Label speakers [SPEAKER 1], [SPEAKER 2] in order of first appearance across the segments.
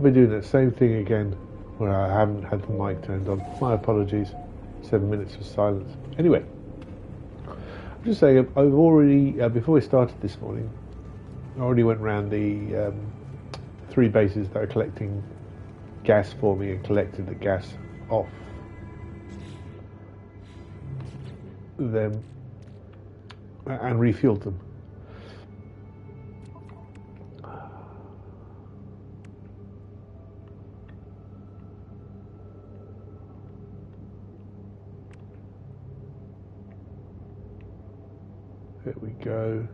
[SPEAKER 1] I've been doing that same thing again where I haven't had the mic turned on. My apologies. 7 minutes of silence. Anyway, I'm just saying, I've already, before we started this morning, I already went around the 3 bases that are collecting gas for me and collected the gas off them and refueled them. There we go.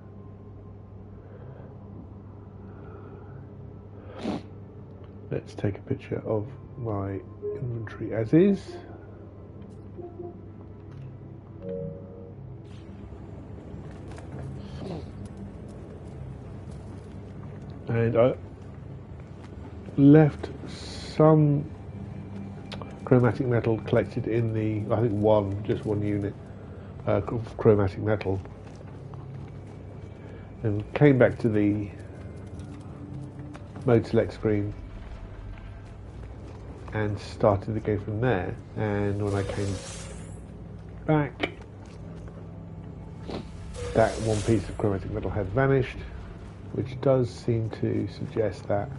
[SPEAKER 1] Let's take a picture of my inventory as is. And I left some chromatic metal collected in the, I think just one unit of chromatic metal, and came back to the mode select screen and started the game from there. And when I came back, that one piece of chromatic metal had vanished, which does seem to suggest that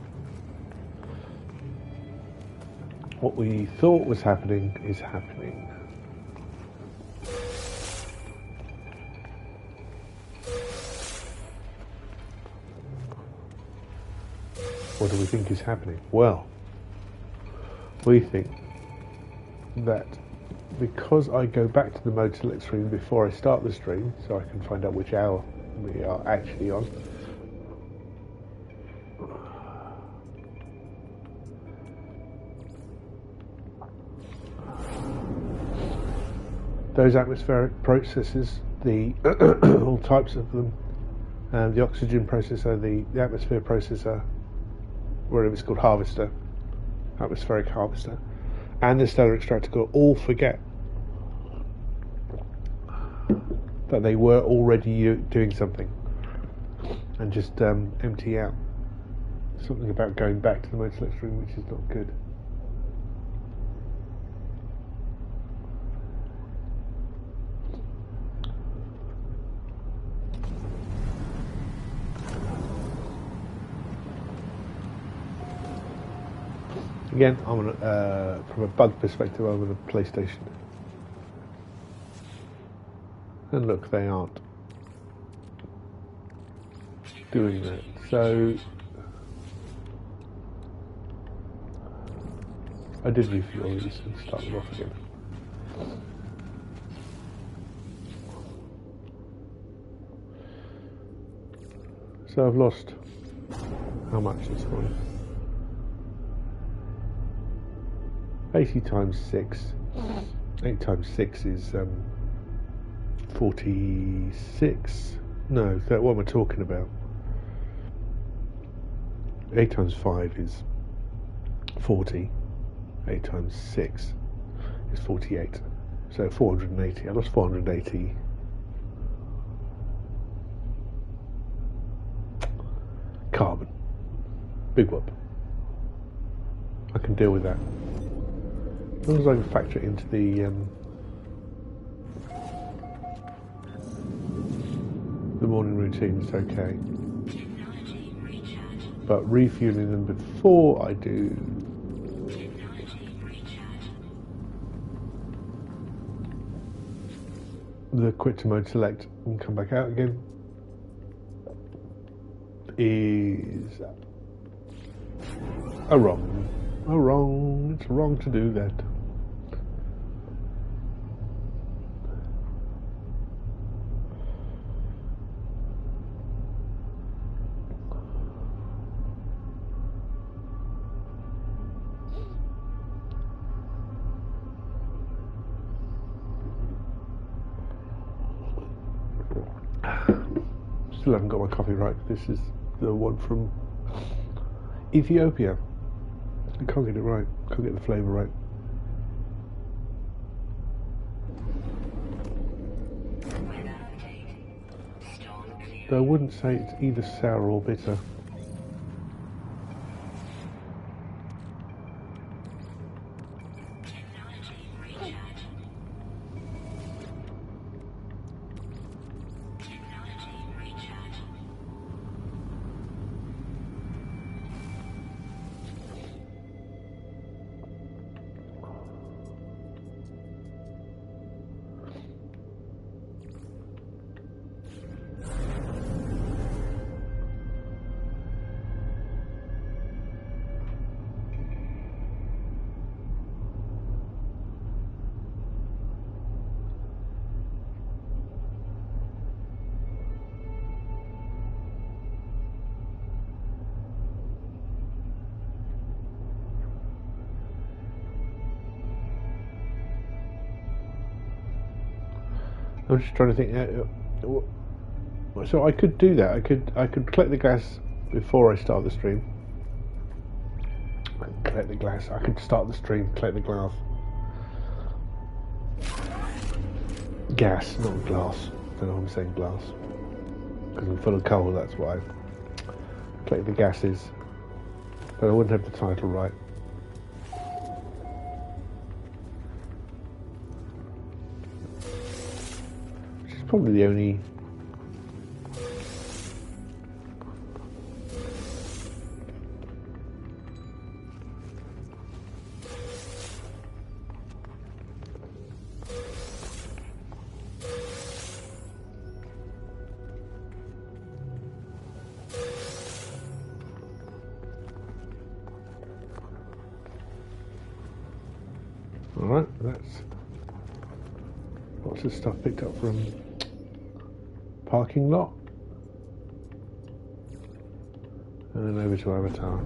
[SPEAKER 1] what we thought was happening is happening. What do we think is happening? Well, we think that because I go back to the mode select screen before I start the stream, so I can find out which hour we are actually on. Those atmospheric processes, all types of them, the oxygen processor, the atmosphere processor, whatever it's called, harvester, atmospheric harvester, and the stellar extractor core all forget that they were already doing something and just empty out. Something about going back to the mode select screen which is not good. Again, I'm on from a bug perspective, I'm on a PlayStation. And look, they aren't doing that. So I did refuel these and start them off again. So I've lost how much this morning? 80 times 6. 8 times 6 is 46. No, what am I talking about? 8 times 5 is 40. 8 times 6 is 48. So 480. I lost 480. Carbon. Big whoop. I can deal with that. As long as I can factor it into the morning routine, it's okay. But refueling them before I do the quit to mode select and come back out again is a wrong. It's wrong to do that. Still haven't got my coffee right. This is the one from Ethiopia. I can't get it right. Can't get the flavour right. Though I wouldn't say it's either sour or bitter. I'm just trying to think. So I could do that. I could collect the glass before I start the stream. I could collect the glass. I could start the stream, collect the glass. Gas, not glass. I don't know why I'm saying glass. Because I'm full of coal, that's why. Collect the gases. But I wouldn't have the title right. Which is probably the only... Alright, that's lots of stuff picked up from parking lot. And then over to Avatar.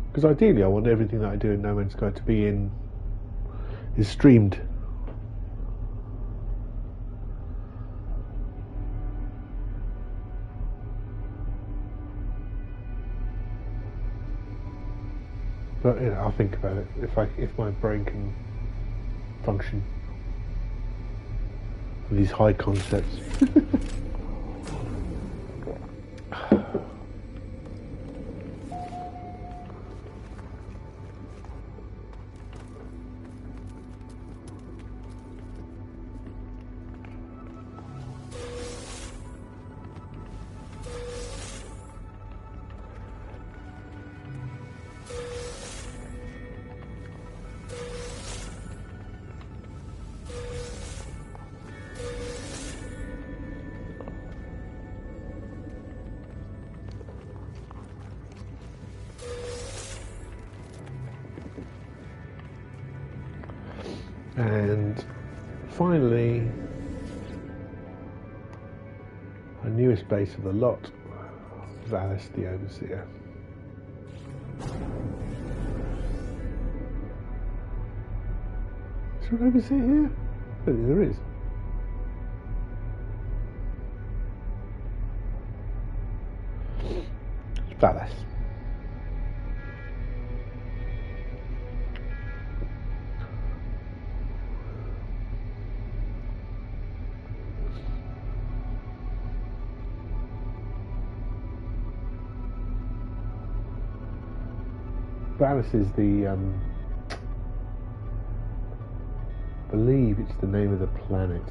[SPEAKER 1] Because ideally I want everything that I do in No Man's Sky to be is streamed. But you know, I'll think about it if my brain can function with these high concepts. And finally, our newest base of the lot, Valis the Overseer. Is there an Overseer here? I don't think there is. Valis. Valis is the, I believe it's the name of the planet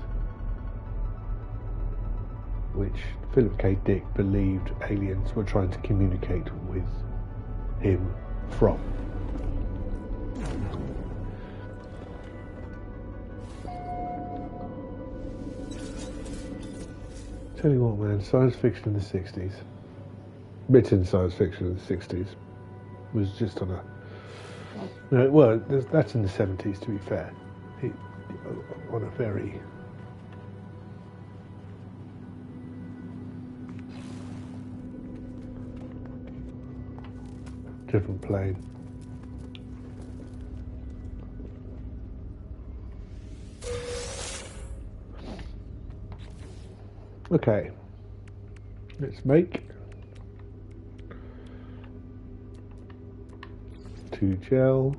[SPEAKER 1] which Philip K. Dick believed aliens were trying to communicate with him from. Tell you what, man, science fiction in the 60s, written science fiction in the 60s, was just on a... No, well, that's in the 70s, to be fair. On a very... different plane. Okay. Let's make 2 gel,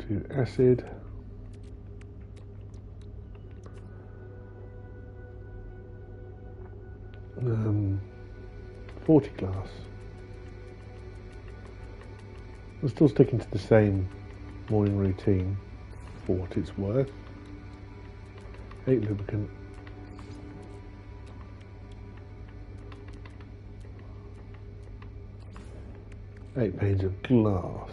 [SPEAKER 1] 2 acid, 40 glass. I'm still sticking to the same morning routine for what it's worth. 8 lubricant. Eight panes of glass.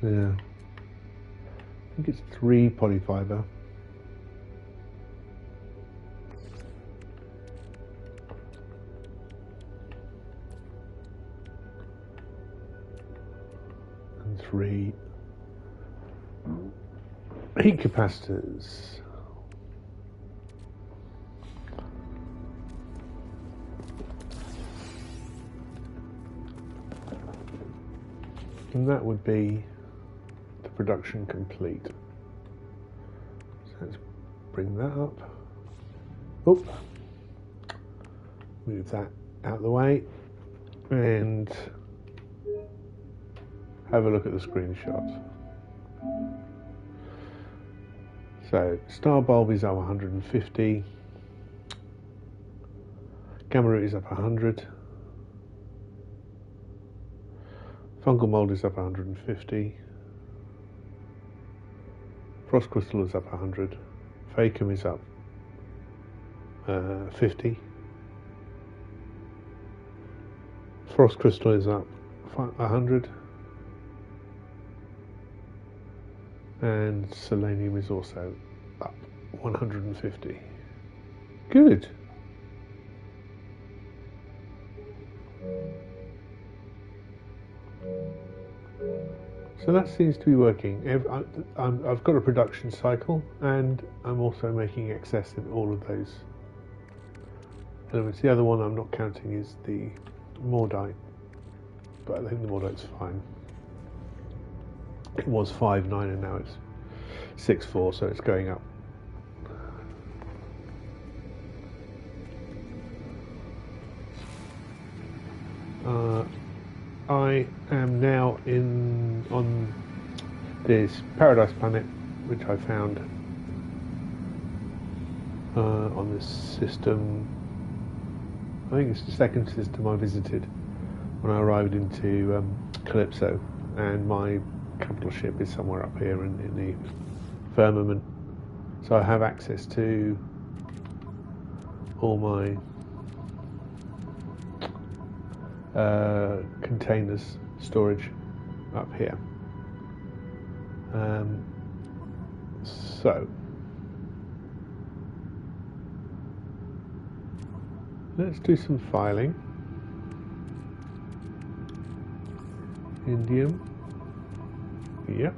[SPEAKER 1] Yeah. I think it's 3 polyfiber. 3 heat capacitors. And that would be the production complete. So let's bring that up. Oh, move that out of the way and have a look at the screenshot. So star bulb is up 150, gamma root is up 100, fungal mold is up 150, frost crystal is up 100, Facum is up 50, frost crystal is up 100, and selenium is also up 150. Good. So that seems to be working. I've got a production cycle, and I'm also making excess in all of those elements. The other one I'm not counting is the Mordite, but I think the Mordite's fine. It was 5.9 and now it's 6.4, so it's going up. I am now on this Paradise Planet, which I found on this system. I think it's the second system I visited when I arrived into Calypso, and my capital ship is somewhere up here in the firmament, so I have access to all my containers storage up here. So let's do some filing. Indium. Yep.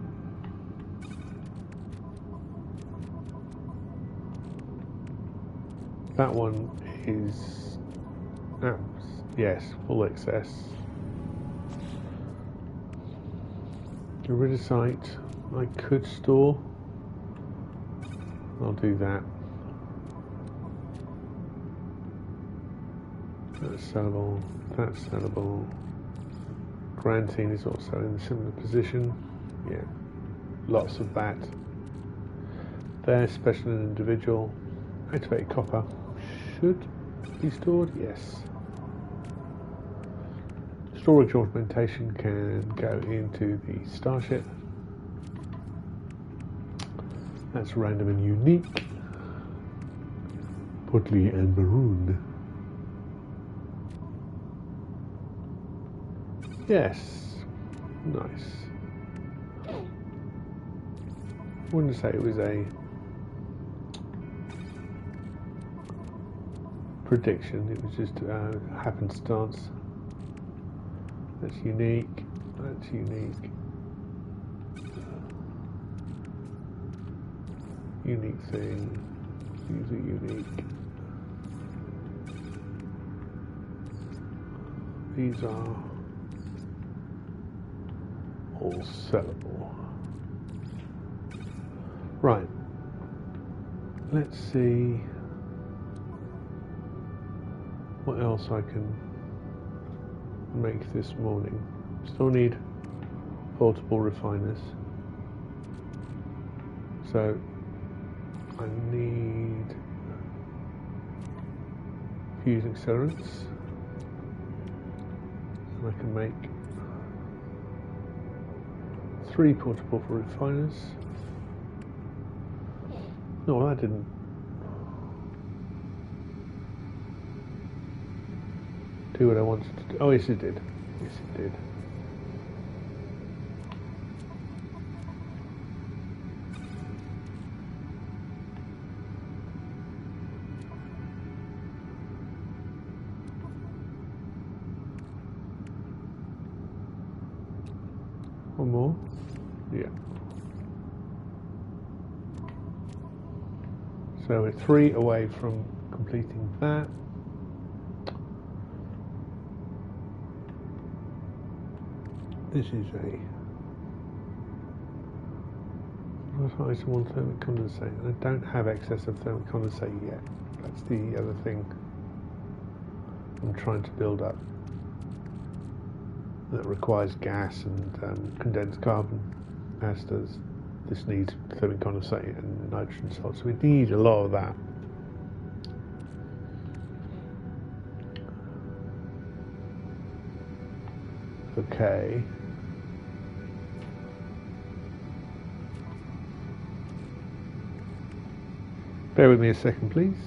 [SPEAKER 1] That one is amps. Yes, full excess. Iridesite I could store. I'll do that. That's sellable. That's sellable. Grantine is also in a similar position. Yeah, lots of that. There, special and individual. Activated copper should be stored. Yes. Storage augmentation can go into the Starship. That's random and unique. Portly and maroon. Yes, nice. I wouldn't say it was a prediction, it was just happenstance. That's unique, that's unique. Unique thing, these are unique. These are all sellable. Right, let's see what else I can make this morning. Still need multiple refiners, so I need fusing accelerants, and I can make 3 portable refiners. No, that didn't. Do what I wanted to do. Oh, yes, it did. Yes, it did. One more. So we're 3 away from completing that. This is a item on thermic condensate, and I don't have excess of thermic condensate yet. That's the other thing I'm trying to build up. That requires gas and condensed carbon, as does this needs thermic condensate and nitrogen salt. So we need a lot of that. Okay. Bear with me a second, please.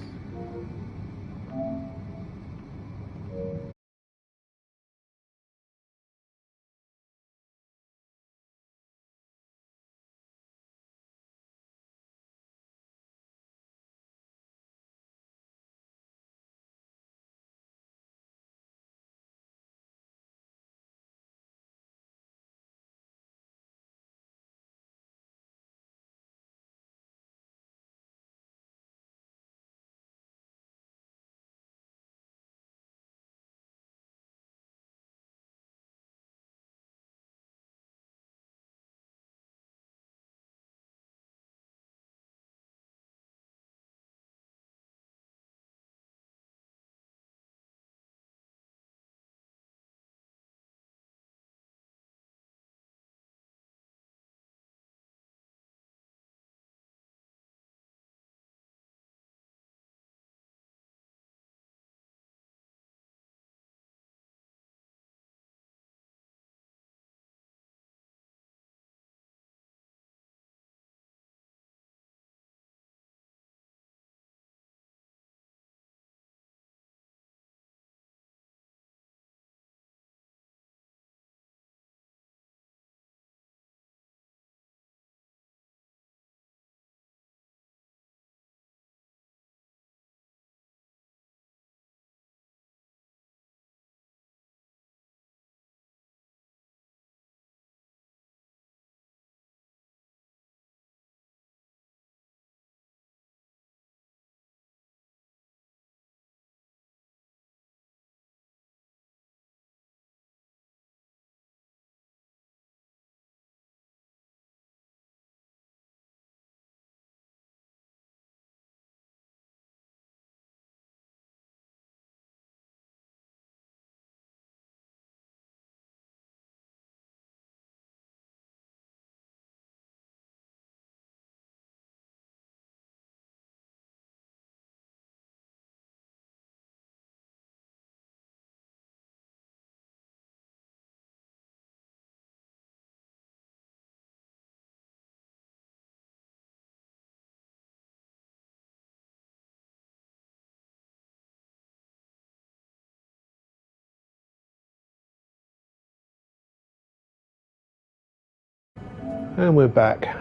[SPEAKER 1] And we're back.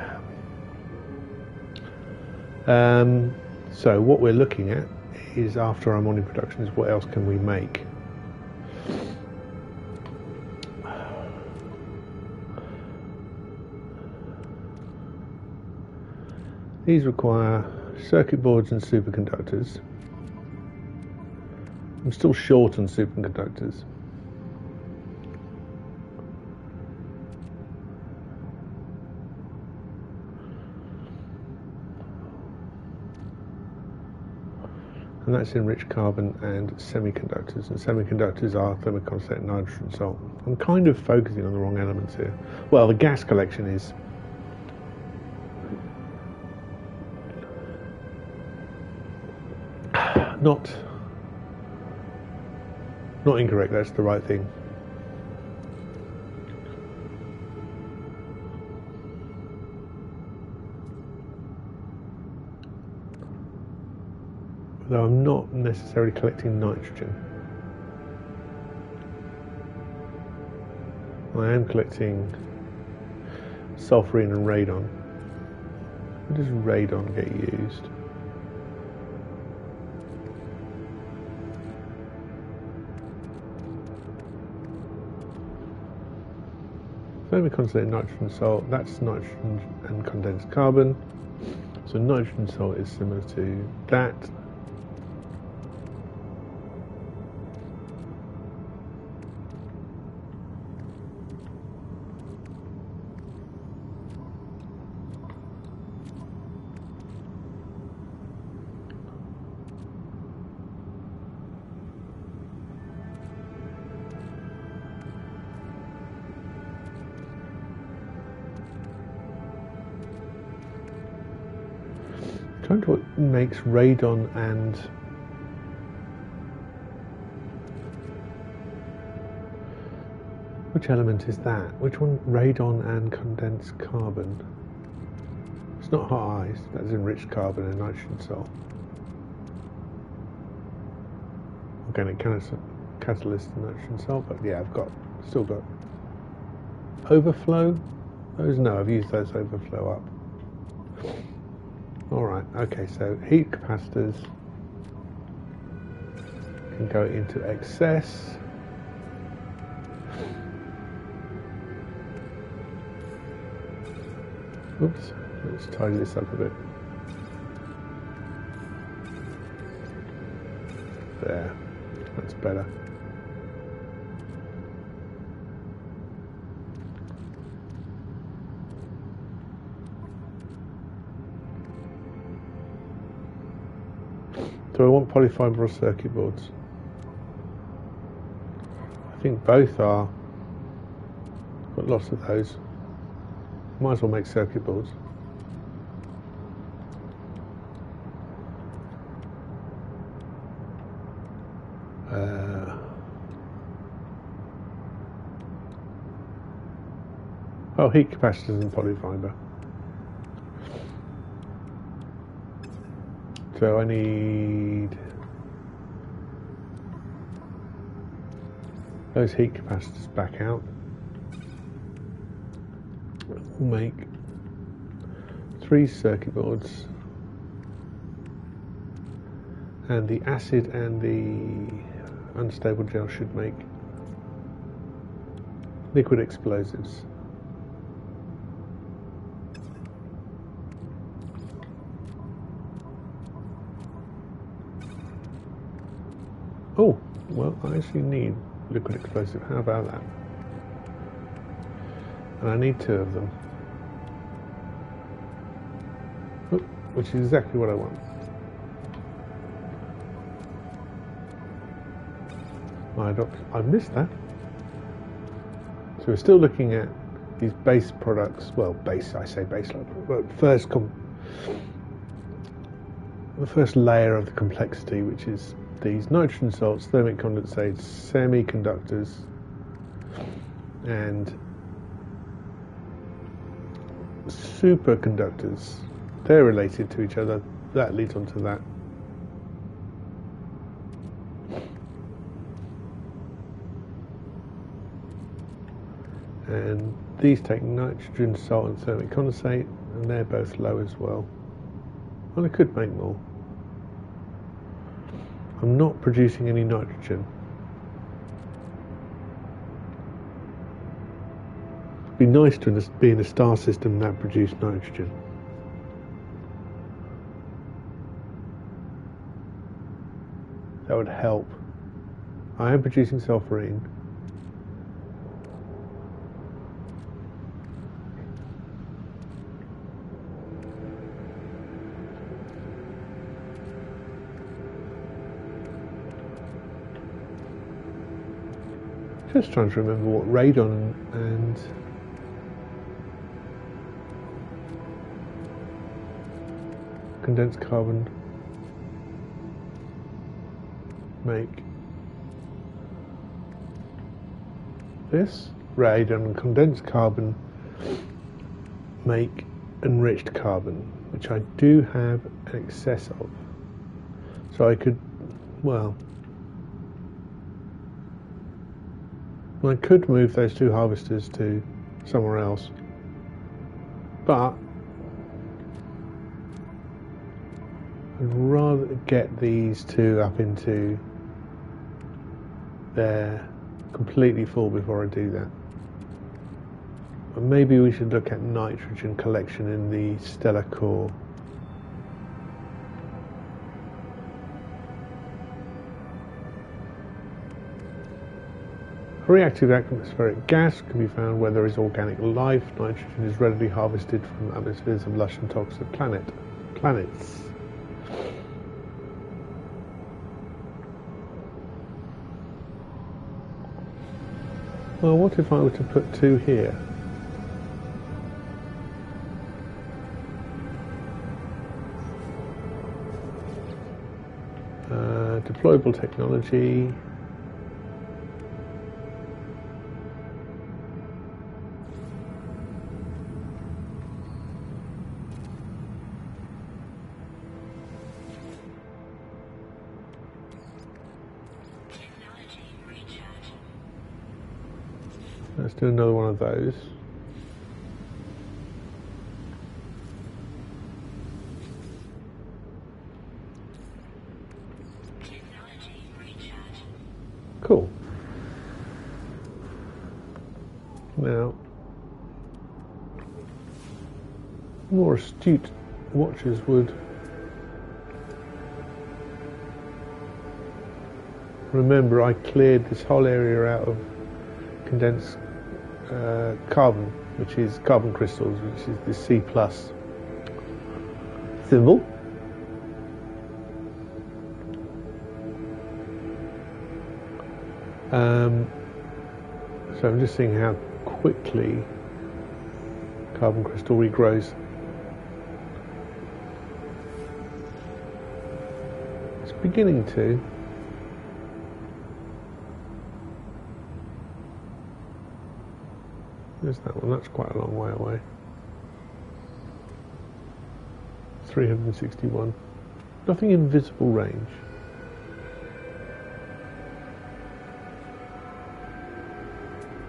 [SPEAKER 1] So what we're looking at is, after I'm on in production, is what else can we make? These require circuit boards and superconductors. I'm still short on superconductors. And that's enriched carbon and semiconductors. And semiconductors are thermic condensate and nitrogen salt. I'm kind of focusing on the wrong elements here. Well, the gas collection is not incorrect. That's the right thing. Though I'm not necessarily collecting nitrogen. I am collecting sulfurine and radon. Where does radon get used? Thermic condensate nitrogen salt, that's nitrogen and condensed carbon. So nitrogen salt is similar to that. Trying to what makes radon and which element is that? Which one? Radon and condensed carbon. It's not hot ice, that's enriched carbon and nitrogen salt. Organic catalyst and nitrogen salt, but yeah, still got overflow. Those, no, I've used those overflow up. Alright, okay, so heat capacitors can go into excess. Oops, let's tidy this up a bit. There, that's better. Do I want polyfiber or circuit boards? I think both are. Got lots of those. Might as well make circuit boards. Oh, heat capacitors and polyfiber. So I need those heat capacitors back out. We'll make 3 circuit boards, and the acid and the unstable gel should make liquid explosives. Oh, well, I actually need liquid explosive. How about that? And I need 2 of them. Oh, which is exactly what I want. I missed that. So we're still looking at these base products. Well, I say base, but the first layer of the complexity, which is these nitrogen salts, thermic condensates, semiconductors, and superconductors. They're related to each other. That leads on to that. And these take nitrogen salt and thermic condensate, and they're both low as well. Well, I could make more. I'm not producing any nitrogen. It'd be nice to be in a star system that produced nitrogen. That would help. I am producing sulfurine. Just trying to remember what radon and condensed carbon make. This radon and condensed carbon make enriched carbon, which I do have an excess of. So I could, well, I could move those 2 harvesters to somewhere else, but I'd rather get these 2 up into there completely full before I do that. But maybe we should look at nitrogen collection in the stellar core A reactive atmospheric gas can be found where there is organic life. Nitrogen is readily harvested from atmospheres of lush and toxic planets. Well, what if I were to put 2 here? Deployable technology. Let's do another one of those. Cool. Now, more astute watchers would remember I cleared this whole area out of condensed carbon, which is carbon crystals, which is the C+ symbol. So I'm just seeing how quickly carbon crystal regrows. It's beginning to. There's that one, that's quite a long way away. 361. Nothing in visible range.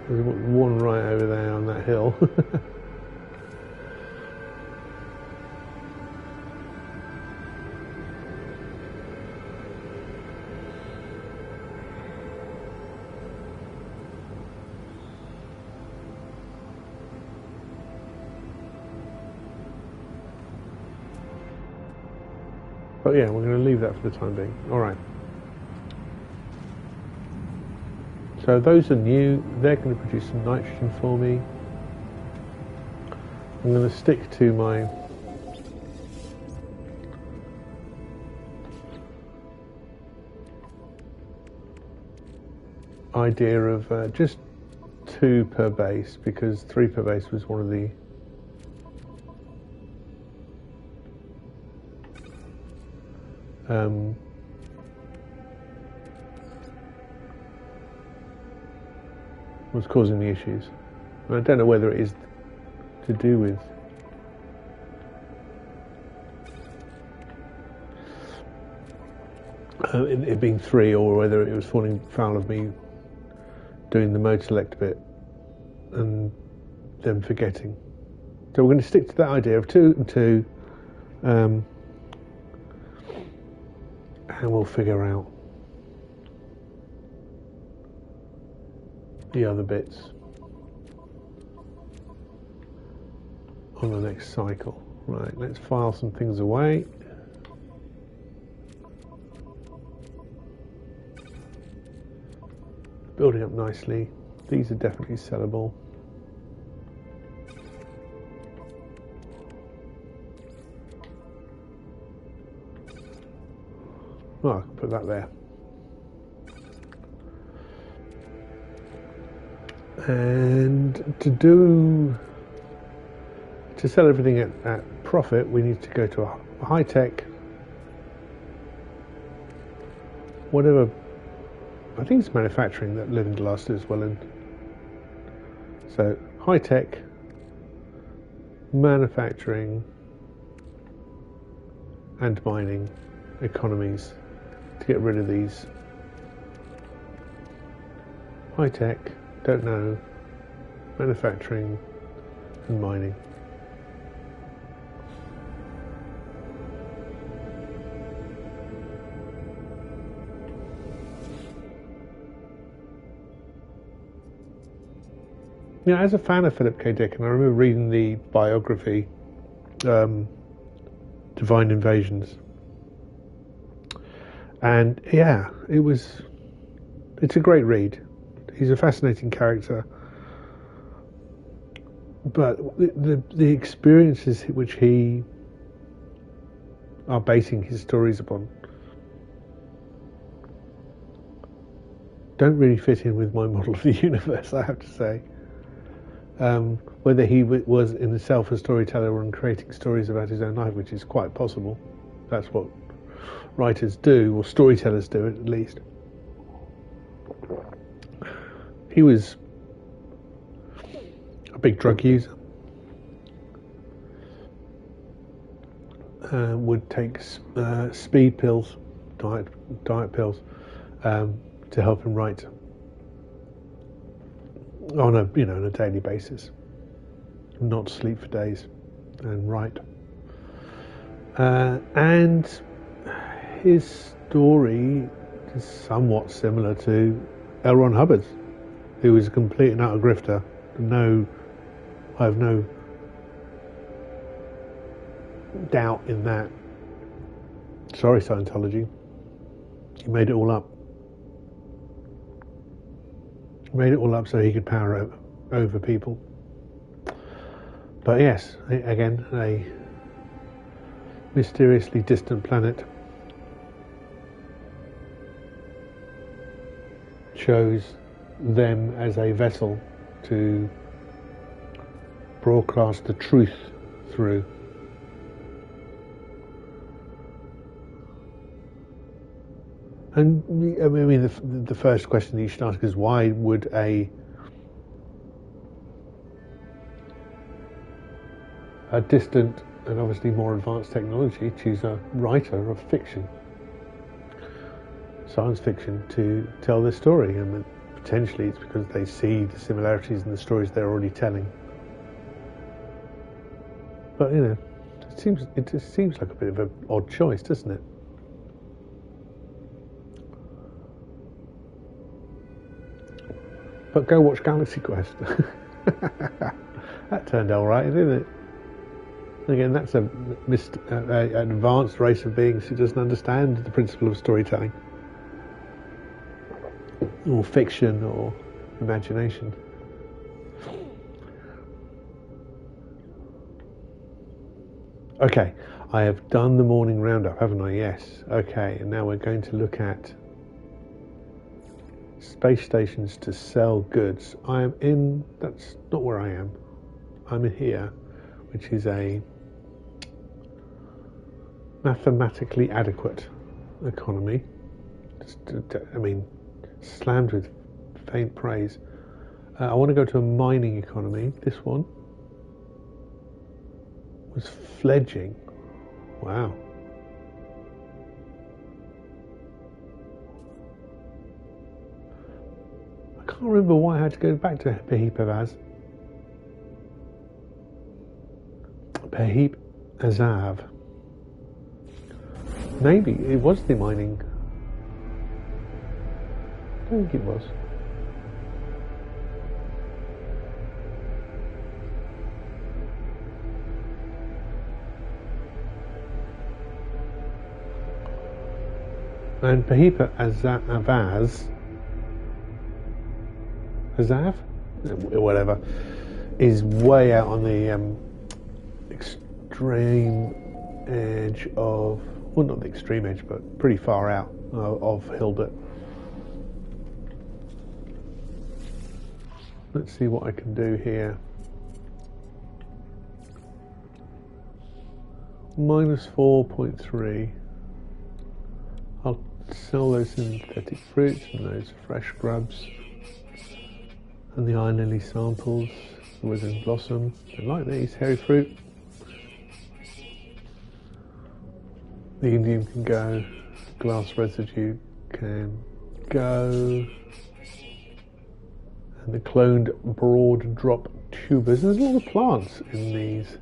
[SPEAKER 1] There's one right over there on that hill. But yeah, we're going to leave that for the time being. Alright. So those are new. They're going to produce some nitrogen for me. I'm going to stick to my idea of just 2 per base, because 3 per base was one of the was causing the issues. And I don't know whether it is to do with it being 3, or whether it was falling foul of me doing the mode select bit and then forgetting. So we're going to stick to that idea of 2 and 2, and we'll figure out the other bits on the next cycle. Right, let's file some things away. Building up nicely. These are definitely sellable. Oh, I can put that there. And to sell everything at profit, we need to go to a high tech, whatever. I think it's manufacturing that Living Glass does well in. So high tech, manufacturing, and mining economies to get rid of these. High tech, don't know, manufacturing and mining. You know, as a fan of Philip K. Dick, and I remember reading the biography, Divine Invasions, and yeah, it's a great read. he's a fascinating character. But the experiences which he are basing his stories upon don't really fit in with my model of the universe, I have to say. Whether he was in himself a storyteller and creating stories about his own life, which is quite possible. That's what writers do, or storytellers do at least. He was a big drug user. Would take speed pills, diet pills, to help him write on a daily basis, not sleep for days, and write. And his story is somewhat similar to L. Ron Hubbard's, who was a complete and utter grifter. I have no doubt in that. Sorry, Scientology. He made it all up. He made it all up so he could power over people. But yes, again, a mysteriously distant planet chose them as a vessel to broadcast the truth through. And I mean, the first question that you should ask is, why would a distant and obviously more advanced technology choose a writer of fiction, science fiction, to tell this story? I mean, potentially it's because they see the similarities in the stories they're already telling. But it just seems like a bit of an odd choice, doesn't it? But go watch Galaxy Quest. That turned out right, didn't it? Again, that's an advanced race of beings who doesn't understand the principle of storytelling, or fiction, or imagination. Okay, I have done the morning roundup, haven't I? Yes. Okay, and now we're going to look at space stations to sell goods. That's not where I am. I'm in here, which is a mathematically adequate economy. Slammed with faint praise. I want to go to a mining economy. This one was fledging. Wow. I can't remember why I had to go back to Behip Azav. Maybe it was the mining. I don't think it was. And Behip Azav, whatever, is way out on the extreme edge of, well, not the extreme edge, but pretty far out of Hilbert. Let's see what I can do here. Minus 4.3. I'll sell those synthetic fruits and those fresh grubs and the iron lily samples, the withered blossom. I like these, hairy fruit. The Indian can go, glass residue can go, and the cloned broad drop tubers. There's a lot of plants in these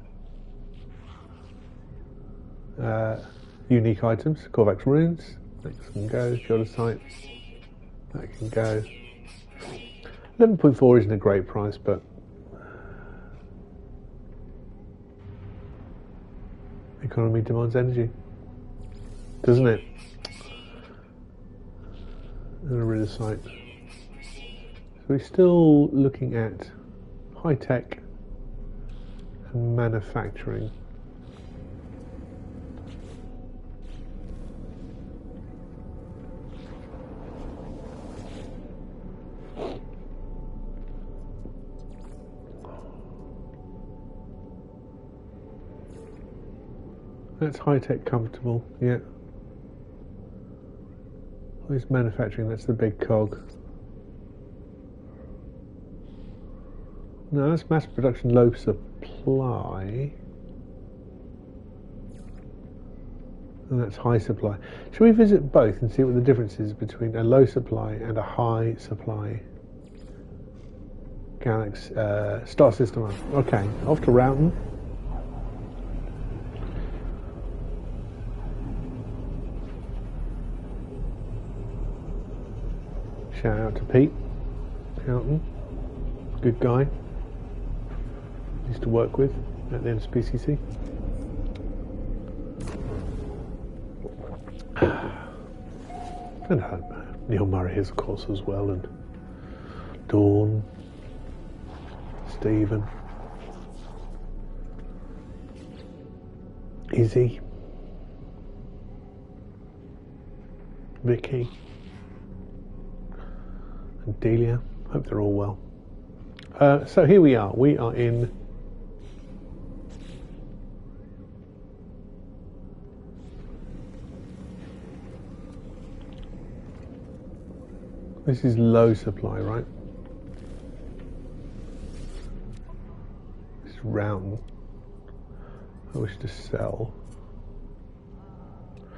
[SPEAKER 1] unique items. Korvax runes, that can go. Geodesite, that can go. 11.4 isn't a great price, but economy demands energy, doesn't it? And a Iridesite we're still looking at high tech and manufacturing. That's high tech comfortable, yeah. Where's manufacturing? That's the big cog. No, that's mass production, low supply. And that's high supply. Should we visit both and see what the difference is between a low supply and a high supply galaxy star system? Okay, off to Roughton. Shout out to Pete Houghton, good guy. Used to work with at the NSPCC. And Neil Murray is, of course, as well, and Dawn, Stephen, Izzy, Vicky, and Delia. Hope they're all well. So here we are. We are in this is low supply, right? This is Roughton. I wish to sell.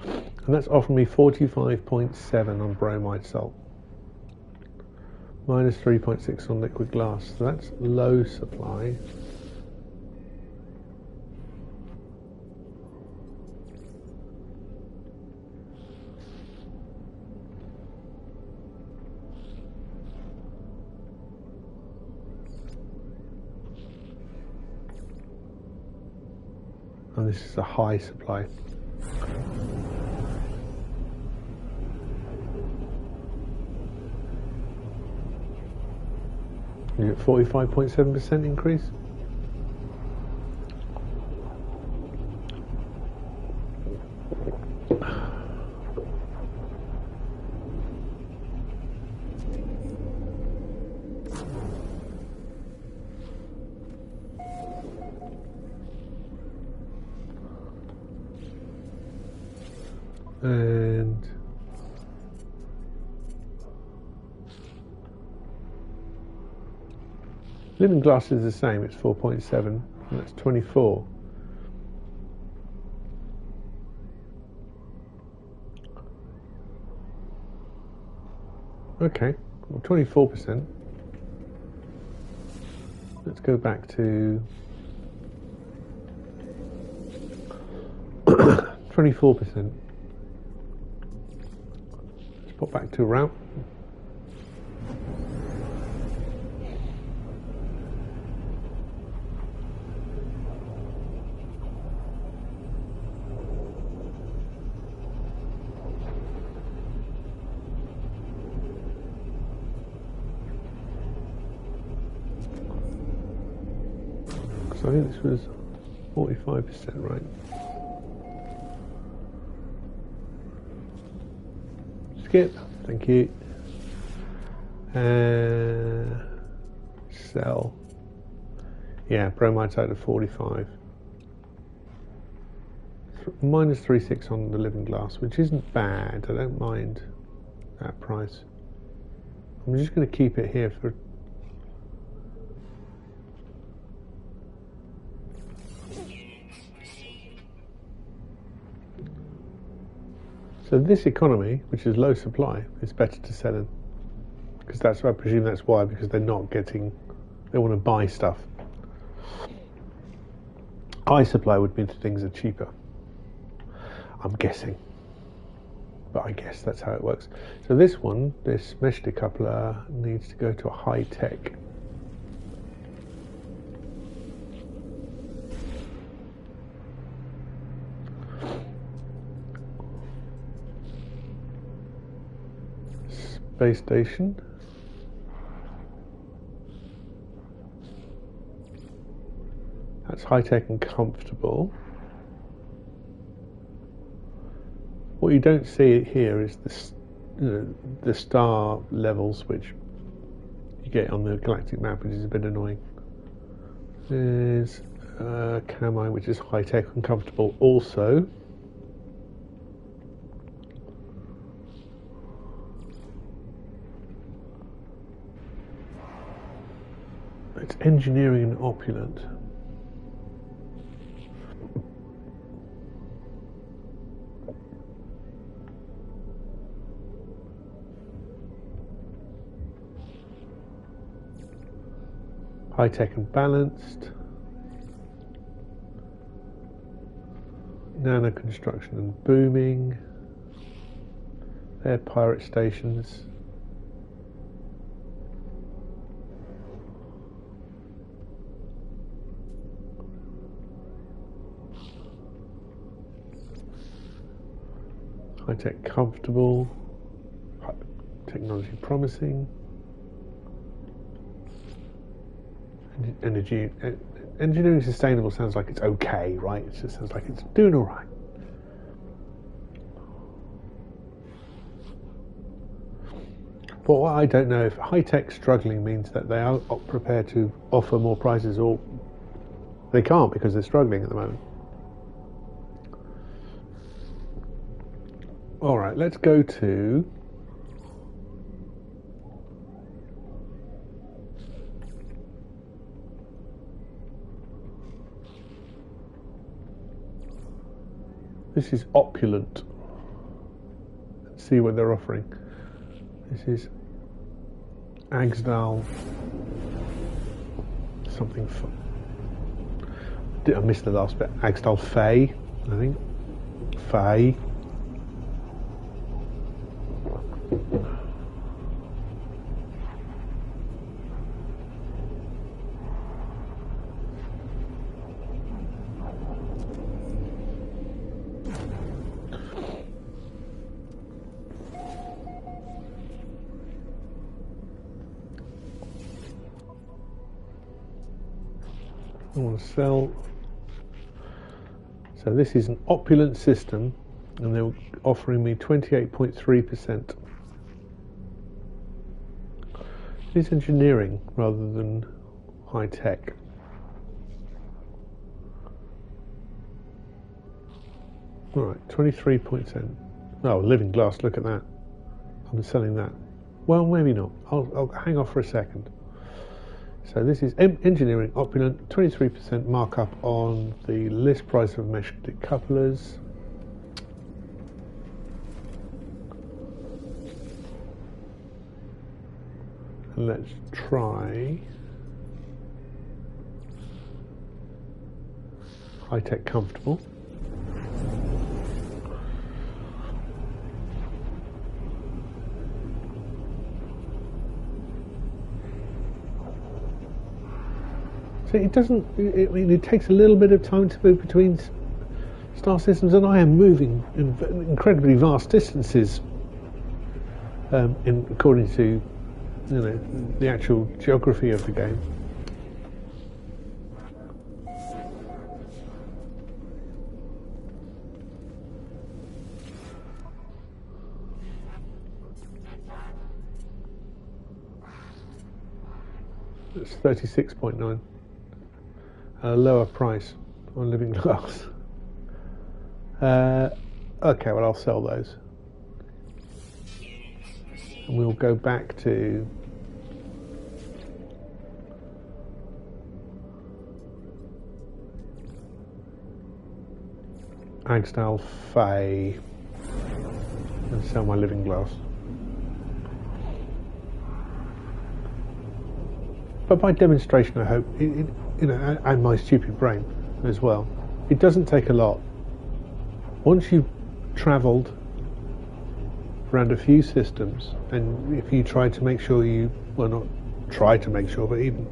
[SPEAKER 1] And that's offered me 45.7 on bromide salt. Minus 3.6 on liquid glass. So that's low supply. And this is a high supply. You get 45.7% increase. And living glass is the same, it's 4.7, and that's 24. Okay, well, 24%. Let's go back to 24%. Let's pop back to Roughton. So I think this was 45%, right? Skip, thank you. Sell. Yeah, bromide side of 45. Minus 3.6 on the living glass, which isn't bad. I don't mind that price. I'm just going to keep it here for. So this economy, which is low supply, is better to sell in. Because that's, I presume that's why, because they're not getting, they want to buy stuff. High supply would mean things are cheaper. I'm guessing. But I guess that's how it works. So this one, this mesh decoupler, needs to go to a high tech. Space station. high-tech and comfortable. What you don't see here is the star levels which you get on the galactic map, which is a bit annoying. There's Cami, which is high-tech and comfortable also. It's engineering and opulent. High-tech and balanced. Nano construction and booming. They're pirate stations. High-tech comfortable. Technology promising. Engineering sustainable sounds like it's okay, right? It just sounds like it's doing all right. But what I don't know if high-tech struggling means that they are prepared to offer more prices, or they can't because they're struggling at the moment. All right, let's go to this is opulent. Let's see what they're offering. This is Agsdal something. I missed the last bit. Agsdal Faye, I think. Faye. I want to sell. So this is an opulent system, and they're offering me 28.3%. It's engineering rather than high tech. All right, 23%. Oh, living glass. Look at that. I'm selling that. Well, maybe not. I'll hang off for a second. So this is engineering opulent, 23% markup on the list price of mesh decouplers. And let's try high-tech comfortable. So it doesn't. I mean, it takes a little bit of time to move between star systems, and I am moving in incredibly vast distances, according to the actual geography of the game. It's 36.9. A lower price on living glass. Okay, well, I'll sell those. And we'll go back to Agsdal Faye and sell my living glass. But by demonstration, I hope, and my stupid brain as well, it doesn't take a lot. Once you've travelled around a few systems, and if you try to make sure well, not try to make sure, but even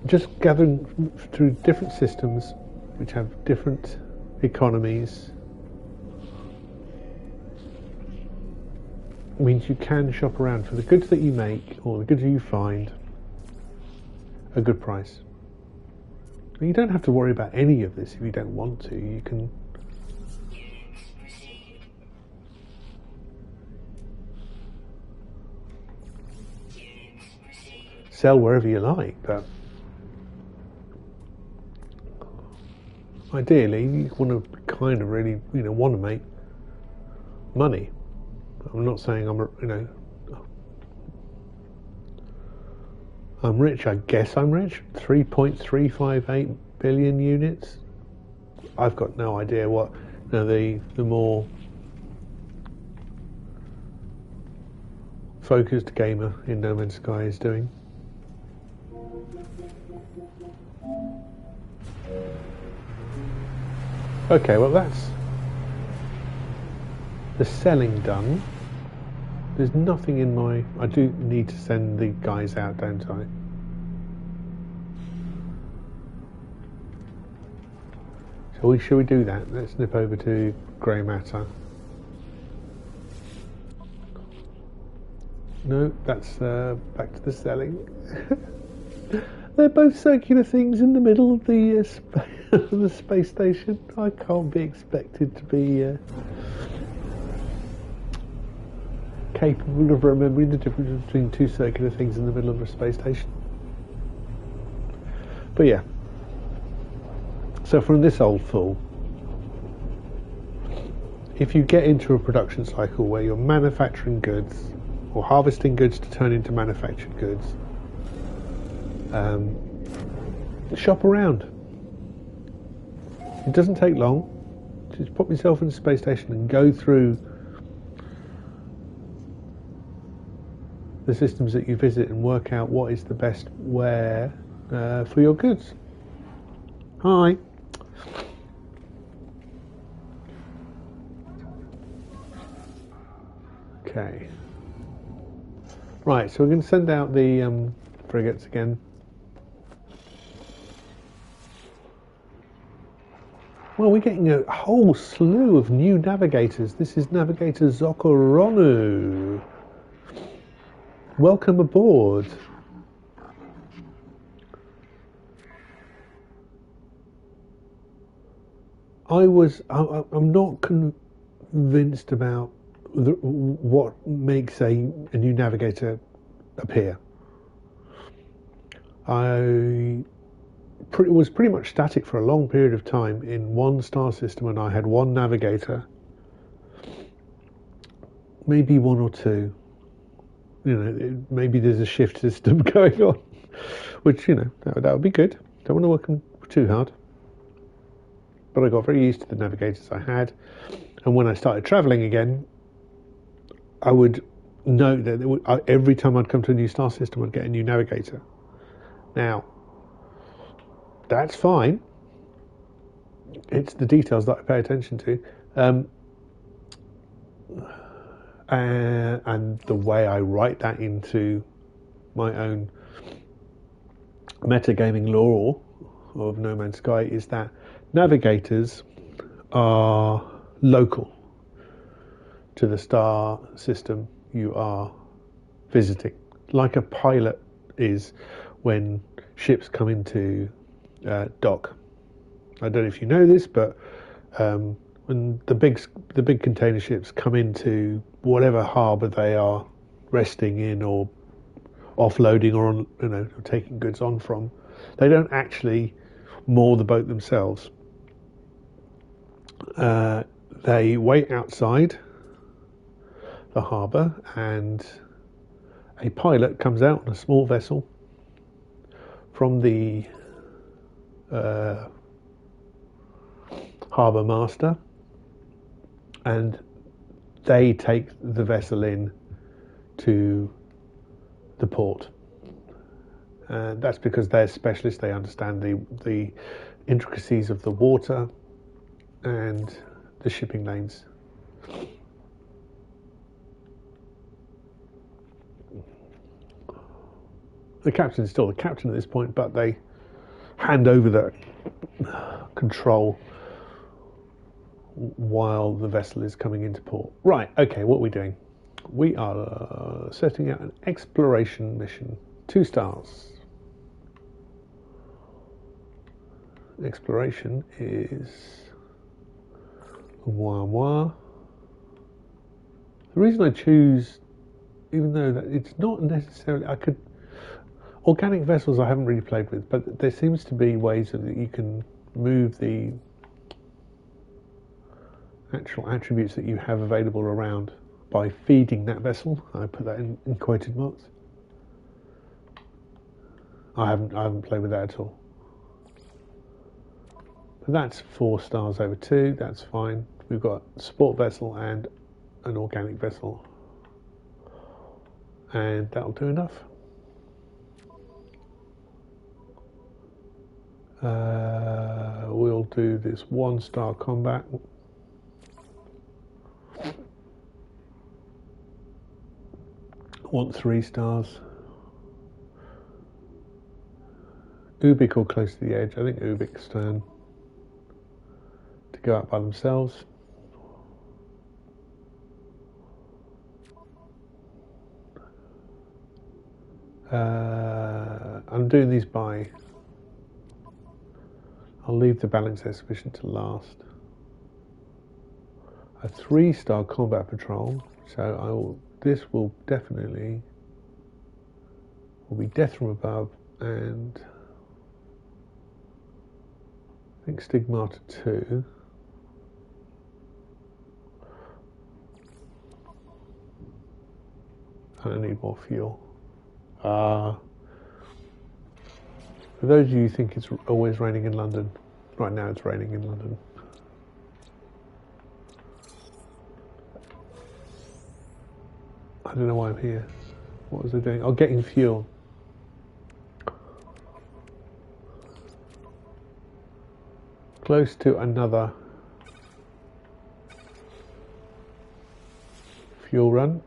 [SPEAKER 1] just gathering through different systems which have different economies means you can shop around for the goods that you make or the goods you find a good price. You don't have to worry about any of this if you don't want to. You can sell wherever you like, but ideally you want to kind of really, want to make money. I'm not saying I'm rich. I guess I'm rich. 3.358 billion units. I've got no idea what the more focused gamer in No Man's Sky is doing. Okay, well that's the selling done. There's nothing in my... I do need to send the guys out, don't I? Shall we do that? Let's nip over to Grey Matter. No, that's back to the selling. They're both circular things in the middle of the the space station. I can't be expected to be capable of remembering the difference between two circular things in the middle of a space station. But yeah. So from this old fool, if you get into a production cycle where you're manufacturing goods or harvesting goods to turn into manufactured goods, shop around. It doesn't take long. Just put yourself in a space station and go through the systems that you visit and work out what is the best where for your goods. Hi. Okay. Right, so we're going to send out the frigates again. Well, we're getting a whole slew of new navigators. This is Navigator Zokoronu. Welcome aboard. I'm not convinced about what makes a new navigator appear. I was pretty much static for a long period of time in one star system, and I had one navigator, maybe one or two. Maybe there's a shift system going on, which that would be good. Don't want to work them too hard. But I got very used to the navigators I had, and when I started travelling again, I would note that every time I'd come to a new star system, I'd get a new navigator. Now, that's fine. It's the details that I pay attention to, and the way I write that into my own metagaming lore of No Man's Sky is that navigators are local to the star system you are visiting, like a pilot is when ships come into dock. I don't know if you know this, but when the big container ships come into whatever harbour they are resting in or offloading or on, taking goods on from, they don't actually moor the boat themselves. They wait outside the harbour, and a pilot comes out on a small vessel from the harbour master, and they take the vessel in to the port. And that's because they're specialists. They understand the intricacies of the water and the shipping lanes. The captain is still the captain at this point, but they hand over the control while the vessel is coming into port. Right, okay, what are we doing? We are setting out an exploration mission. 2 stars. exploration is moi. The reason I choose, even though that it's not necessarily, organic vessels I haven't really played with, but there seems to be ways that you can move the actual attributes that you have available around by feeding that vessel. I put that in quoted marks. I haven't played with that at all. But that's 4 stars over 2. That's fine. We've got support vessel and an organic vessel, and that'll do enough. We'll do this 1-star combat. I want 3 stars. Ubik or close to the edge. I think Ubik's turn to go out by themselves. I'm doing these by. I'll leave the balance exhibition to last. A 3-star combat patrol, so this will definitely be death from above, and I think Stigmata 2. I need more fuel. For those of you who think it's always raining in London, right now it's raining in London. I don't know why I'm here. What was I doing? Oh, getting fuel. Close to another fuel run.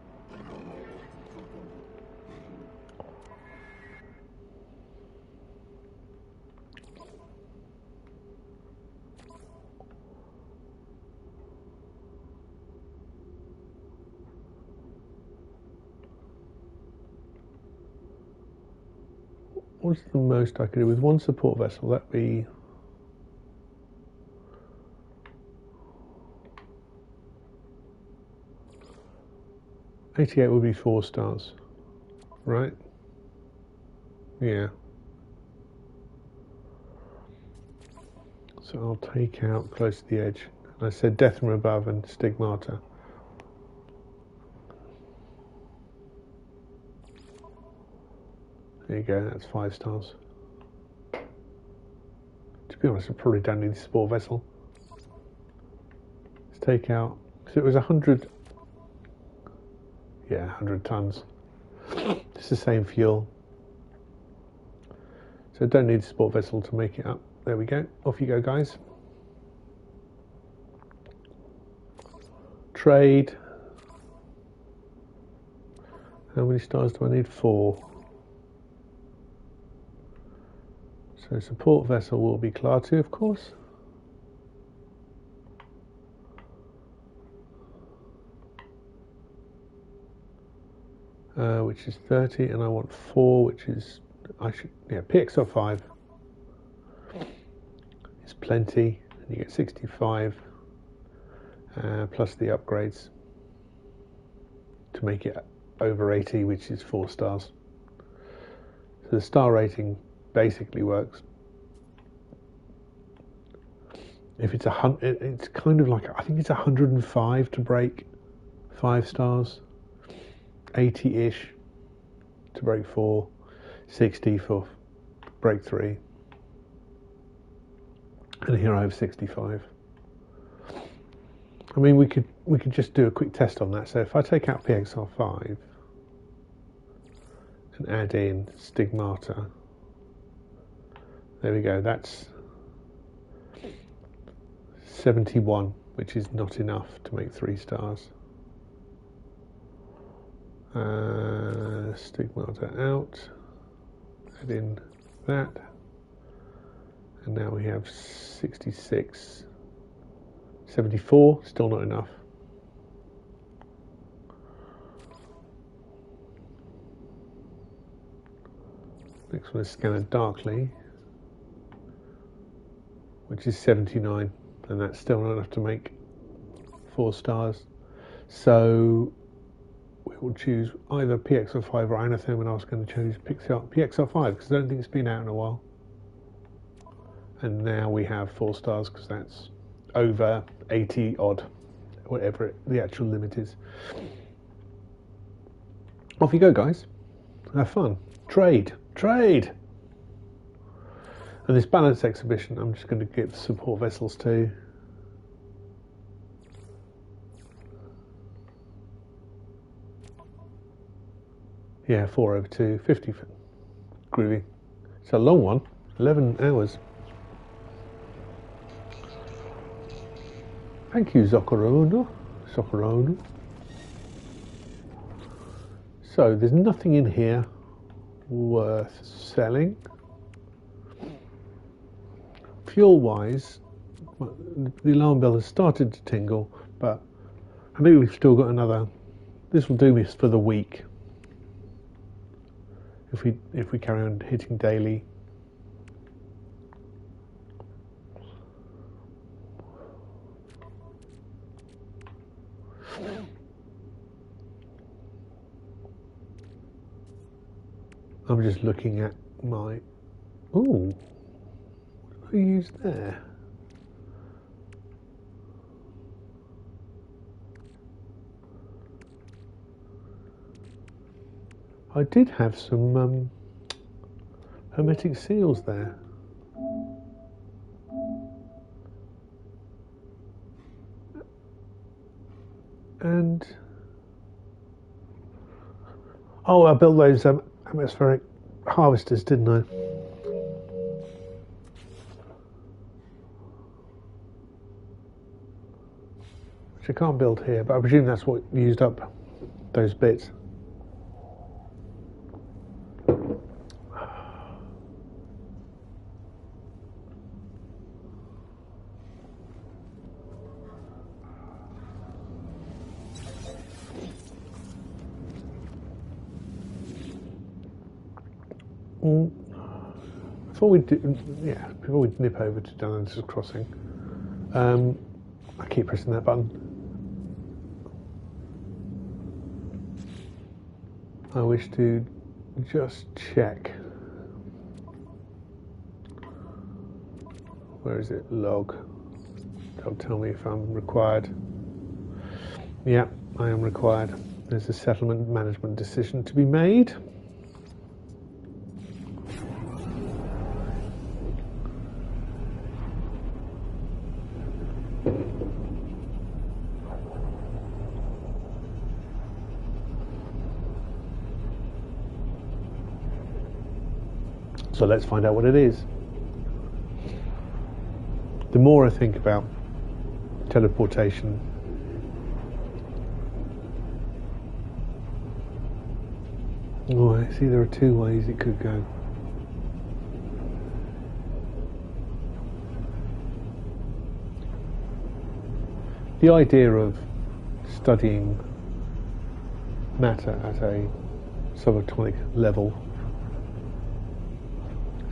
[SPEAKER 1] What's the most I could do with 1 support vessel? That'd be 88 would be 4 stars, right? Yeah. So I'll take out close to the edge. I said death from above and Stigmata. There you go, that's 5 stars. To be honest, I probably don't need the support vessel. Let's take out, so it was 100, yeah, 100 tons. It's the same fuel. So I don't need the support vessel to make it up. There we go, off you go guys. Trade. How many stars do I need? 4. So support vessel will be Klaatu, of course. Which is 30, and I want 4, which is, PXR 5 is plenty, and you get 65 plus the upgrades to make it over 80, which is 4 stars. So the star rating basically works. If it's it's kind of like, I think it's 105 to break 5 stars, 80-ish to break 4, 60 for break 3, and here I have 65. I mean, we could just do a quick test on that. So if I take out PXR 5 and add in Stigmata, there we go, that's 71, which is not enough to make 3 stars. Stigmata out, add in that, and now we have 66, 74, still not enough. Next one is Scanner Darkly. which is 79, and that's still not enough to make 4 stars. So we will choose either PXL5 or Anatherm, and I was going to choose PXL5 because I don't think it's been out in a while. And now we have 4 stars because that's over 80 odd, whatever the actual limit is. Off you go, guys. Have fun. Trade. And this balance exhibition, I'm just going to give support vessels to. Yeah, 4/2, 50. Groovy. It's a long one, 11 hours. Thank you, Zocorona. So there's nothing in here worth selling. Fuel-wise, the alarm bell has started to tingle, but I think we've still got another. This will do me for the week. If we carry on hitting daily. I'm just looking at my. Ooh, what did I use there? I did have some hermetic seals there. And oh, I built those atmospheric harvesters, didn't I? Which I can't build here, but I presume that's what used up those bits. Before we nip over to Dungeness Crossing, I keep pressing that button. I wish to just check. Where is it? Log. That'll tell me if I'm required. Yeah, I am required. There's a settlement management decision to be made. So let's find out what it is. The more I think about teleportation, oh, I see there are 2 ways it could go. The idea of studying matter at a subatomic level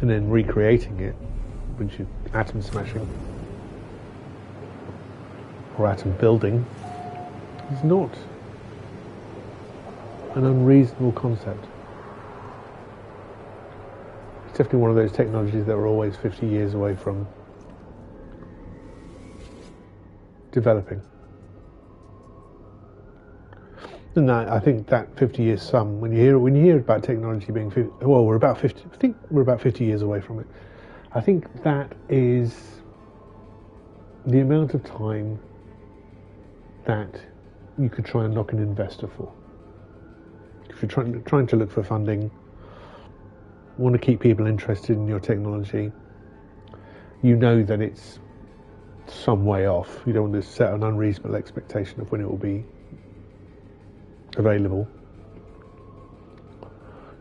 [SPEAKER 1] and then recreating it, which is atom smashing or atom building, is not an unreasonable concept. It's definitely one of those technologies that we're always 50 years away from developing. And I think that 50 years sum, when you hear about technology being 50, well, we're about 50. I think we're about 50 years away from it. I think that is the amount of time that you could try and knock an investor for. If you're trying to look for funding, want to keep people interested in your technology, you know that it's some way off. You don't want to set an unreasonable expectation of when it will be available.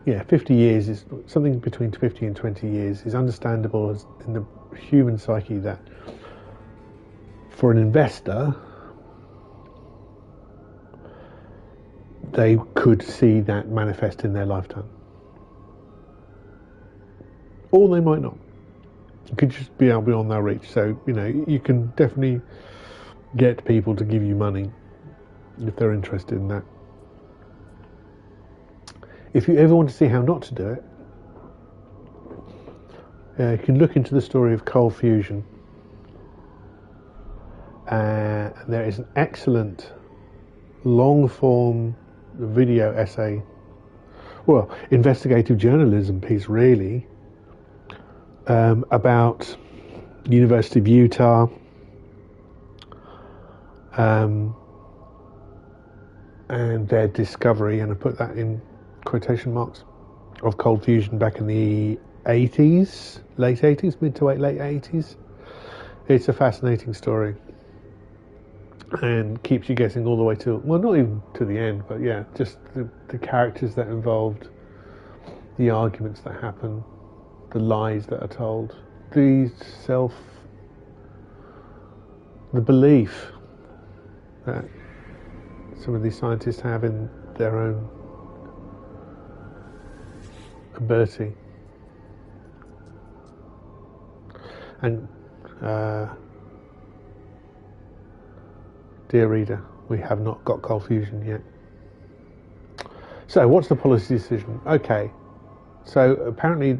[SPEAKER 1] Yeah, 50 years is something between 50 and 20 years is understandable as in the human psyche, that for an investor they could see that manifest in their lifetime, or they might not. It could just be out beyond their reach. So, you know, you can definitely get people to give you money if they're interested in that. If you ever want to see how not to do it, you can look into the story of cold fusion. There is an excellent long-form video essay, well, investigative journalism piece really, about University of Utah, and their discovery, and I put that in quotation marks, of cold fusion back in the 80s, late 80s, mid to late 80s. It's a fascinating story and keeps you guessing all the way to, well, not even to the end, but yeah, just the characters that are involved, the arguments that happen, the lies that are told, the belief that some of these scientists have in their own ability. And dear reader, we have not got cold fusion yet. So what's the policy decision? Okay, so apparently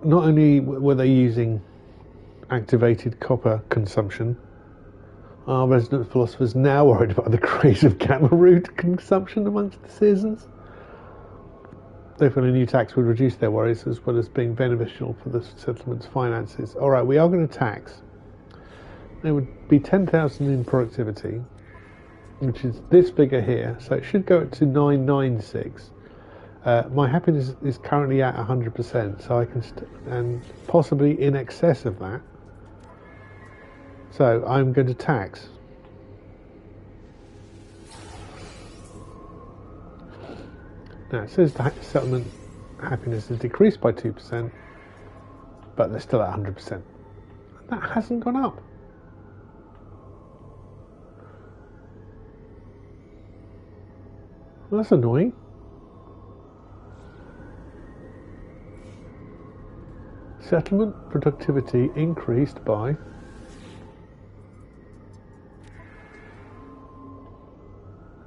[SPEAKER 1] not only were they using activated copper consumption, are resident philosophers now worried about the craze of gamma root consumption amongst the citizens? They feel a new tax would reduce their worries as well as being beneficial for the settlement's finances. Alright, we are going to tax. There would be 10,000 in productivity, which is this figure here, so it should go up to 996. My happiness is currently at 100%, so I can, and possibly in excess of that. So I'm going to tax. Now it says the settlement happiness has decreased by 2%, but they're still at 100%. That hasn't gone up. Well, that's annoying. Settlement productivity increased by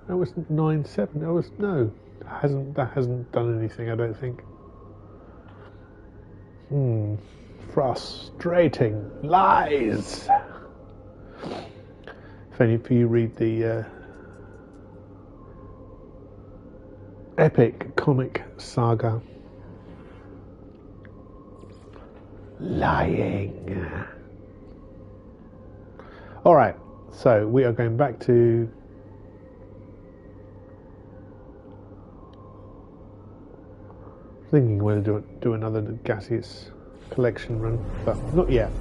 [SPEAKER 1] that was 9.7. That was no. That hasn't done anything, I don't think. Frustrating lies. If any of you read the epic comic saga Lying. Alright, so we are going back to thinking whether to do another gaseous collection run, but not yet.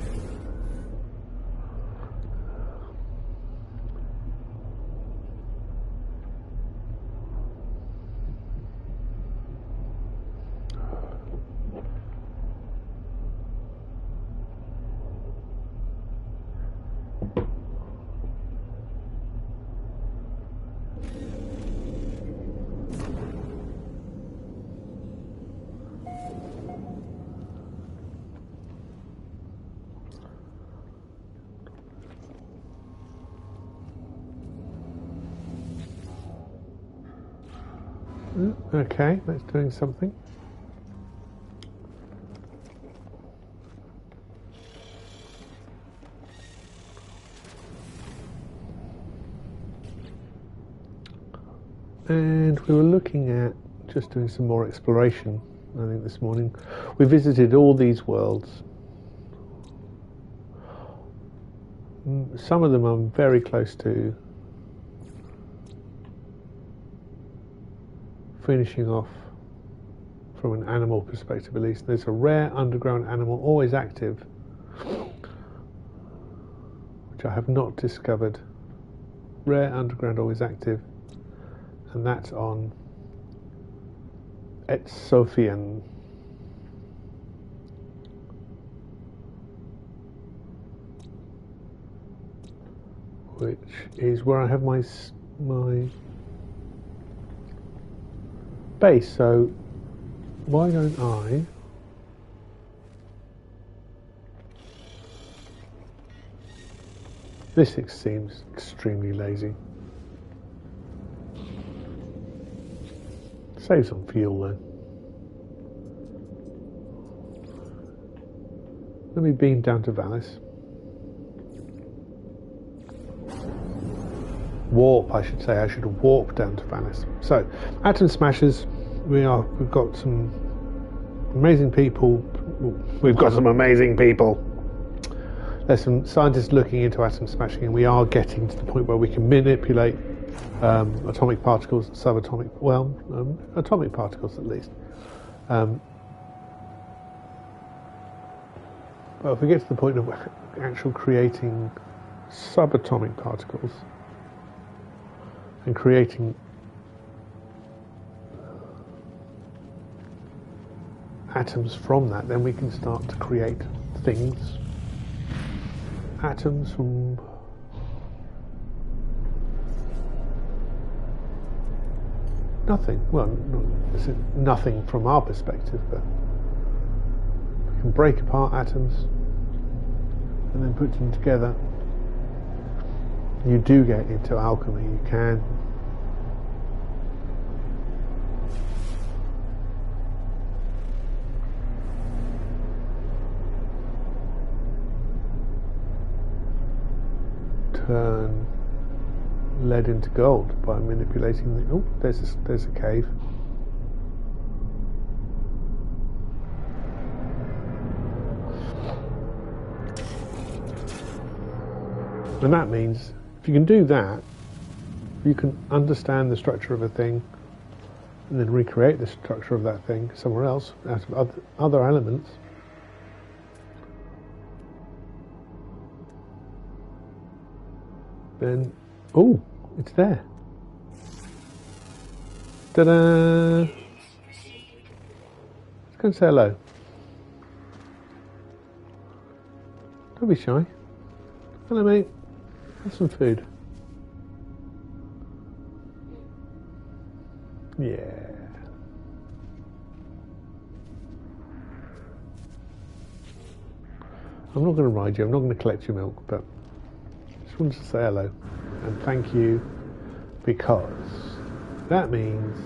[SPEAKER 1] Okay, that's doing something. And we were looking at just doing some more exploration, I think, this morning. We visited all these worlds. Some of them I'm very close to finishing off from an animal perspective, at least. There's a rare underground animal always active, which I have not discovered. Rare underground always active, and that's on Etsophian. Which is where I have my base. So why don't I this seems extremely lazy. Save some fuel then. Let me beam down to Valis. Warp, I should say. I should warp down to Valis. So, Atom Smashers, we've got some amazing people. We've got some amazing people. There's some scientists looking into atom smashing, and we are getting to the point where we can manipulate atomic particles, subatomic, atomic particles at least. But if we get to the point of actual creating subatomic particles and creating atoms from that, then we can start to create things. Atoms from nothing. Well, this is nothing from our perspective, but we can break apart atoms and then put them together. You do get into alchemy. You can. Turn lead into gold by manipulating the. Oh, there's a cave. And that means if you can do that, you can understand the structure of a thing and then recreate the structure of that thing somewhere else out of other elements. Then, oh, it's there. Ta-da! Let's go and say hello. Don't be shy. Hello, mate. Have some food. Yeah. I'm not going to ride you. I'm not going to collect your milk, but I just wanted to say hello and thank you, because that means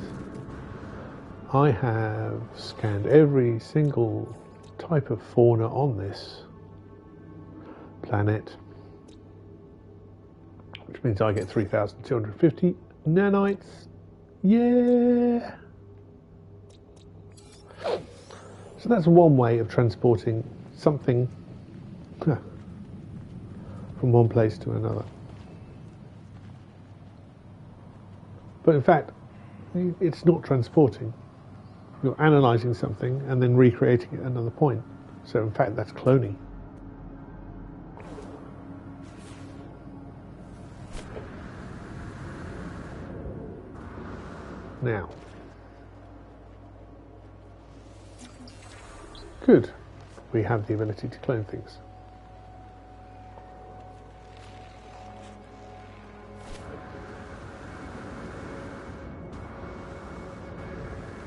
[SPEAKER 1] I have scanned every single type of fauna on this planet, which means I get 3,250 nanites. Yeah! So that's one way of transporting something from one place to another. But in fact, it's not transporting. You're analysing something and then recreating it at another point. So in fact, that's cloning. Now, good. We have the ability to clone things.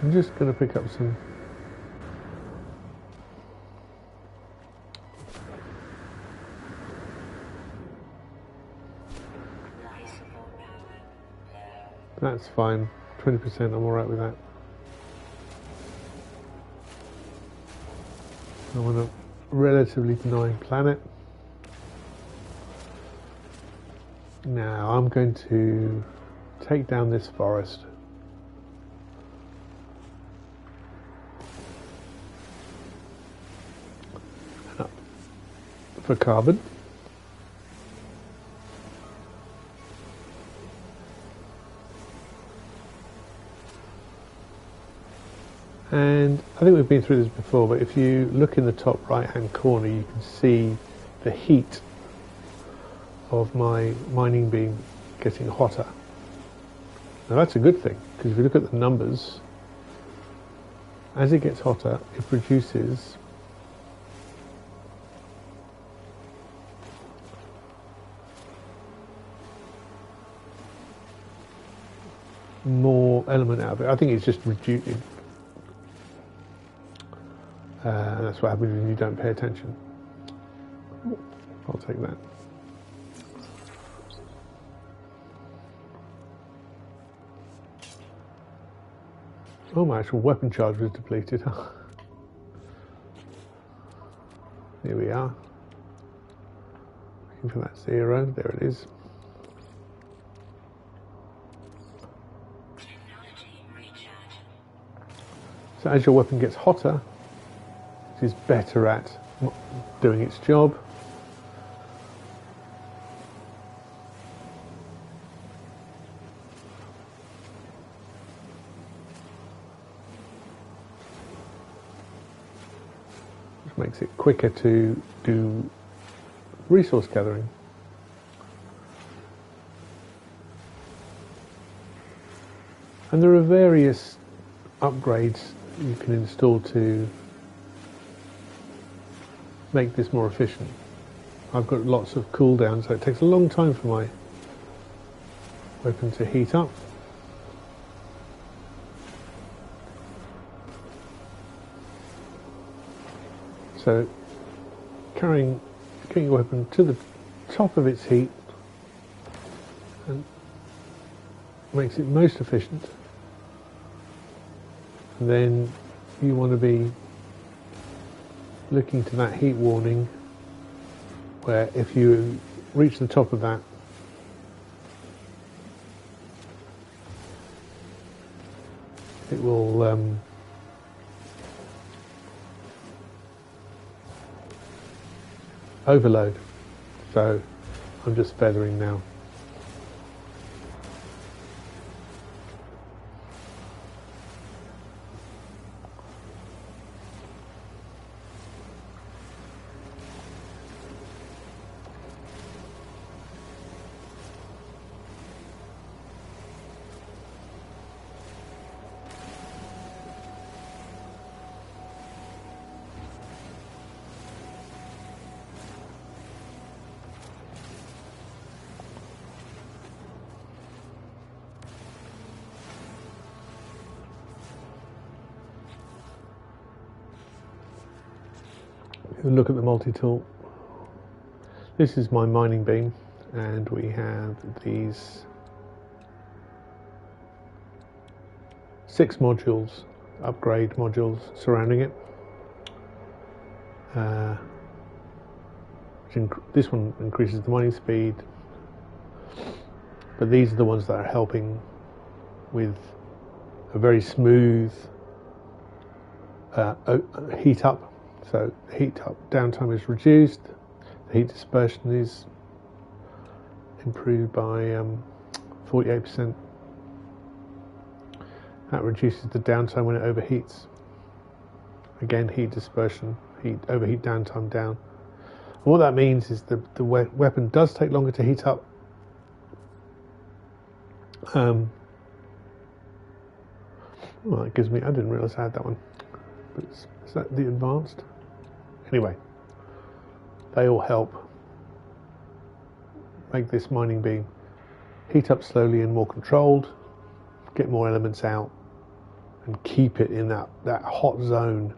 [SPEAKER 1] I'm just going to pick up some that's fine. 20%, I'm alright with that. I'm on a relatively benign planet. Now I'm going to take down this forest. For carbon. And I think we've been through this before, but if you look in the top right hand corner, you can see the heat of my mining beam getting hotter. Now that's a good thing, because if you look at the numbers, as it gets hotter, it produces more element out of it. I think it's just reducing. That's what happens when you don't pay attention. I'll take that. Oh, my actual weapon charge was depleted. Here we are. Looking for that 0. There it is. So as your weapon gets hotter, it is better at doing its job. Which makes it quicker to do resource gathering. And there are various upgrades you can install to make this more efficient. I've got lots of cooldowns, so it takes a long time for my weapon to heat up. So getting your weapon to the top of its heat and makes it most efficient. And then you want to be looking to that heat warning, where if you reach the top of that, it will overload. So I'm just feathering now. Look at the multi-tool. This is my mining beam, and we have these 6 modules, upgrade modules surrounding it. This one increases the mining speed, but these are the ones that are helping with a very smooth heat up. So heat up downtime is reduced, the heat dispersion is improved by 48%. That reduces the downtime when it overheats. Again, heat dispersion, overheat downtime down. And what that means is the weapon does take longer to heat up. Well, it gives me, I didn't realise I had that one. But is that the advanced? Anyway, they all help make this mining beam heat up slowly and more controlled, get more elements out, and keep it in that hot zone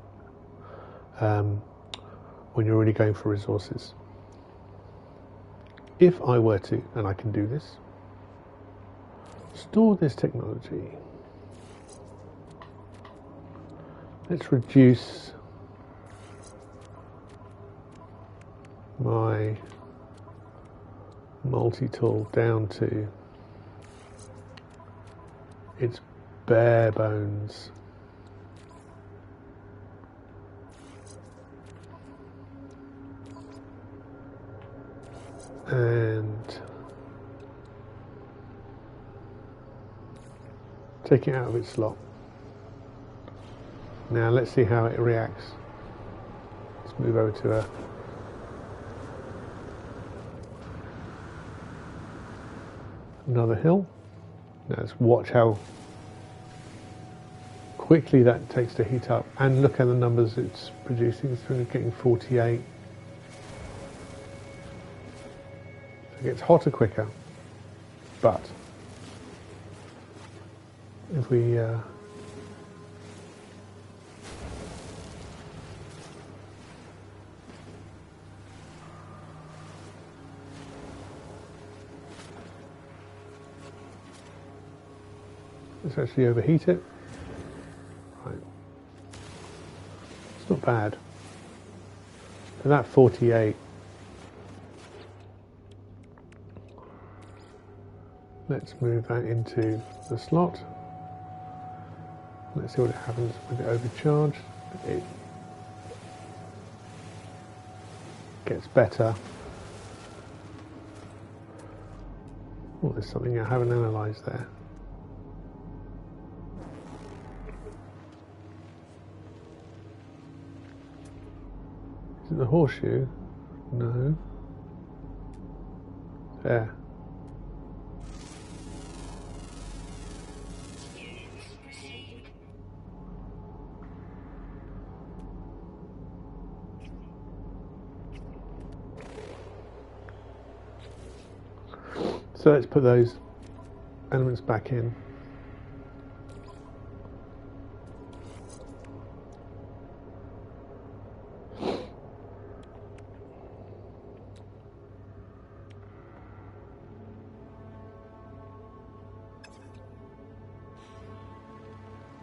[SPEAKER 1] when you're really going for resources. If I were to, and I can do this, store this technology, let's reduce my multi-tool down to its bare bones. And take it out of its slot. Now let's see how it reacts. Let's move over to another hill. Now let's watch how quickly that takes to heat up, and look at the numbers it's producing. It's getting 48. It gets hotter quicker, but if we Let's actually overheat it. Right. It's not bad. For that 48, let's move that into the slot. Let's see what happens with it overcharged. It gets better. Oh, there's something I haven't analysed there. Is it the horseshoe? No. There. So let's put those elements back in.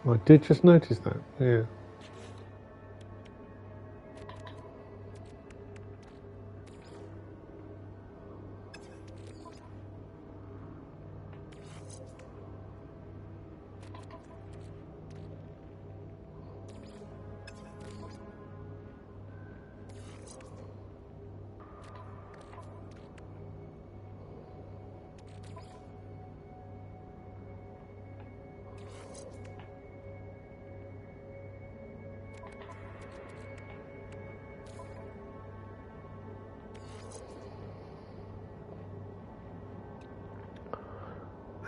[SPEAKER 1] I did just notice that, yeah.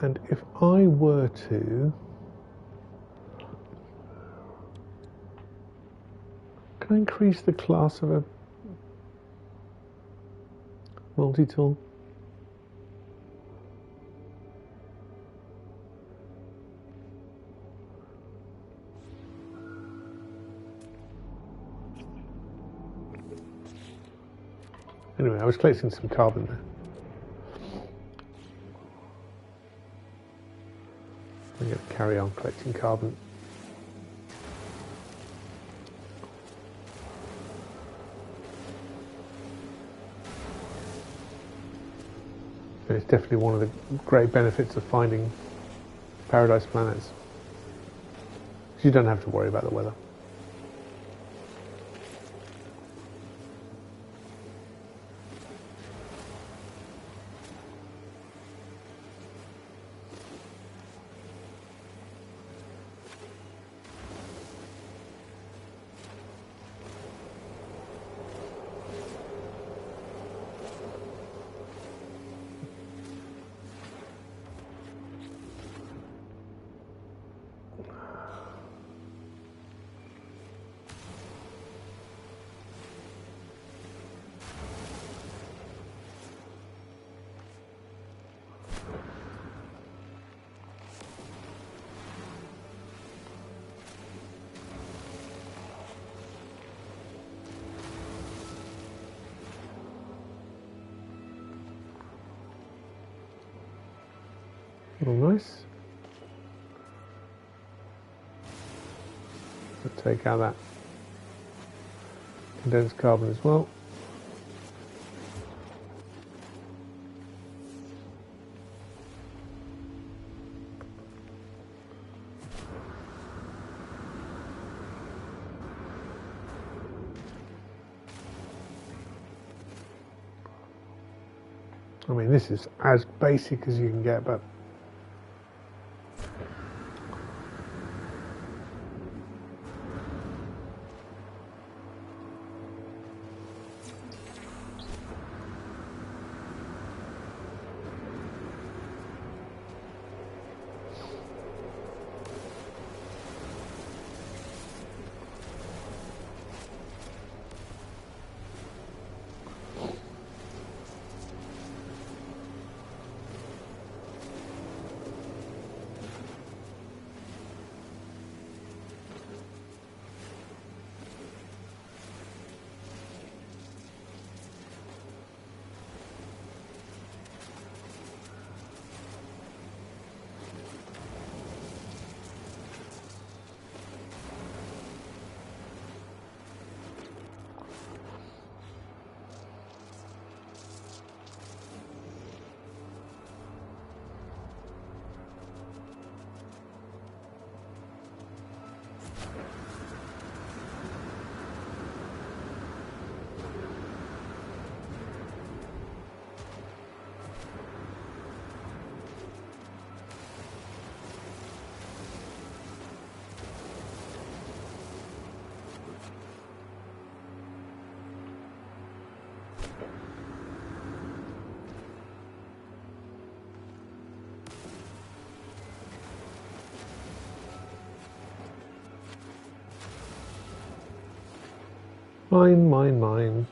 [SPEAKER 1] And if I were to, can I increase the class of a multi-tool? Anyway, I was collecting some carbon there. I'm going to carry on collecting carbon. And it's definitely one of the great benefits of finding paradise planets. You don't have to worry about the weather. All nice. Let's take out that condensed carbon as well. I mean, this is as basic as you can get, but Mine.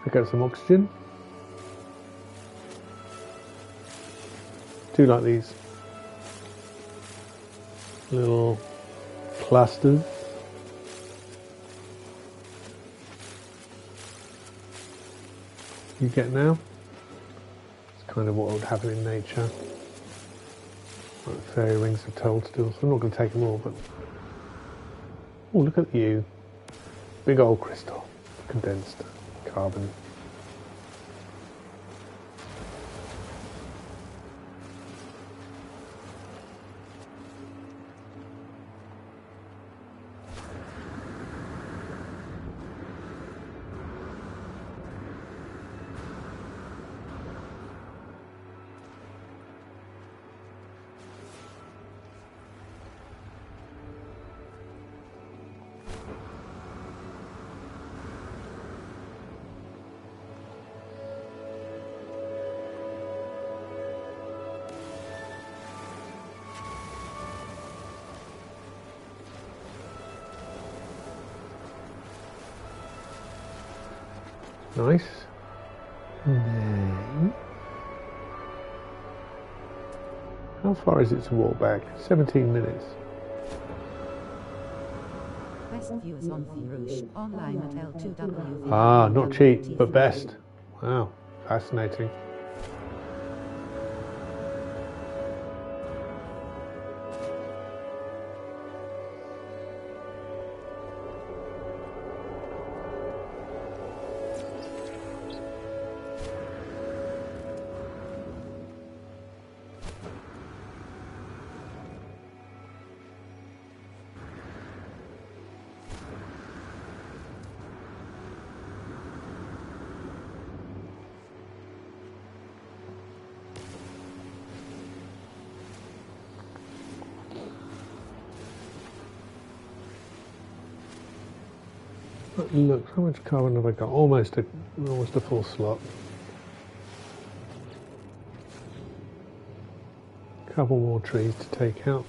[SPEAKER 1] Pick up some oxygen. Do like these little clusters. You get now? It's kind of what would happen in nature. Like fairy rings are told still, so I'm not going to take them all, but... Oh, look at you. Big old crystal. Condensed carbon. Nice. Then, how far is it to walk back? 17 minutes.
[SPEAKER 2] Best viewers on Firouche online at L2W.
[SPEAKER 1] Ah, not cheap, but best. Wow, fascinating. Look, how much carbon have I got? Almost a full slot. Couple more trees to take out.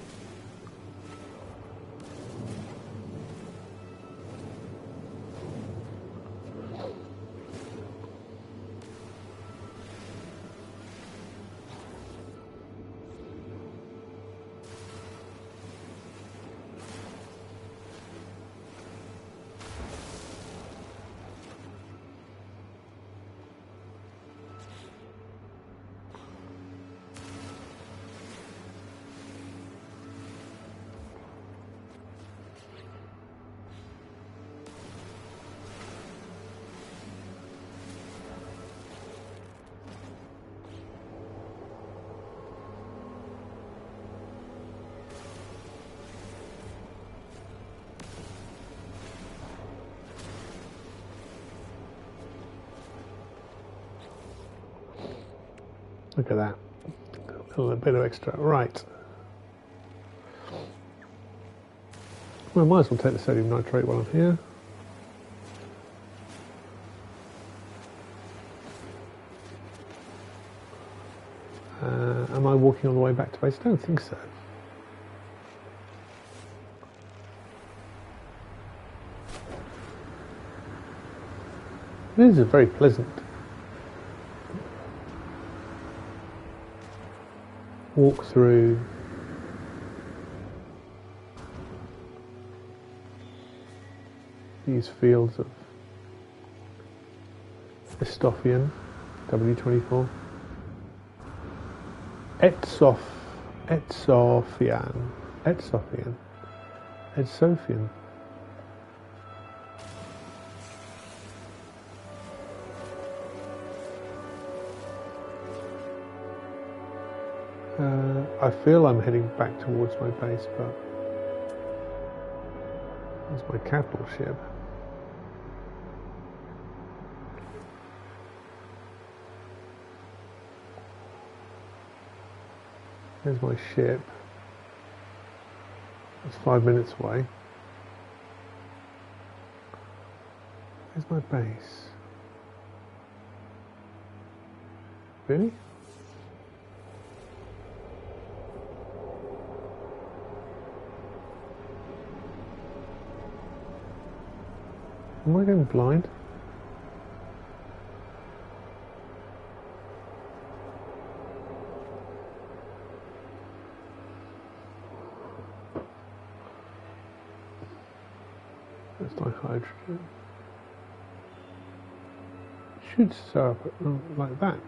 [SPEAKER 1] Look at that. A little bit of extra. Right. Well, I might as well take the sodium nitrate while I'm here. Am I walking on the way back to base? I don't think so. This is a very pleasant walk through these fields of Estophian, W24. Etsofian. Ed Sofian. I feel I'm heading back towards my base, but there's my capital ship. There's my ship. It's 5 minutes away. Where's my base? Really? Am I going blind? That's like hydrogen. Should start like that.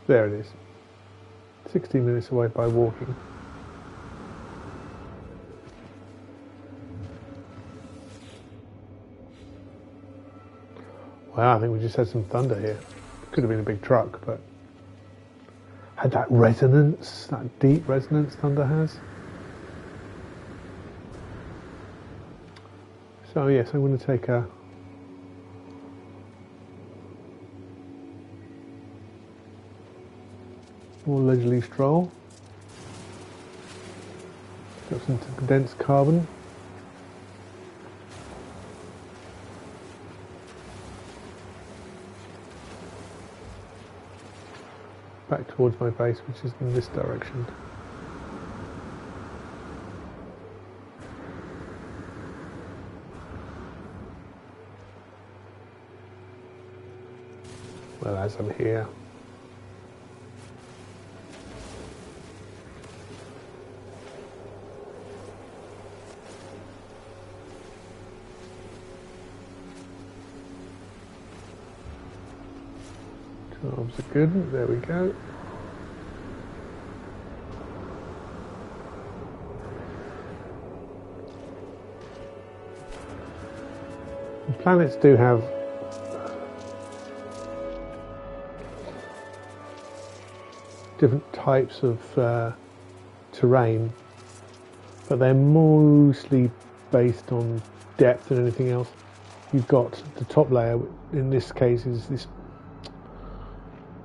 [SPEAKER 1] There it is. 16 minutes away by walking. Wow, I think we just had some thunder here. Could have been a big truck, but had that resonance, that deep resonance thunder has. So yes, I'm going to take a more leisurely stroll. Got some condensed carbon. Back towards my base, which is in this direction. Well, as I'm here. Jobs are good, there we go. Planets do have different types of terrain, but they're mostly based on depth and anything else. You've got the top layer, in this case is this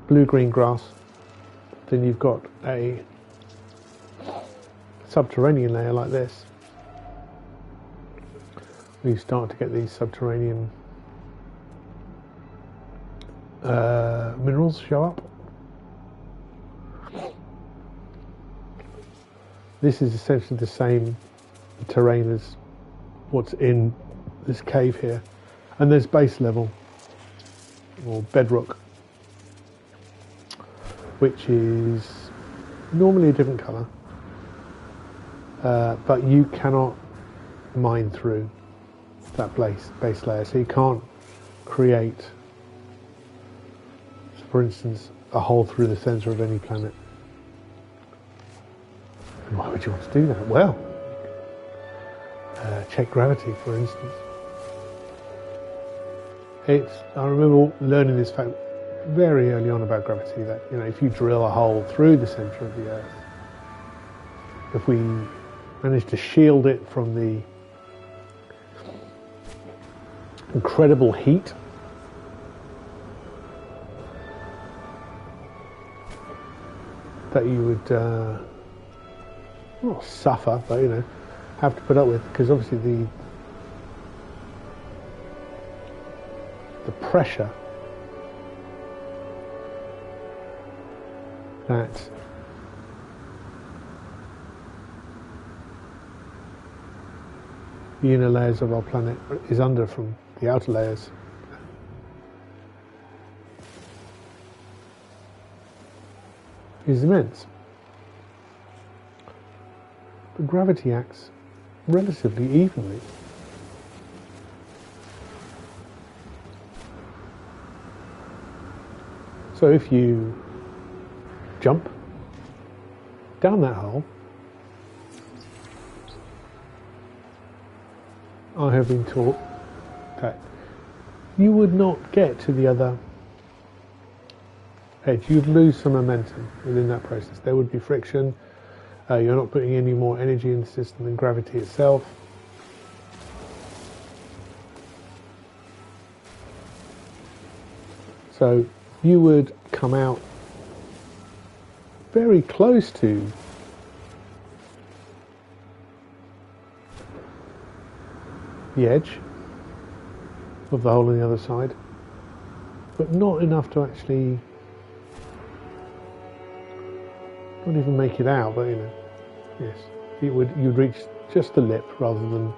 [SPEAKER 1] blue-green grass. Then you've got a subterranean layer like this. We start to get these subterranean minerals show up. This is essentially the same terrain as what's in this cave here. And there's base level, or bedrock, which is normally a different colour, but you cannot mine through that base layer, so you can't create, for instance, a hole through the centre of any planet. And why would you want to do that? Well, check gravity, for instance. I remember learning this fact very early on about gravity, that if you drill a hole through the centre of the Earth, if we manage to shield it from the incredible heat that you would not suffer, but have to put up with, because obviously the pressure that the inner layers of our planet is under from the outer layers is immense. But gravity acts relatively evenly. So if you jump down that hole, I have been taught that you would not get to the other edge. You'd lose some momentum within that process. There would be friction. You're not putting any more energy in the system than gravity itself. So you would come out very close to the edge of the hole on the other side, but not enough to actually, not even make it out, but yes, you'd reach just the lip rather than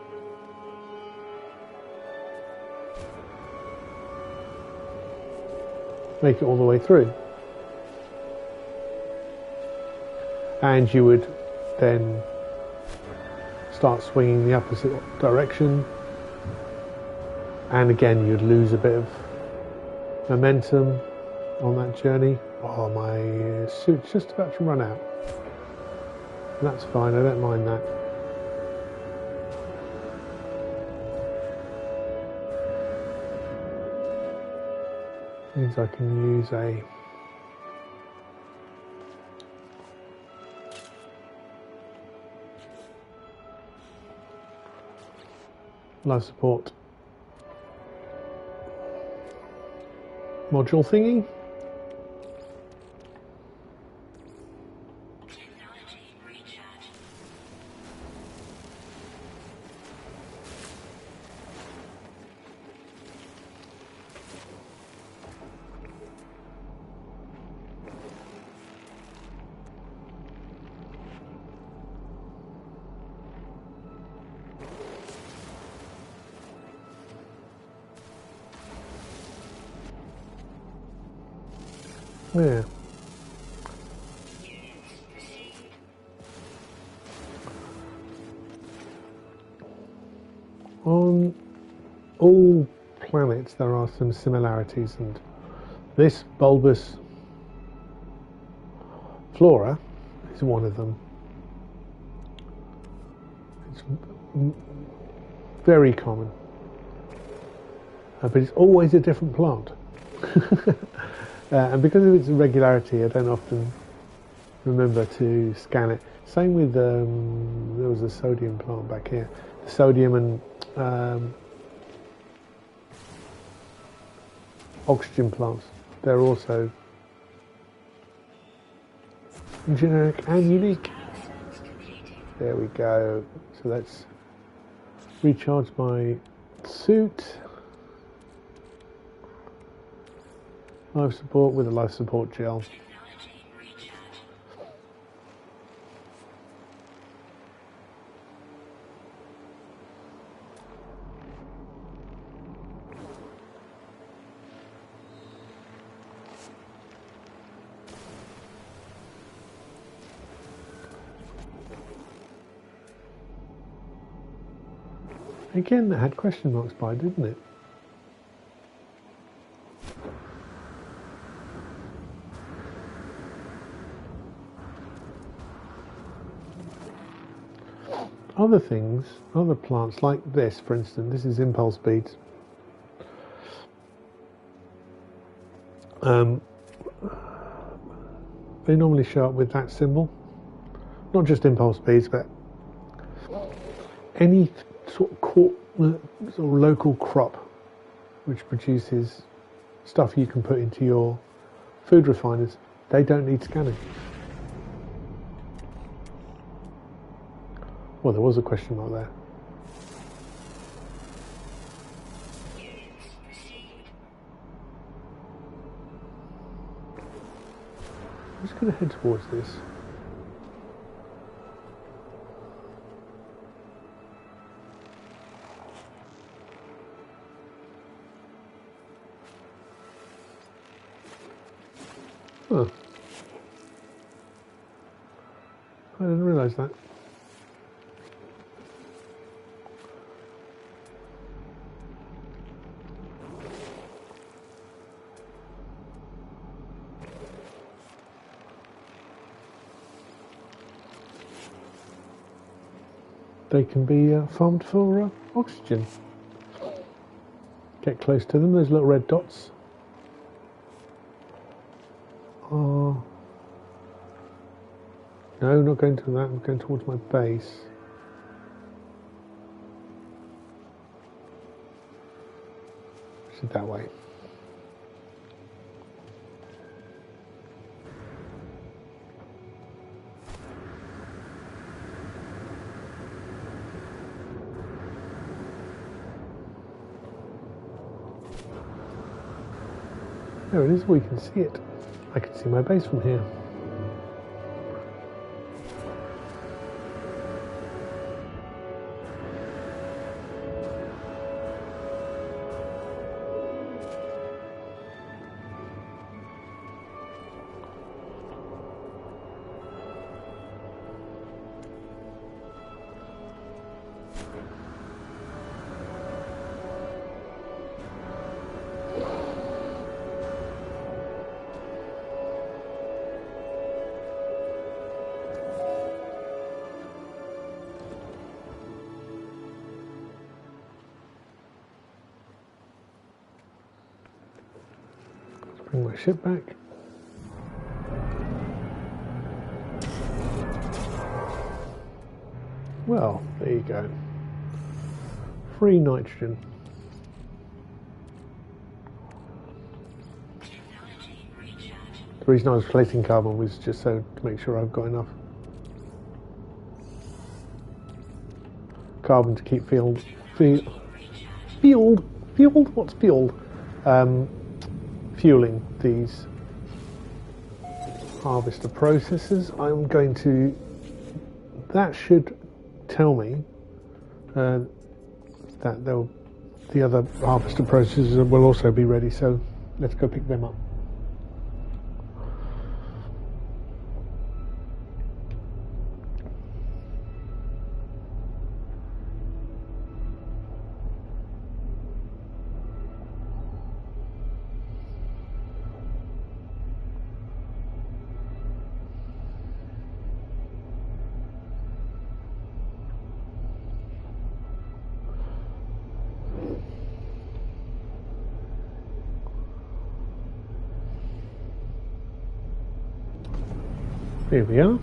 [SPEAKER 1] make it all the way through. And you would then start swinging the opposite direction, and again you'd lose a bit of momentum on that journey. Oh, my suit's just about to run out. That's fine, I don't mind that. Means I can use a life support module thingy. Yeah. On all planets there are some similarities, and this bulbous flora is one of them. It's very common, but it's always a different plant. And because of its irregularity, I don't often remember to scan it. Same with, there was a sodium plant back here. The sodium and oxygen plants, they're also generic and unique. There we go. So let's recharge my suit. Life support with a life support gel. Again, that had question marks by, didn't it? Other things, other plants like this, for instance, this is impulse beads. They normally show up with that symbol. Not just impulse beads, but any sort of local crop which produces stuff you can put into your food refiners, they don't need scanning. Well, there was a question mark there. I'm just going to head towards this. Huh. I didn't realise that. they can be farmed for oxygen. Get close to them. Those little red dots are... No, not going to that. I'm going towards my base. Which is that way. There it is, we can see it. I can see my base from here. Bring my ship back. Well, there you go. Free nitrogen. The reason I was plating carbon was just so to make sure I've got enough carbon to keep fueled. What's fueled? Fueling these harvester processes. I'm going to... That should tell me that the other harvester processes will also be ready, so let's go pick them up. Here we are.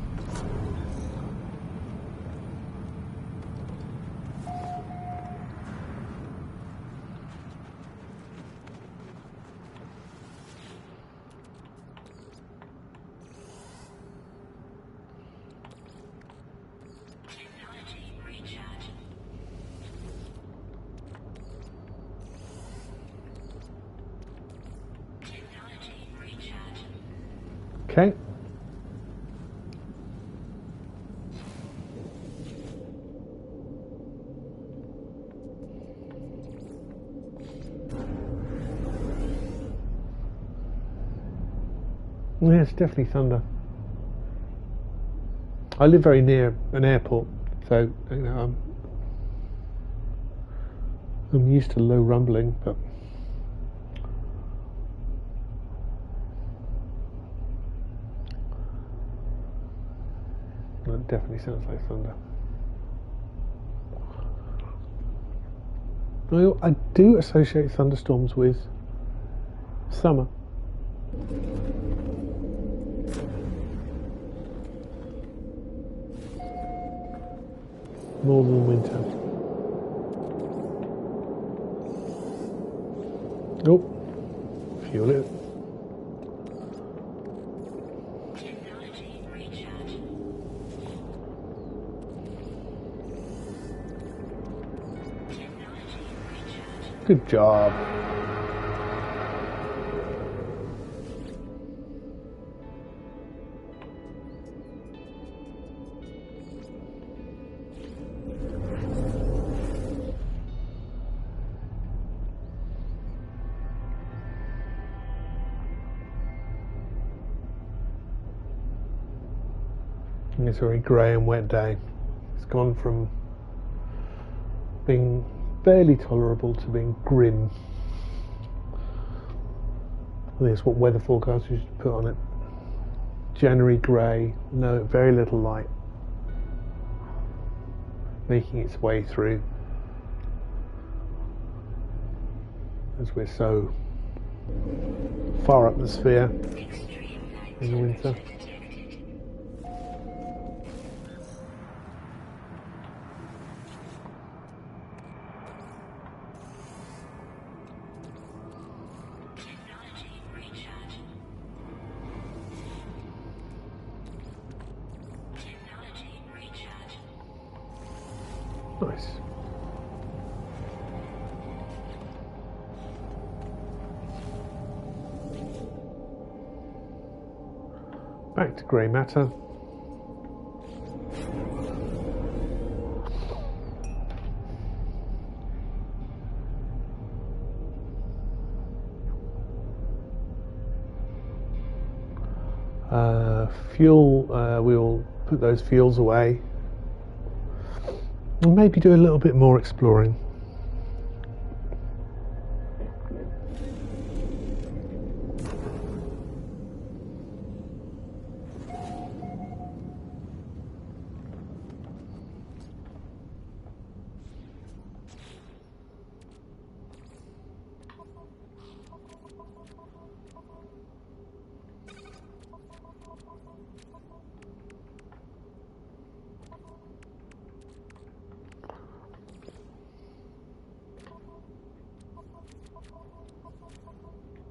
[SPEAKER 1] Okay. Yeah, it's definitely thunder. I live very near an airport, so you know, I'm used to low rumbling, but it definitely sounds like thunder. I do associate thunderstorms with summer. More than winter. Oh, fuel it. Good job. It's a very grey and wet day. It's gone from being barely tolerable to being grim. I think it's what weather forecasters should put on it. January grey, no, very little light. making its way through, as we're so far up the sphere in the winter. Nice. Back to grey matter. Fuel, we'll put those fuels away. And maybe do a little bit more exploring.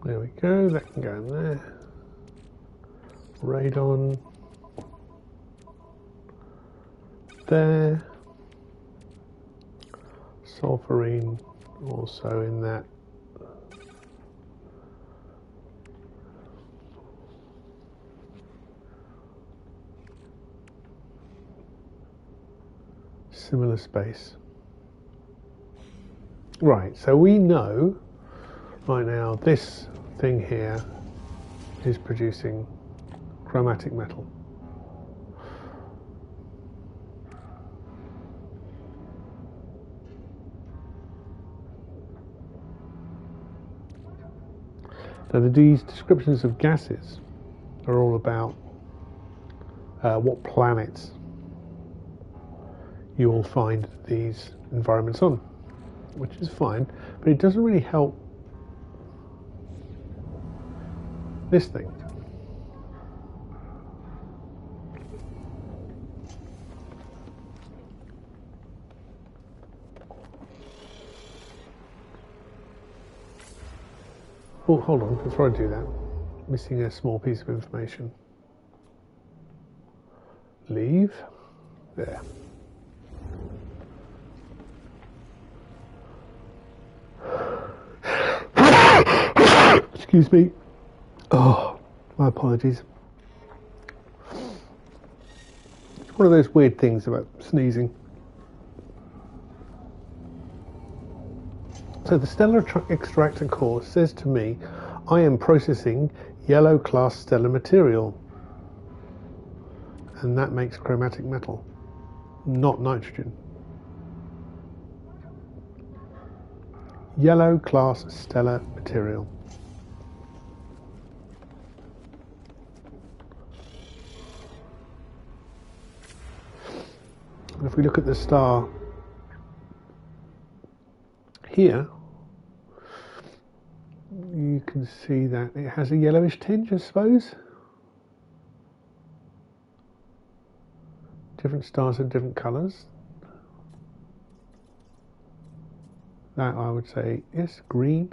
[SPEAKER 1] There we go, that can go in there. Radon. There. Sulfurine also in that. Similar space. Right, so we know right now this thing here is producing chromatic metal. Now these descriptions of gases are all about what planets you will find these environments on, which is fine, but it doesn't really help this thing. Oh, hold on, before I do that, missing a small piece of information. Leave. There. Excuse me. Oh, my apologies. It's one of those weird things about sneezing. So the stellar extractor core says to me, I am processing yellow class stellar material. And that makes chromatic metal, not nitrogen. Yellow class stellar material. And if we look at the star here, you can see that it has a yellowish tinge, I suppose. Different stars have different colours. That I would say is green.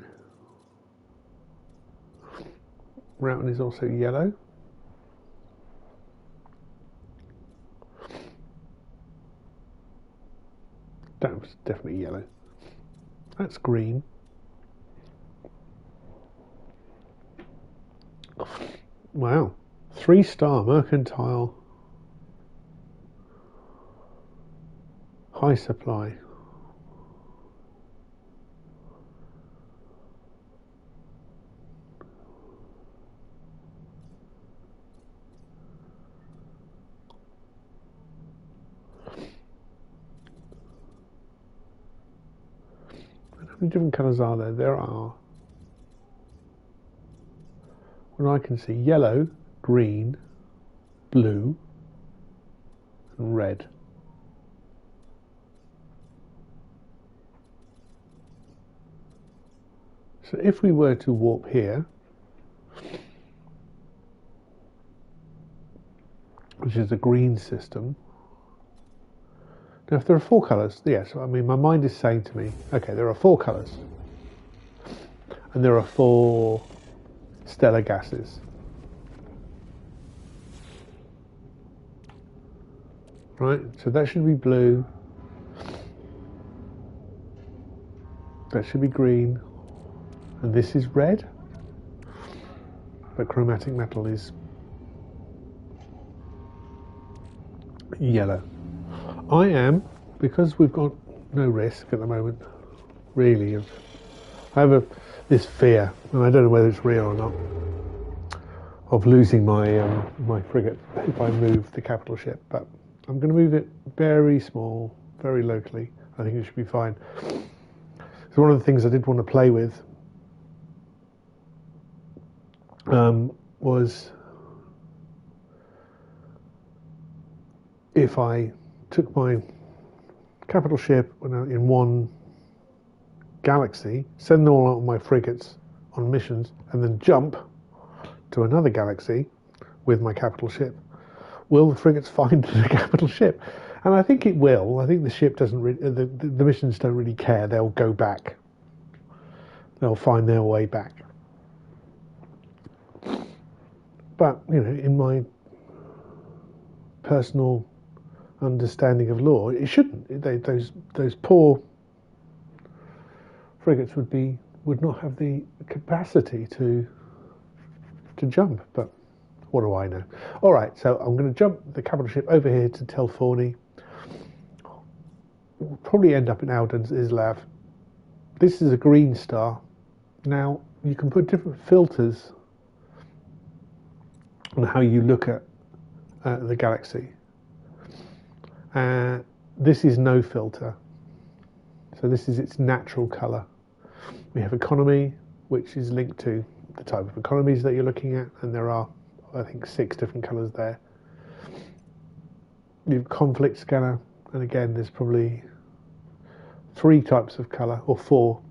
[SPEAKER 1] Round is also yellow. That was definitely yellow. That's green. Wow. 3-star mercantile. High supply. How many different colours are there? There are, well, I can see yellow, green, blue, and red. So if we were to warp here, which is a green system. Now, if there are 4 colours, yes, I mean, my mind is saying to me, okay, there are 4 colours, and there are 4 stellar gases. Right, so that should be blue, that should be green, and this is red, but chromatic metal is yellow. I am, because we've got no risk at the moment, really, I have this fear, and I don't know whether it's real or not, of losing my my frigate if I move the capital ship, but I'm going to move it very small, very locally. I think it should be fine. So one of the things I did want to play with was if I took my capital ship in one galaxy, send all of my frigates on missions, and then jump to another galaxy with my capital ship, will the frigates find the capital ship? And I think it will. I think the ship doesn't the missions don't really care. They'll go back. They'll find their way back. But, you know, in my personal understanding of law, it shouldn't. Those poor frigates would not have the capacity to jump. But what do I know? All right, so I'm going to jump the capital ship over here to Telforny. We'll probably end up in Alden's Islav. This is a green star. Now, you can put different filters on how you look at the galaxy. This is no filter. So this is its natural colour. We have economy, which is linked to the type of economies that you're looking at, and there are, I think, 6 different colours there. You have conflict scanner, and again, there's probably 3 types of colour, or 4.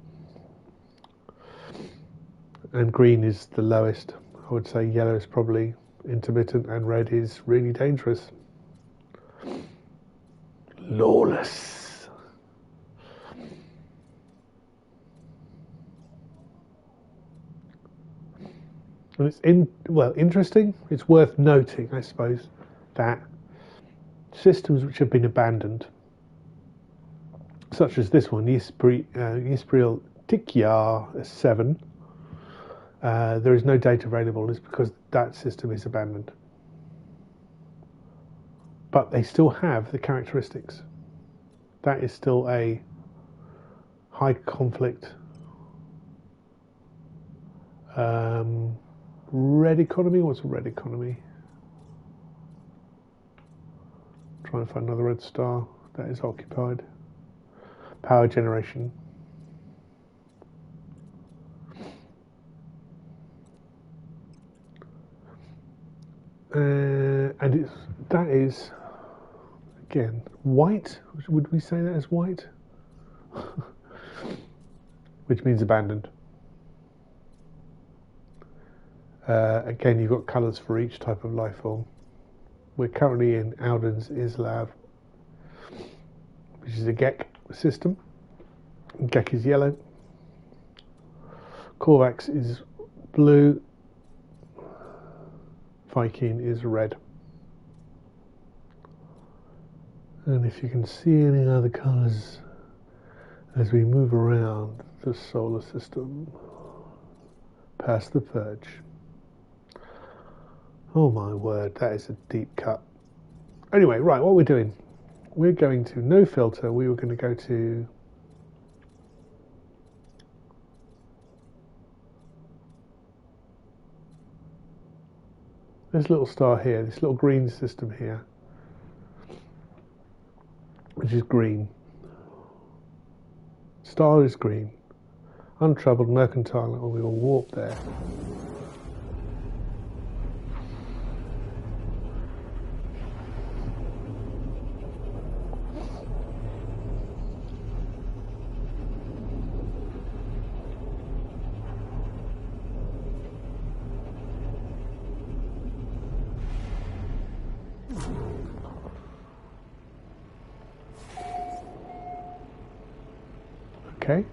[SPEAKER 1] And green is the lowest. I would say yellow is probably intermittent, and red is really dangerous. Lawless. And it's interesting. It's worth noting, I suppose, that systems which have been abandoned, such as this one, Yispriel Tikyar 7, there is no data available. It's because that system is abandoned. But they still have the characteristics. That is still a high conflict red economy. What's a red economy? Trying to find another red star that is occupied. Power generation. And that is, again, white. Would we say that as white? Which means abandoned. Again, you've got colours for each type of life form. We're currently in Alden's Islav, which is a Gek system. Gek is yellow. Korvax is blue. Viking is red. And if you can see any other colours as we move around the solar system past the purge. Oh my word, that is a deep cut. Anyway, right, what we're doing, we're going to no filter. We were going to go to this little star here, this little green system here, which is green. Star is green. Untroubled, mercantile, and we will warp there. Okay.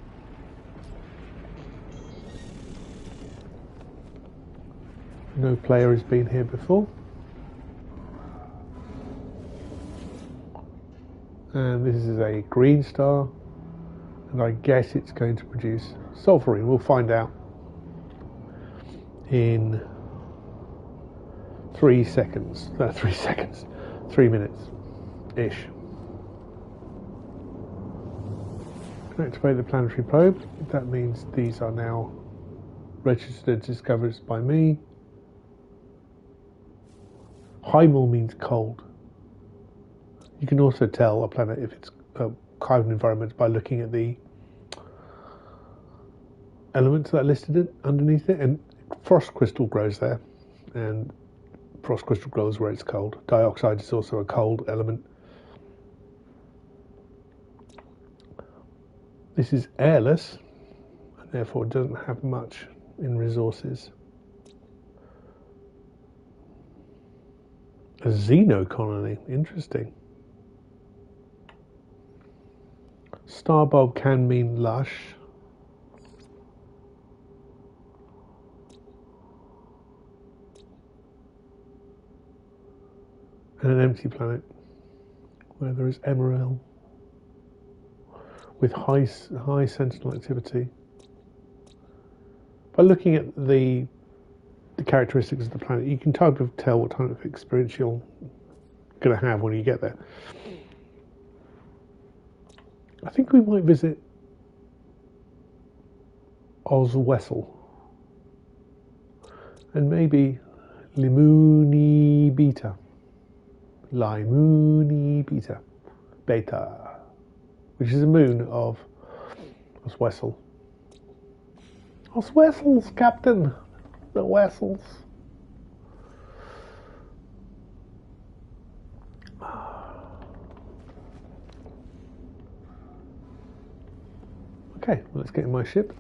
[SPEAKER 1] No player has been here before. And this is a green star, and I guess it's going to produce sulfurine. We'll find out in 3 seconds. No, 3 seconds. 3 minutes-ish. Activate the planetary probe. That means these are now registered discoveries by me. Hymal means cold. You can also tell a planet if it's a carbon environment by looking at the elements that are listed underneath it. And frost crystal grows there, and frost crystal grows where it's cold. Dioxide is also a cold element. This is airless, and therefore doesn't have much in resources. A Xeno colony, interesting. Starbulb can mean lush. And an empty planet where there is Emerald with high sentinel activity. By looking at the characteristics of the planet, you can kind of tell what kind of experience you're going to have when you get there. I think we might visit Oswessel and maybe Limuni Beta. Limuni Beta, which is a moon of Oswessel. Oswessels, Captain! The Wessels. Okay, well, let's get in my ship.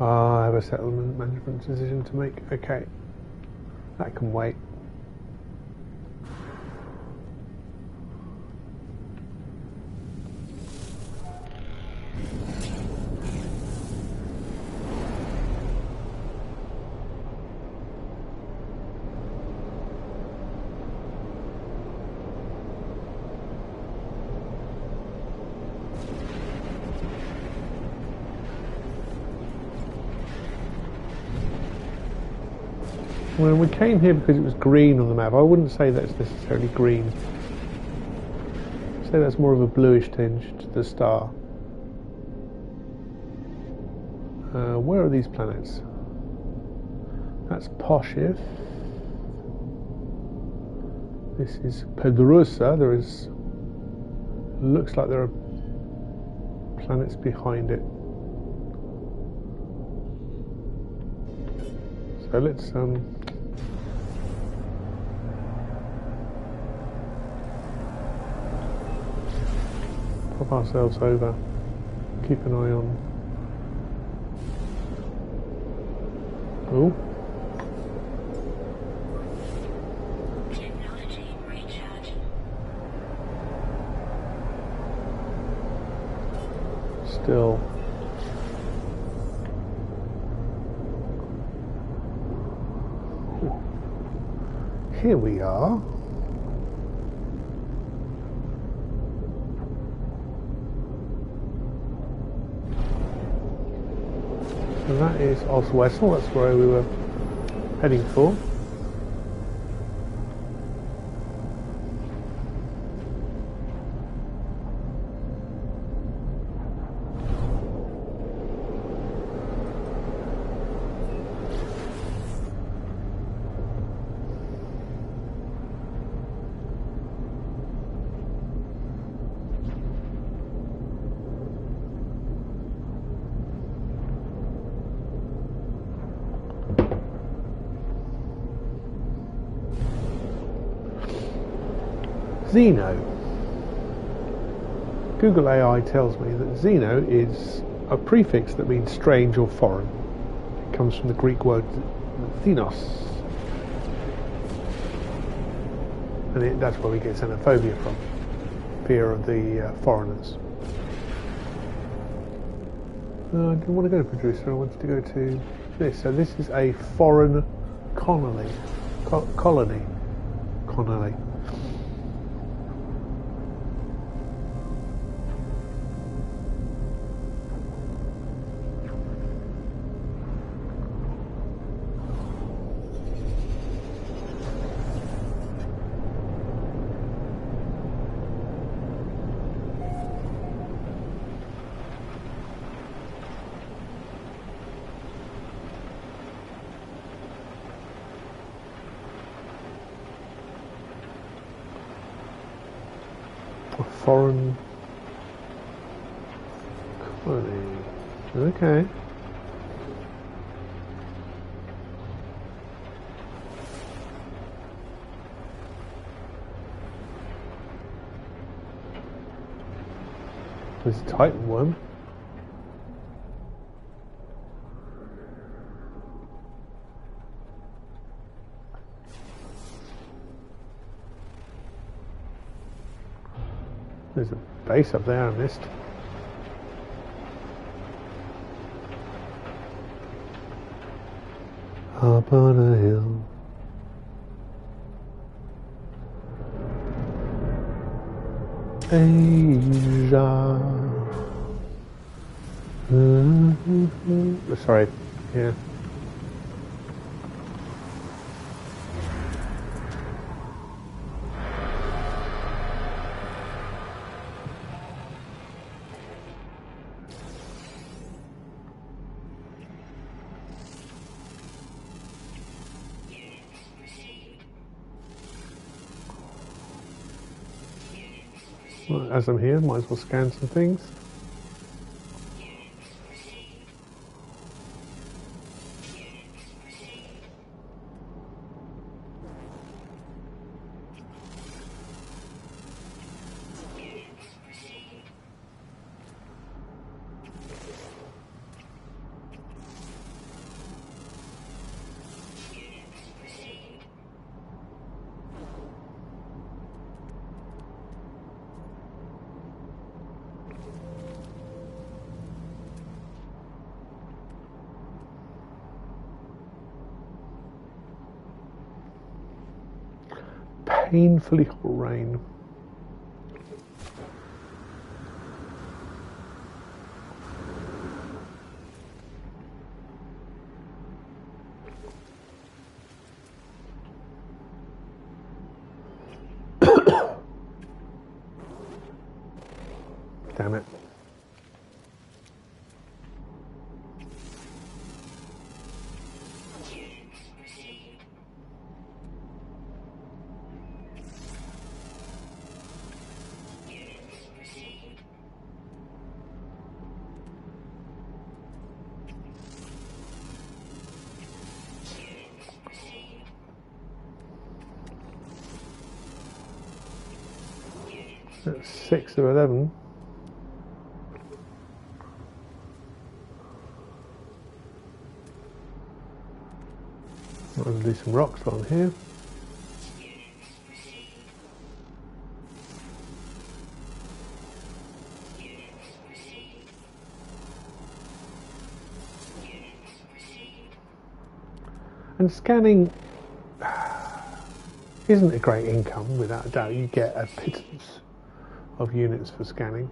[SPEAKER 1] I have a settlement management decision to make. Okay, that can wait. When we came here because it was green on the map, I wouldn't say that's necessarily green. I'd say that's more of a bluish tinge to the star. Where are these planets? That's Poshif. This is Pedrosa. Looks like there are planets behind it. So let's pop ourselves over, keep an eye on. Oh.
[SPEAKER 3] Technology recharge.
[SPEAKER 1] Still. Here we are. And that is Oswessel, that's where we were heading for. Xeno. Google AI tells me that Xeno is a prefix that means strange or foreign. It comes from the Greek word xenos. And that's where we get xenophobia from. Fear of the foreigners. I didn't want to go to producer, I wanted to go to this. So this is a foreign colony. Colony. Foreign colony. Okay. There's a Titan one. There's a base up there I missed. Up on a hill. Asia. Sorry, yeah. Well, as I'm here, might as well scan some things. Painfully hot rain. Damn it. That's 6 of 11. I'm going to do some rocks on here. And scanning isn't a great income, without a doubt. You get a pittance of units for scanning.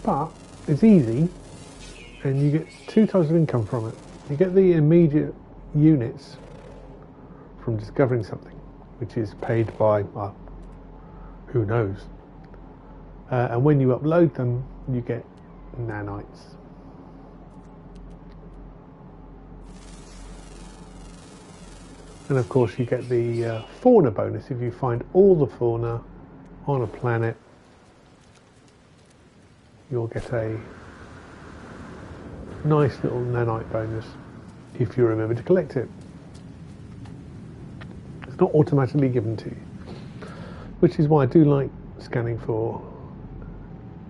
[SPEAKER 1] But it's easy, and you get 2 types of income from it. You get the immediate units from discovering something, which is paid by, who knows. And when you upload them, you get nanites. And of course you get the fauna bonus if you find all the fauna on a planet. You'll get a nice little nanite bonus if you remember to collect it. It's not automatically given to you, which is why I do like scanning for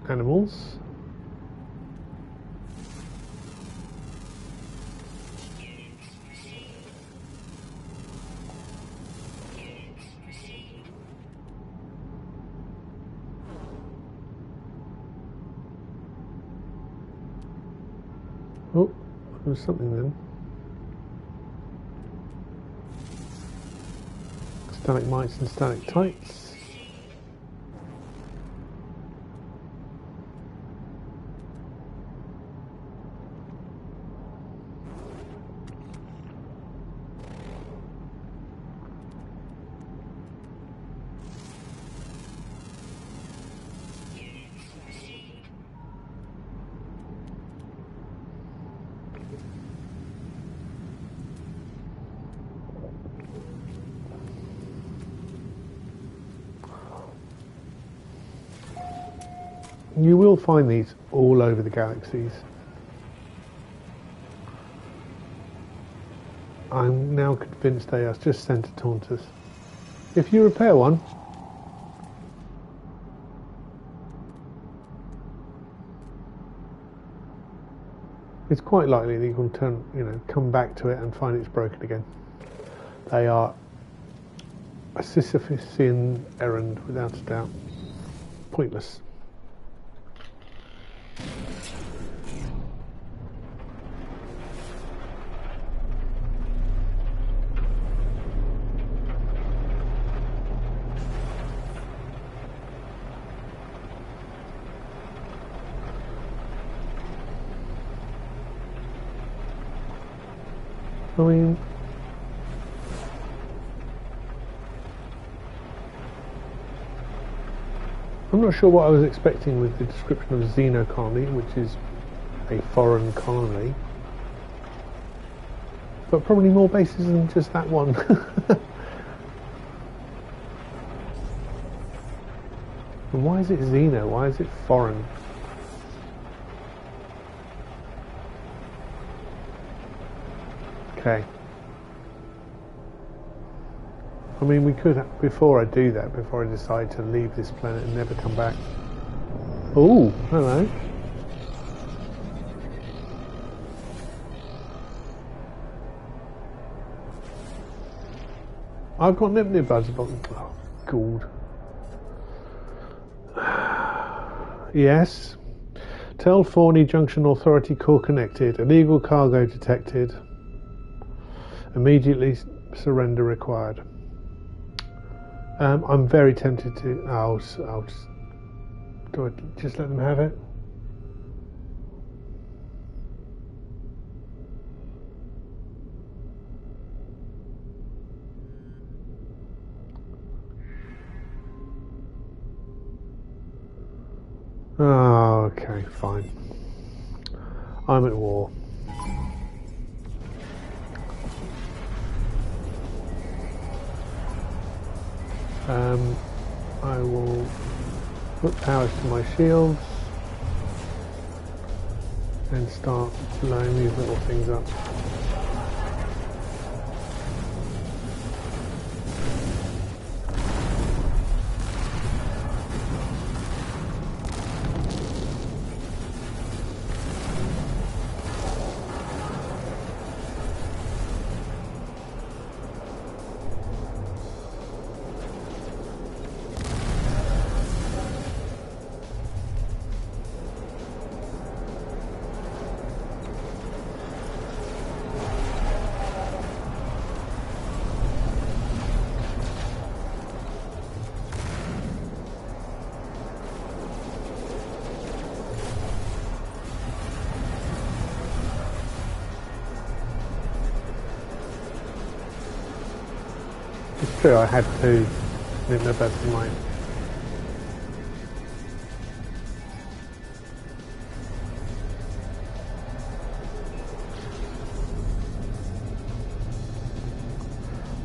[SPEAKER 1] animals. There's something then. Stalagmites and stalactites. You will find these all over the galaxies. I'm now convinced they are just sent to taunt us. If you repair one, it's quite likely that you can come back to it and find it's broken again. They are a Sisyphean errand, without a doubt. Pointless. I mean, I'm not sure what I was expecting with the description of Xeno colony, which is a foreign colony, but probably more bases than just that one. And why is it Xeno? Why is it foreign? Okay. I mean, we could, before I do that, before I decide to leave this planet and never come back. Oh, hello. I've got Nibnib buds. Oh, God. Yes. Tell Forney Junction Authority core connected. Illegal cargo detected. Immediately surrender required. I'm very tempted to. I'll just. Do I just let them have it? Oh, okay, fine. I'm at war. I will put powers to my shields and start blowing these little things up. It's true, I had two Nibnabeds in mine.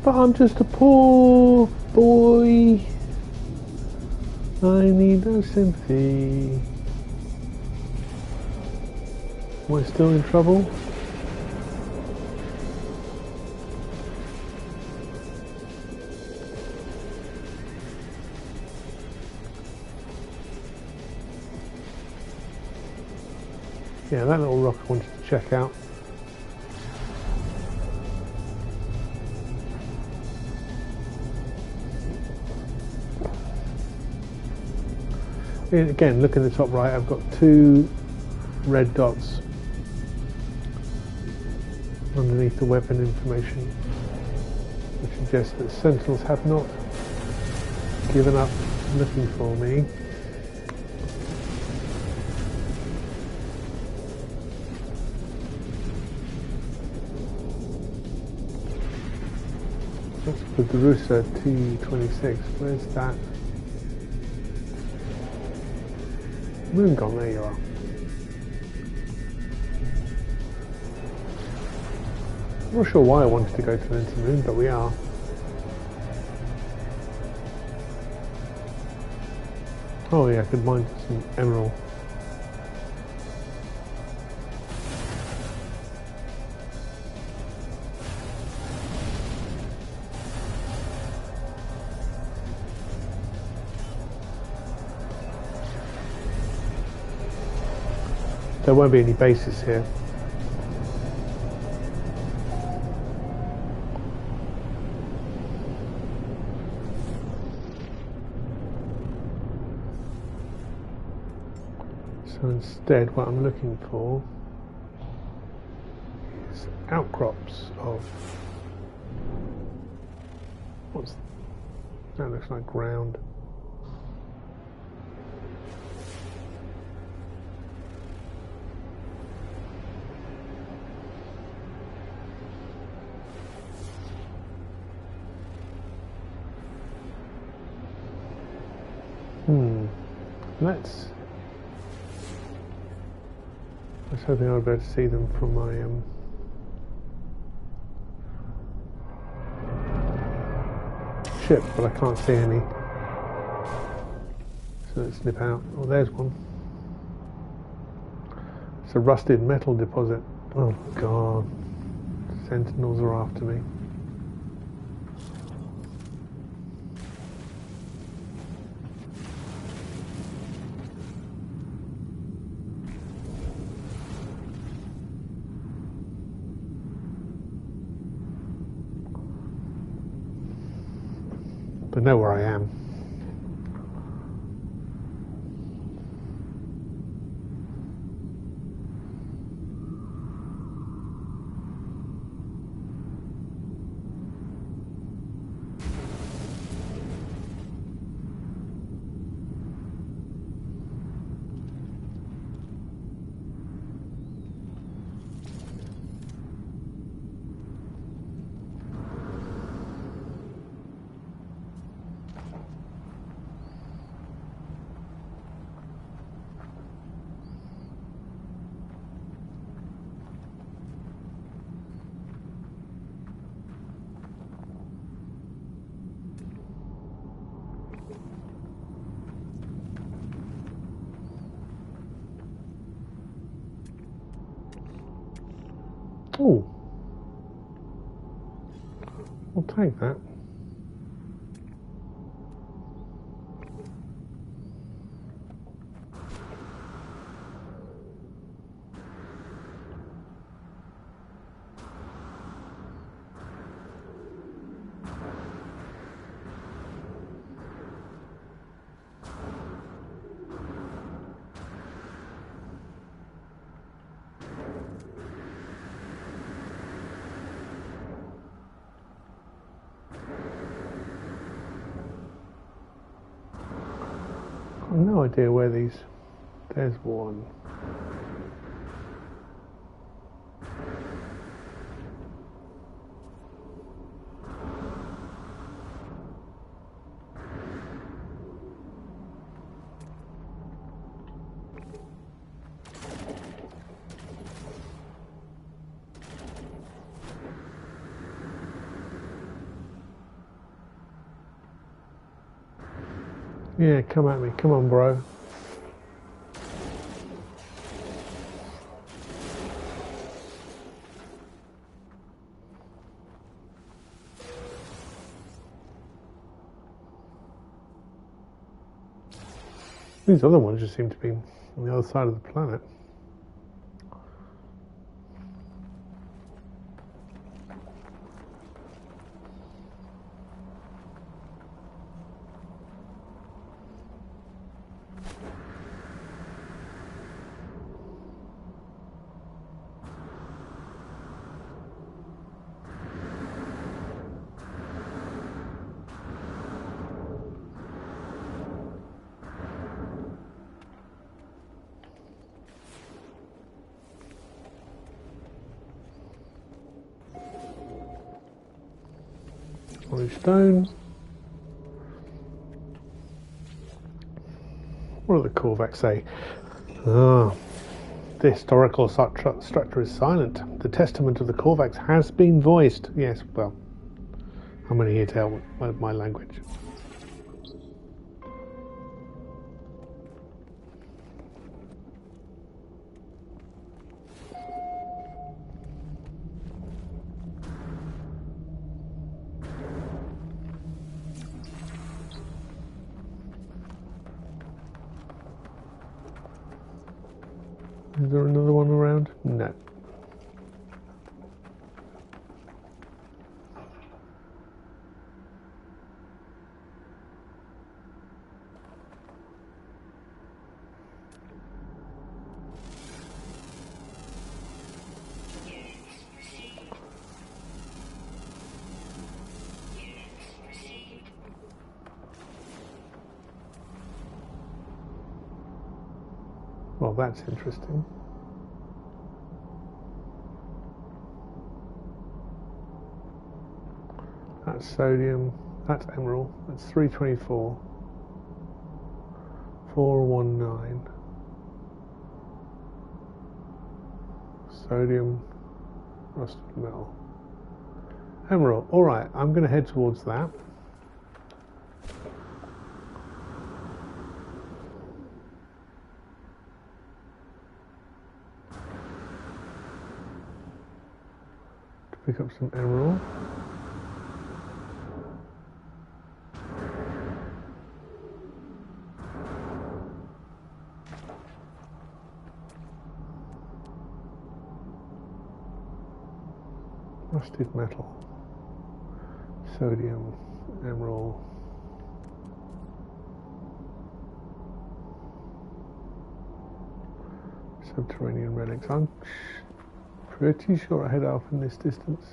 [SPEAKER 1] But I'm just a poor boy. I need no sympathy. Am I still in trouble? Yeah, that little rock I wanted to check out. And again, look in the top right, I've got two red dots underneath the weapon information, which suggests that Sentinels have not given up looking for me. That's the Darussa T-26. Where's that? Moon gone, there you are. I'm not sure why I wanted to go to the moon, but we are. Oh yeah, I could mine some emerald. There won't be any bases here. So instead, what I'm looking for is outcrops of that looks like ground. Let's. I was hoping I'd be able to see them from my ship, but I can't see any. So let's nip out. Oh, there's one. It's a rusted metal deposit. Oh God! Sentinels are after me. But know where I am. Oh, I'll take that. I've no idea where these. There's one. Yeah, come at me. Come on, bro. These other ones just seem to be on the other side of the planet. Rolling Stone. What do the Korvax say? The historical structure is silent. The testament of the Korvax has been voiced. Yes, well, I'm only here to help with my language. Is there another one around? No. Well, that's interesting. That's sodium, that's emerald, that's 324, 419. Sodium, rusted metal. Emerald, alright, I'm going to head towards that. To pick up some emerald. Rusted metal, sodium, emerald. Subterranean relics. I'm pretty sure I head off in this distance.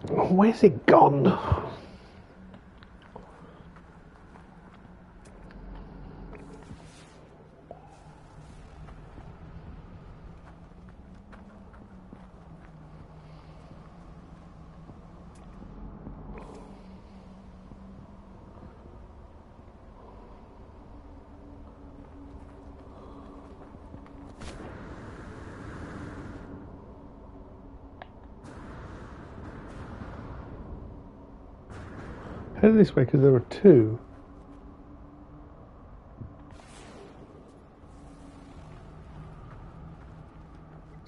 [SPEAKER 1] Where's it gone? Head this way because there are two.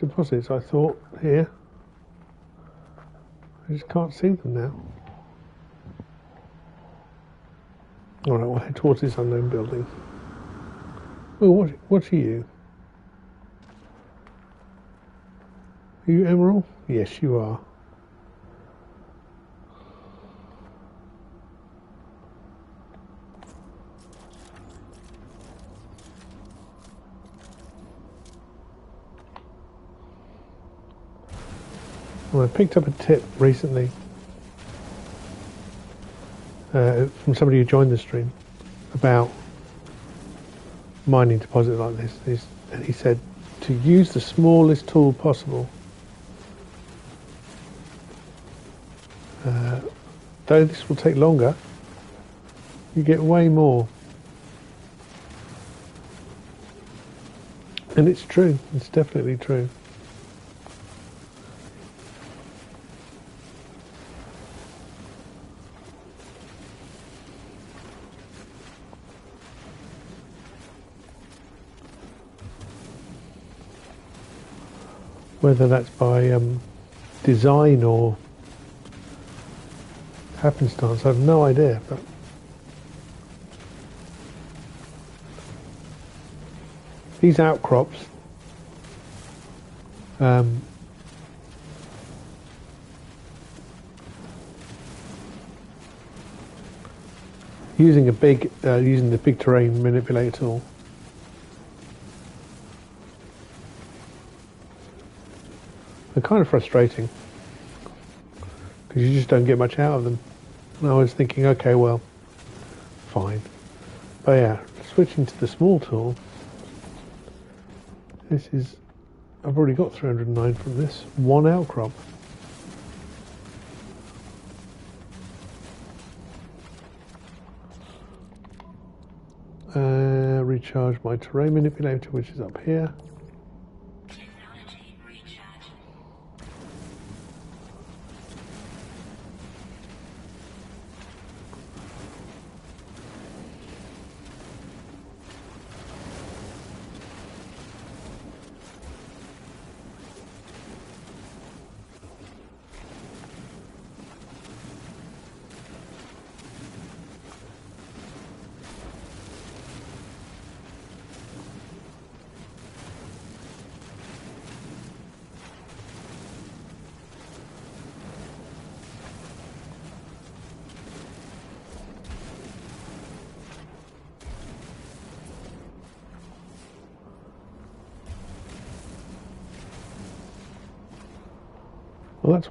[SPEAKER 1] Deposits, I thought, here. I just can't see them now. Alright, we'll head towards this unknown building. Oh, what are you? Are you Emerald? Yes, you are. Well, I picked up a tip recently from somebody who joined the stream about mining deposit like this. And he said to use the smallest tool possible. Though this will take longer, you get way more. And it's true. It's definitely true. Whether that's by design or happenstance, I have no idea. But these outcrops using the big terrain manipulator tool. They're kind of frustrating because you just don't get much out of them. And I was thinking, okay, well, fine. But yeah, switching to the small tool, this is, I've already got 309 from this one outcrop. Recharge my terrain manipulator, which is up here. Well, that's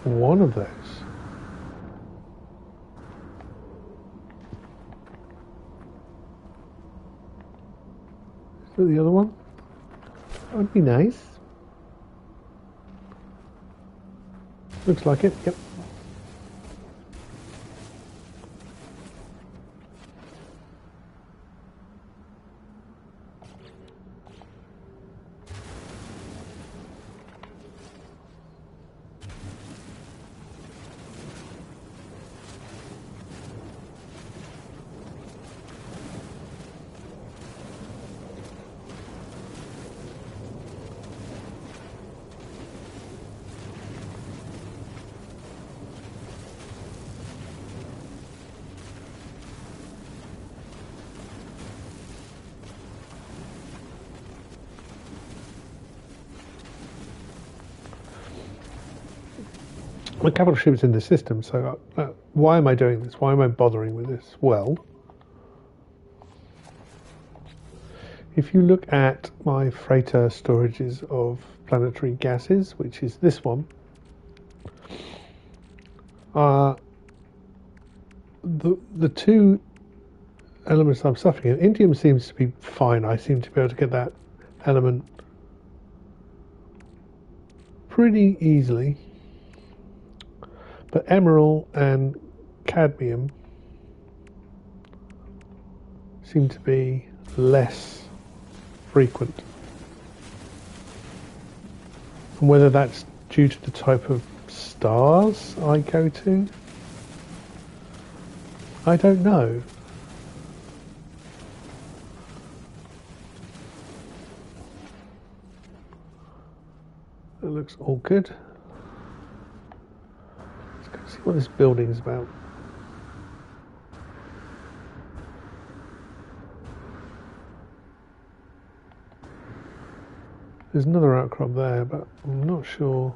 [SPEAKER 1] one of those. Is that the other one? That would be nice. Looks like it, yep. My capital ship is in the system, so why am I doing this? Why am I bothering with this? Well, if you look at my freighter storages of planetary gases, which is this one, the two elements I'm suffering, indium seems to be fine. I seem to be able to get that element pretty easily. But emerald and cadmium seem to be less frequent. And whether that's due to the type of stars I go to, I don't know. It looks all good. Let's see what this building is about. There's another outcrop there, but I'm not sure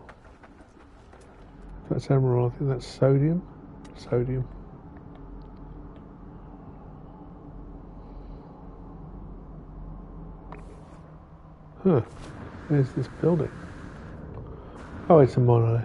[SPEAKER 1] if that's emerald. I think that's sodium. Sodium. Huh. There's this building. Oh, it's a monolith.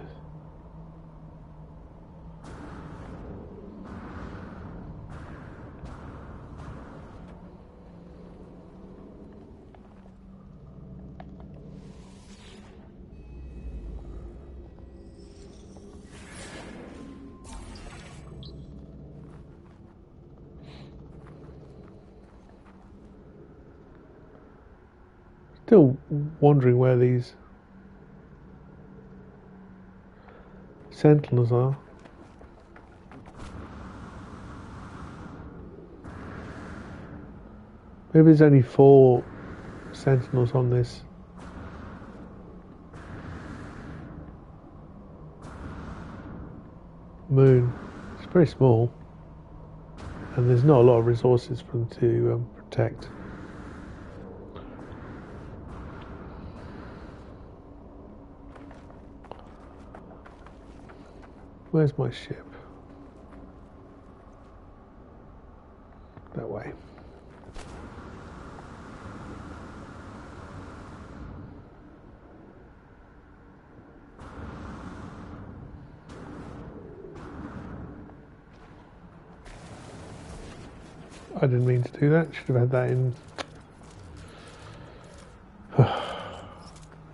[SPEAKER 1] Still wondering where these sentinels are. Maybe there's only 4 sentinels on this moon. It's very small, and there's not a lot of resources for them to protect. Where's my ship? That way. I didn't mean to do that. Should have had that in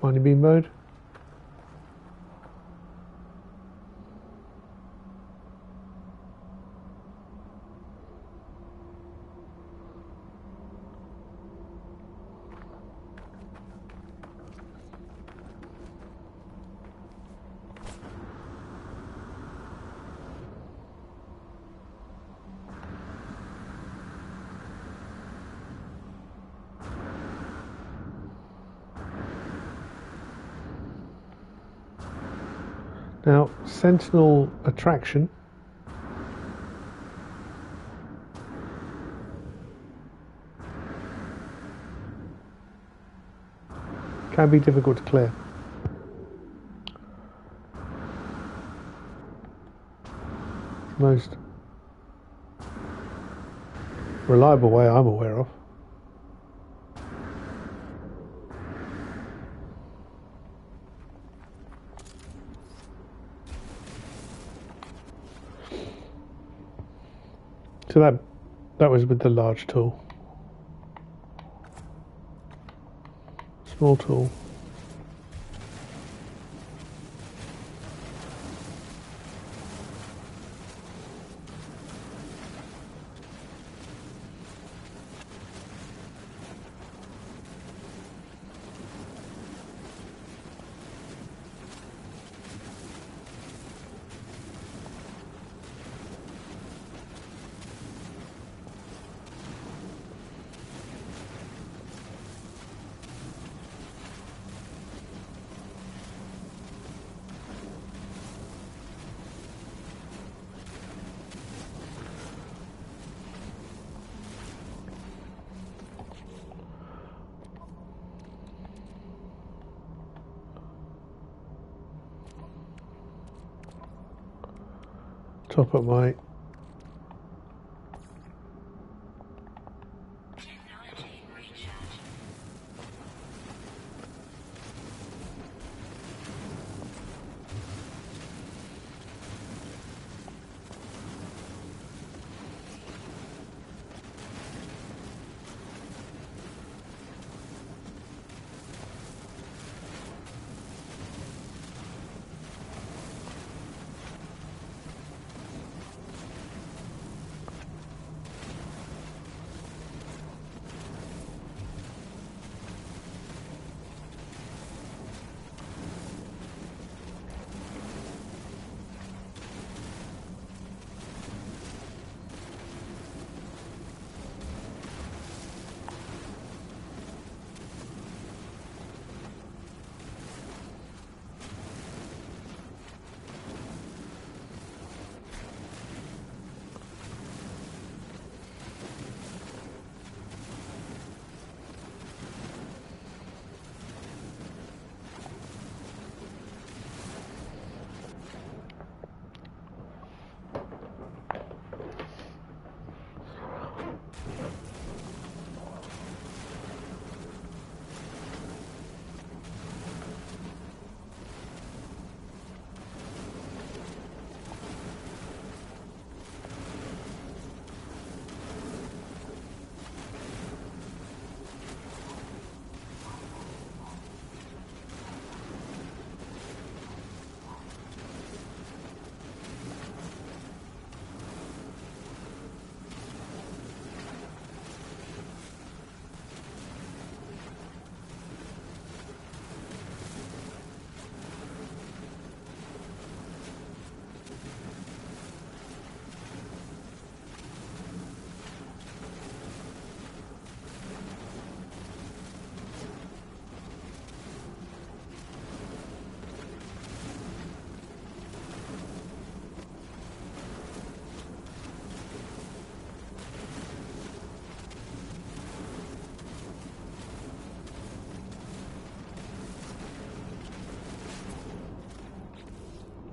[SPEAKER 1] mining beam mode. Now, Sentinel attraction can be difficult to clear. Most reliable way I'm aware of. So that was with the large tool. Small tool. Top up my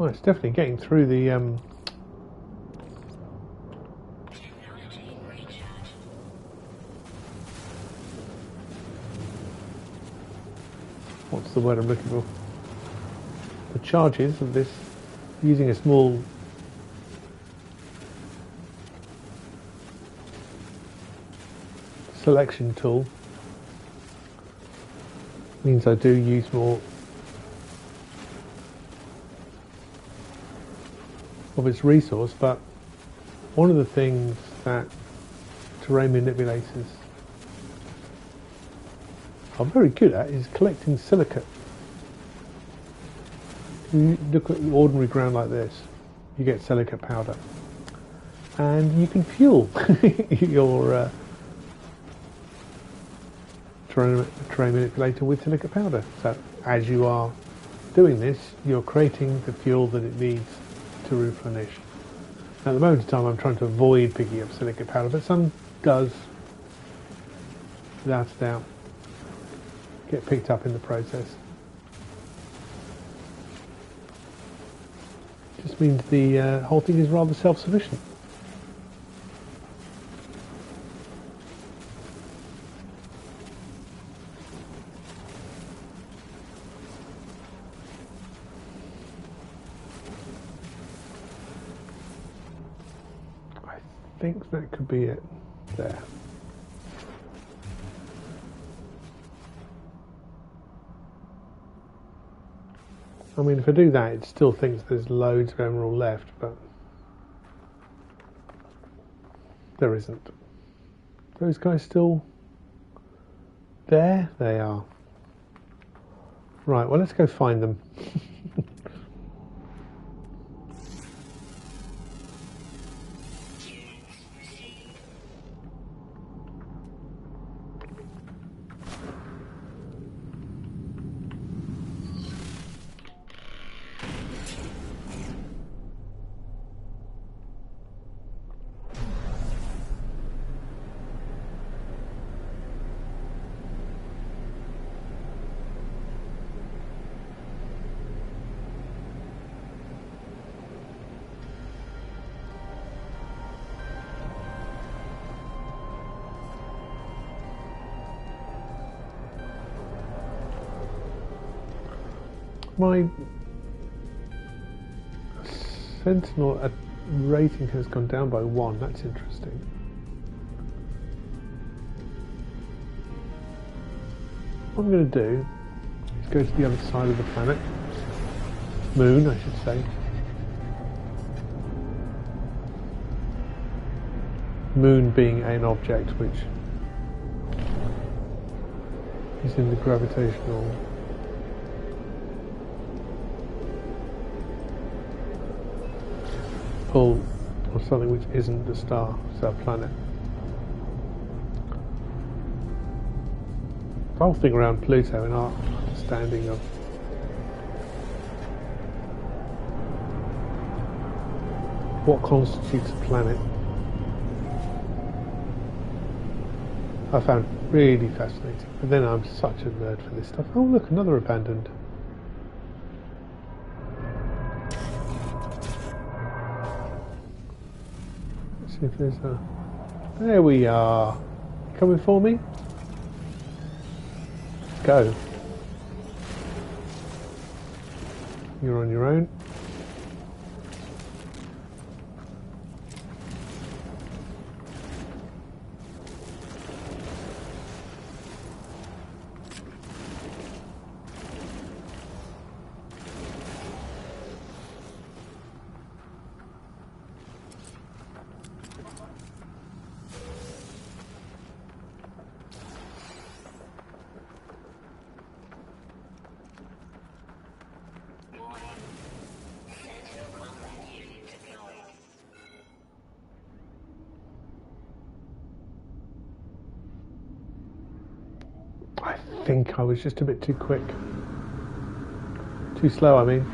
[SPEAKER 1] well, it's definitely getting through the what's the word I'm looking for? The charges of this using a small selection tool means I do use more of its resource, but one of the things that terrain manipulators are very good at is collecting silicate. You look at ordinary ground like this, you get silicate powder, and you can fuel your terrain manipulator with silicate powder. So as you are doing this, you're creating the fuel that it needs to replenish. Now, at the moment in time, I'm trying to avoid picking up silicate powder, but some does, without a doubt, get picked up in the process. Just means the whole thing is rather self-sufficient. I think that could be it there. I mean, if I do that, it still thinks there's loads of emerald left, but there isn't. Those guys still there? They are. Right, well, let's go find them. My Sentinel rating has gone down by 1. That's interesting. What I'm going to do is go to the other side of the planet. Moon, I should say. Moon being an object which is in the gravitational pull of something which isn't the star, it's our planet. The whole thing around Pluto and our understanding of what constitutes a planet, I found really fascinating. But then I'm such a nerd for this stuff. Oh look, another abandoned. If there's a... There we are. Coming for me? Let's go. You're on your own. I think I was just a bit too quick. Too slow, I mean.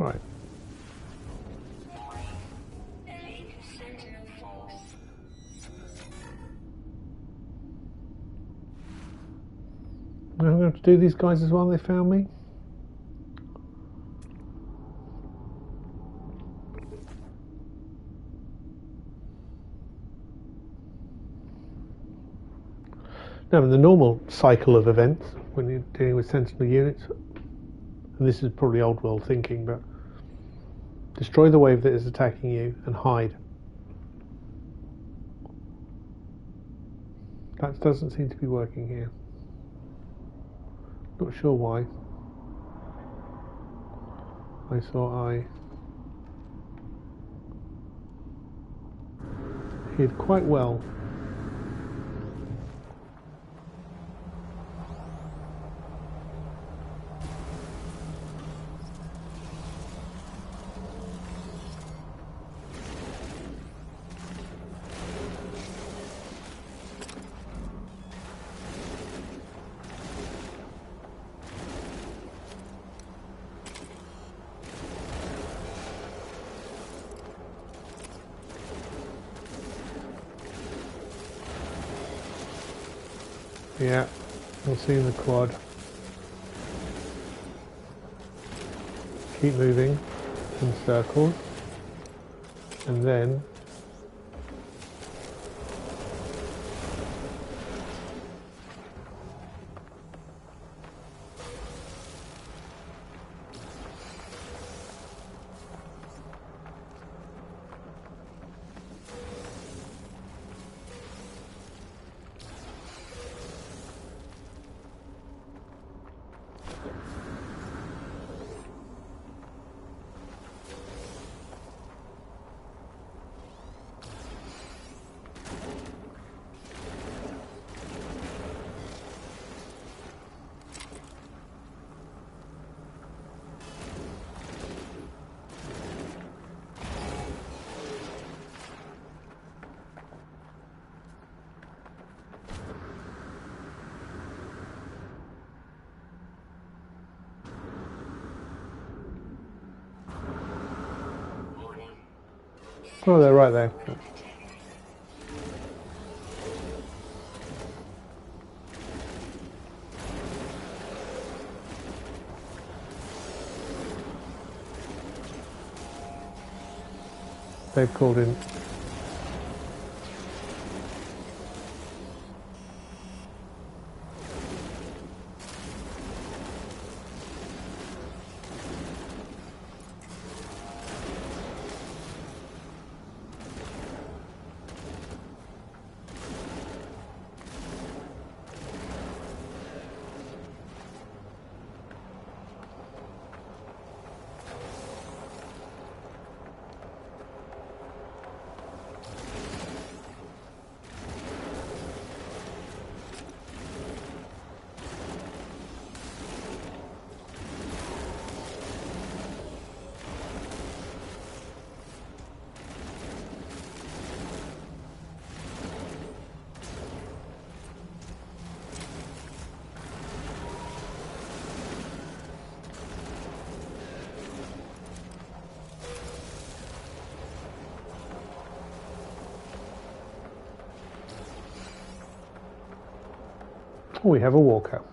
[SPEAKER 1] Right. I'm going to have to do these guys as well. They found me. Now, in the normal cycle of events, when you're dealing with sentinel units, and this is probably old world thinking, but destroy the wave that is attacking you and hide. That doesn't seem to be working here. Not sure why. I thought I hid quite well. Yeah, we'll see in the quad. Keep moving in circles, and then oh, they're right there. They've called in. Oh, we have a walker.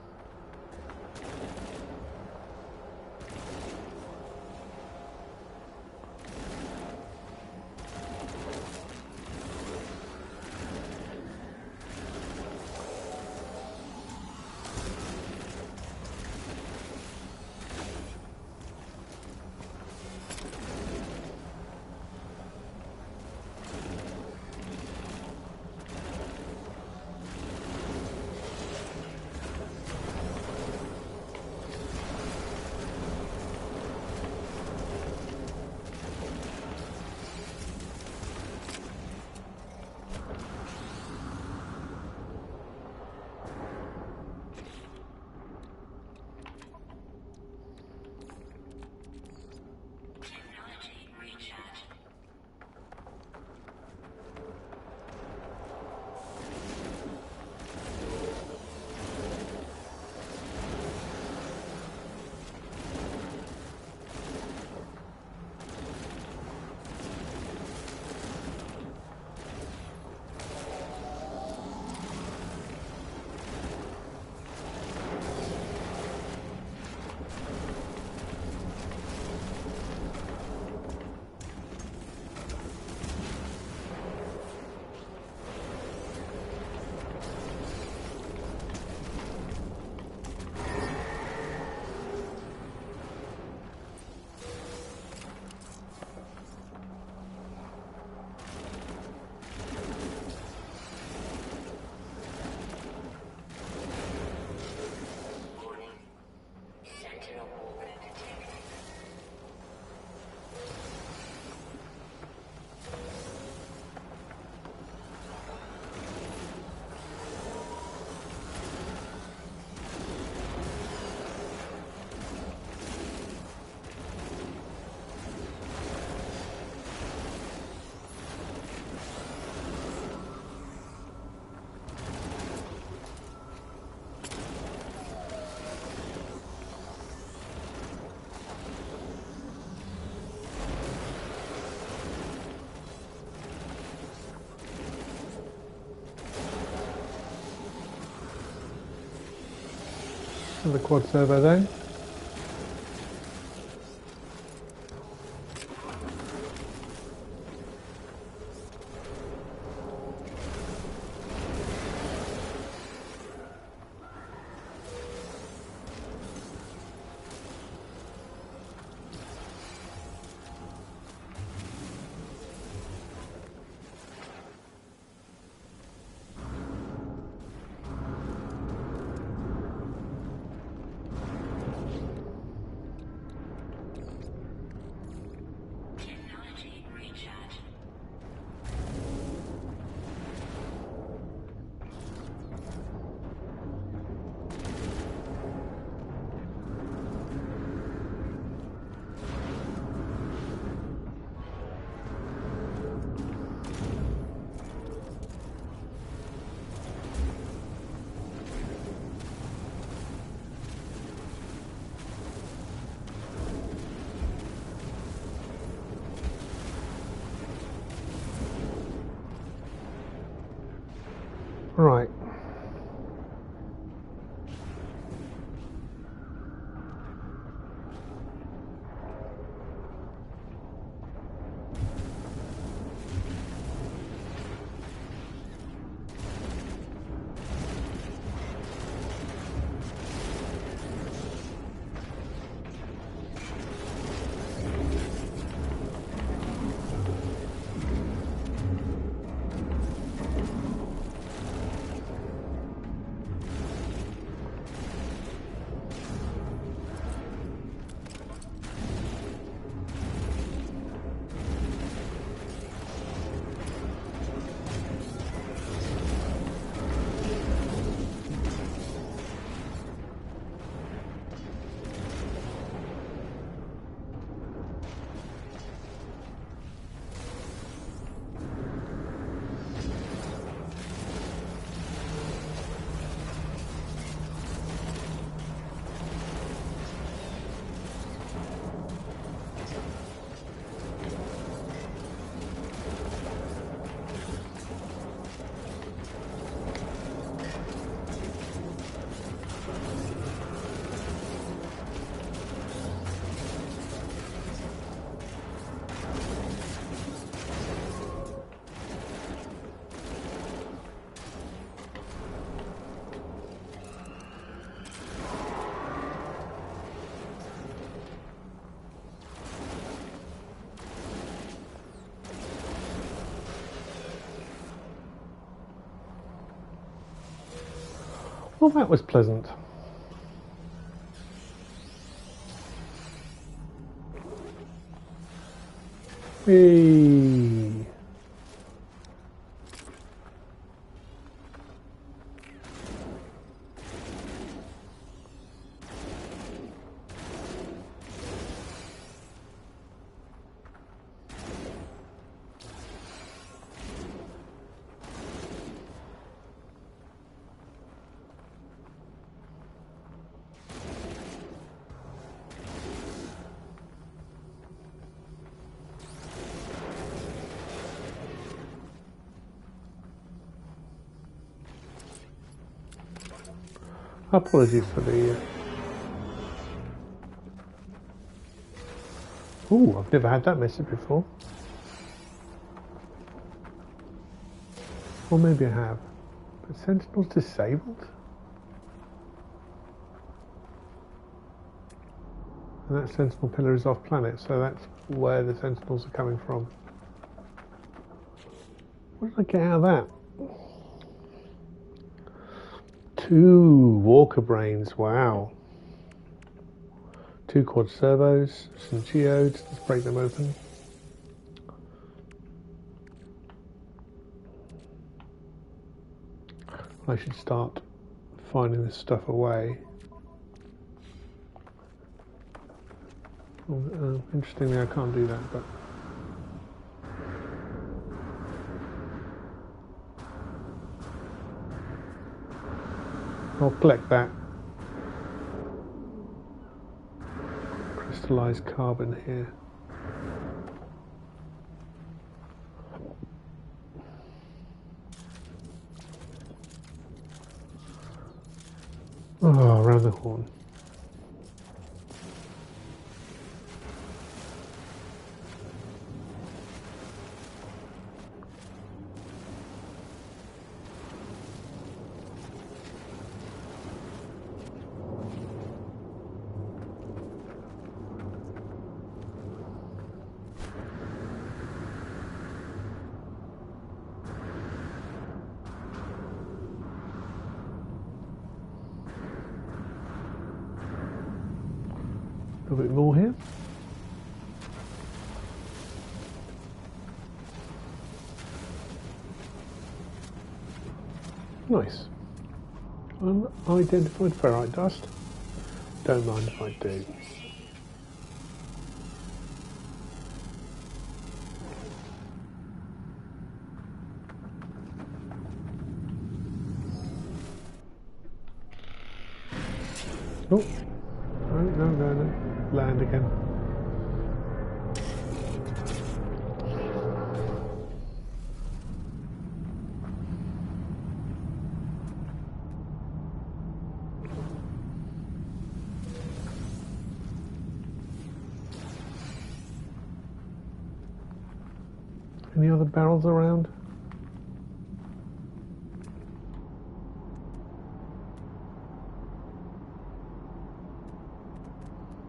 [SPEAKER 1] Another quad servo there. Right. Well, that was pleasant. Whee! Apologies for the... Ooh, I've never had that message before. Or maybe I have. But Sentinel's disabled? And that Sentinel pillar is off planet, so that's where the Sentinels are coming from. What did I get out of that? 2 Walker Brains, wow. 2 quad servos, some geodes, let's break them open. I should start finding this stuff away. Interestingly, I can't do that, but... I'll collect that. Crystallized carbon here. Oh, around the horn. A bit more here. Nice. Unidentified ferrite dust. Don't mind if I do. Oh. No. Land again. Any other barrels around?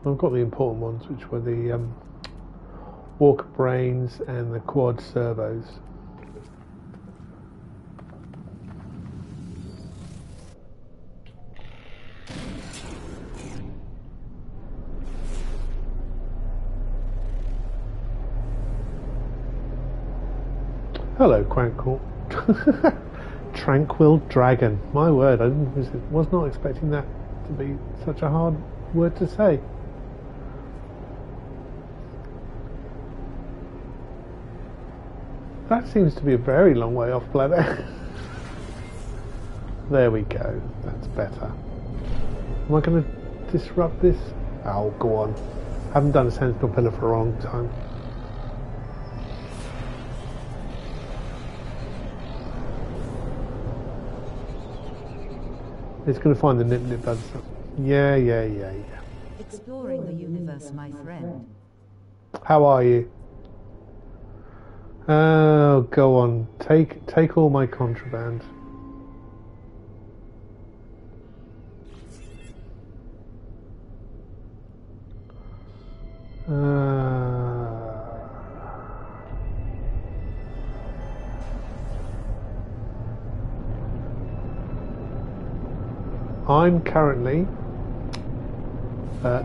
[SPEAKER 1] I've got the important ones, which were the Walker Brains and the quad servos. Hello, Quankle. Tranquil Dragon. My word, I was not expecting that to be such a hard word to say. That seems to be a very long way off planet. There we go. That's better. Am I going to disrupt this? Oh, go on. Haven't done a sentinel pillar for a long time. It's going to find the nip buds. Yeah.
[SPEAKER 2] Exploring the universe, my friend.
[SPEAKER 1] How are you? Oh, go on. Take all my contraband. I'm currently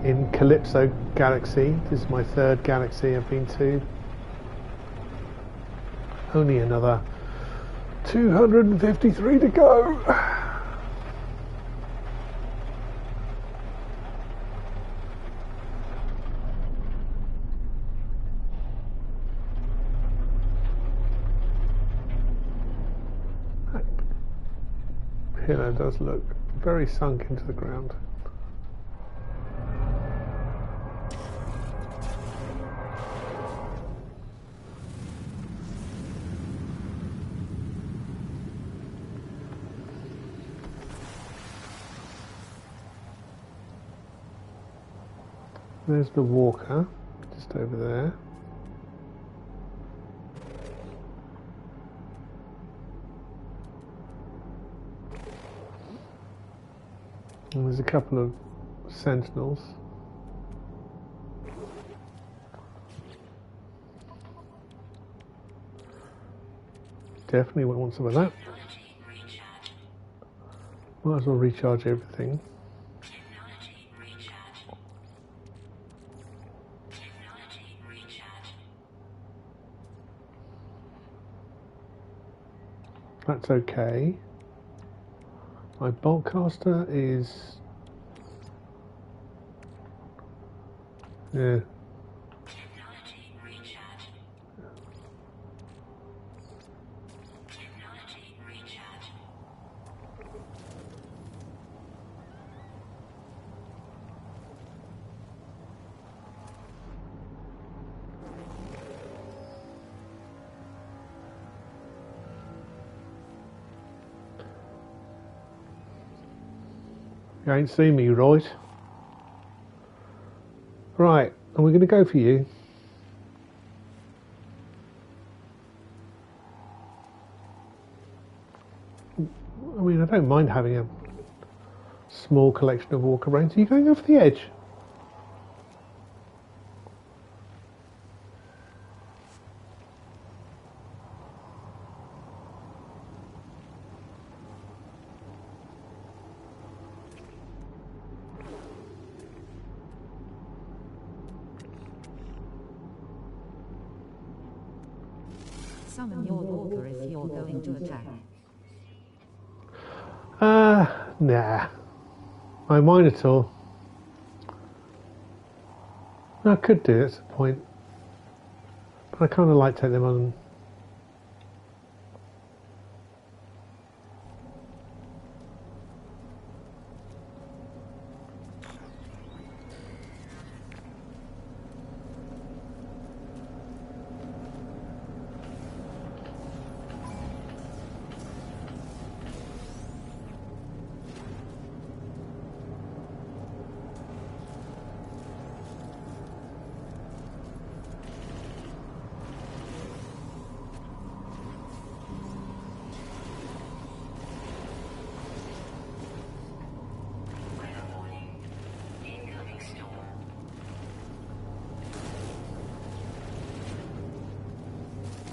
[SPEAKER 1] in Calypso Galaxy. This is my third galaxy I've been to. Only another 253 to go. That pillar does look very sunk into the ground. There's the walker, just over there. And there's a couple of sentinels. Definitely want some of that. Might as well recharge everything. That's okay. My bolt caster is... yeah. You ain't seen me, right? Right, and we're going to go for you. I mean, I don't mind having a small collection of walker brains. Are you going over the edge?
[SPEAKER 2] Summon your walker if you're going to attack.
[SPEAKER 1] Nah. I mind at all. I could do it at some point. But I kind of like to take them on.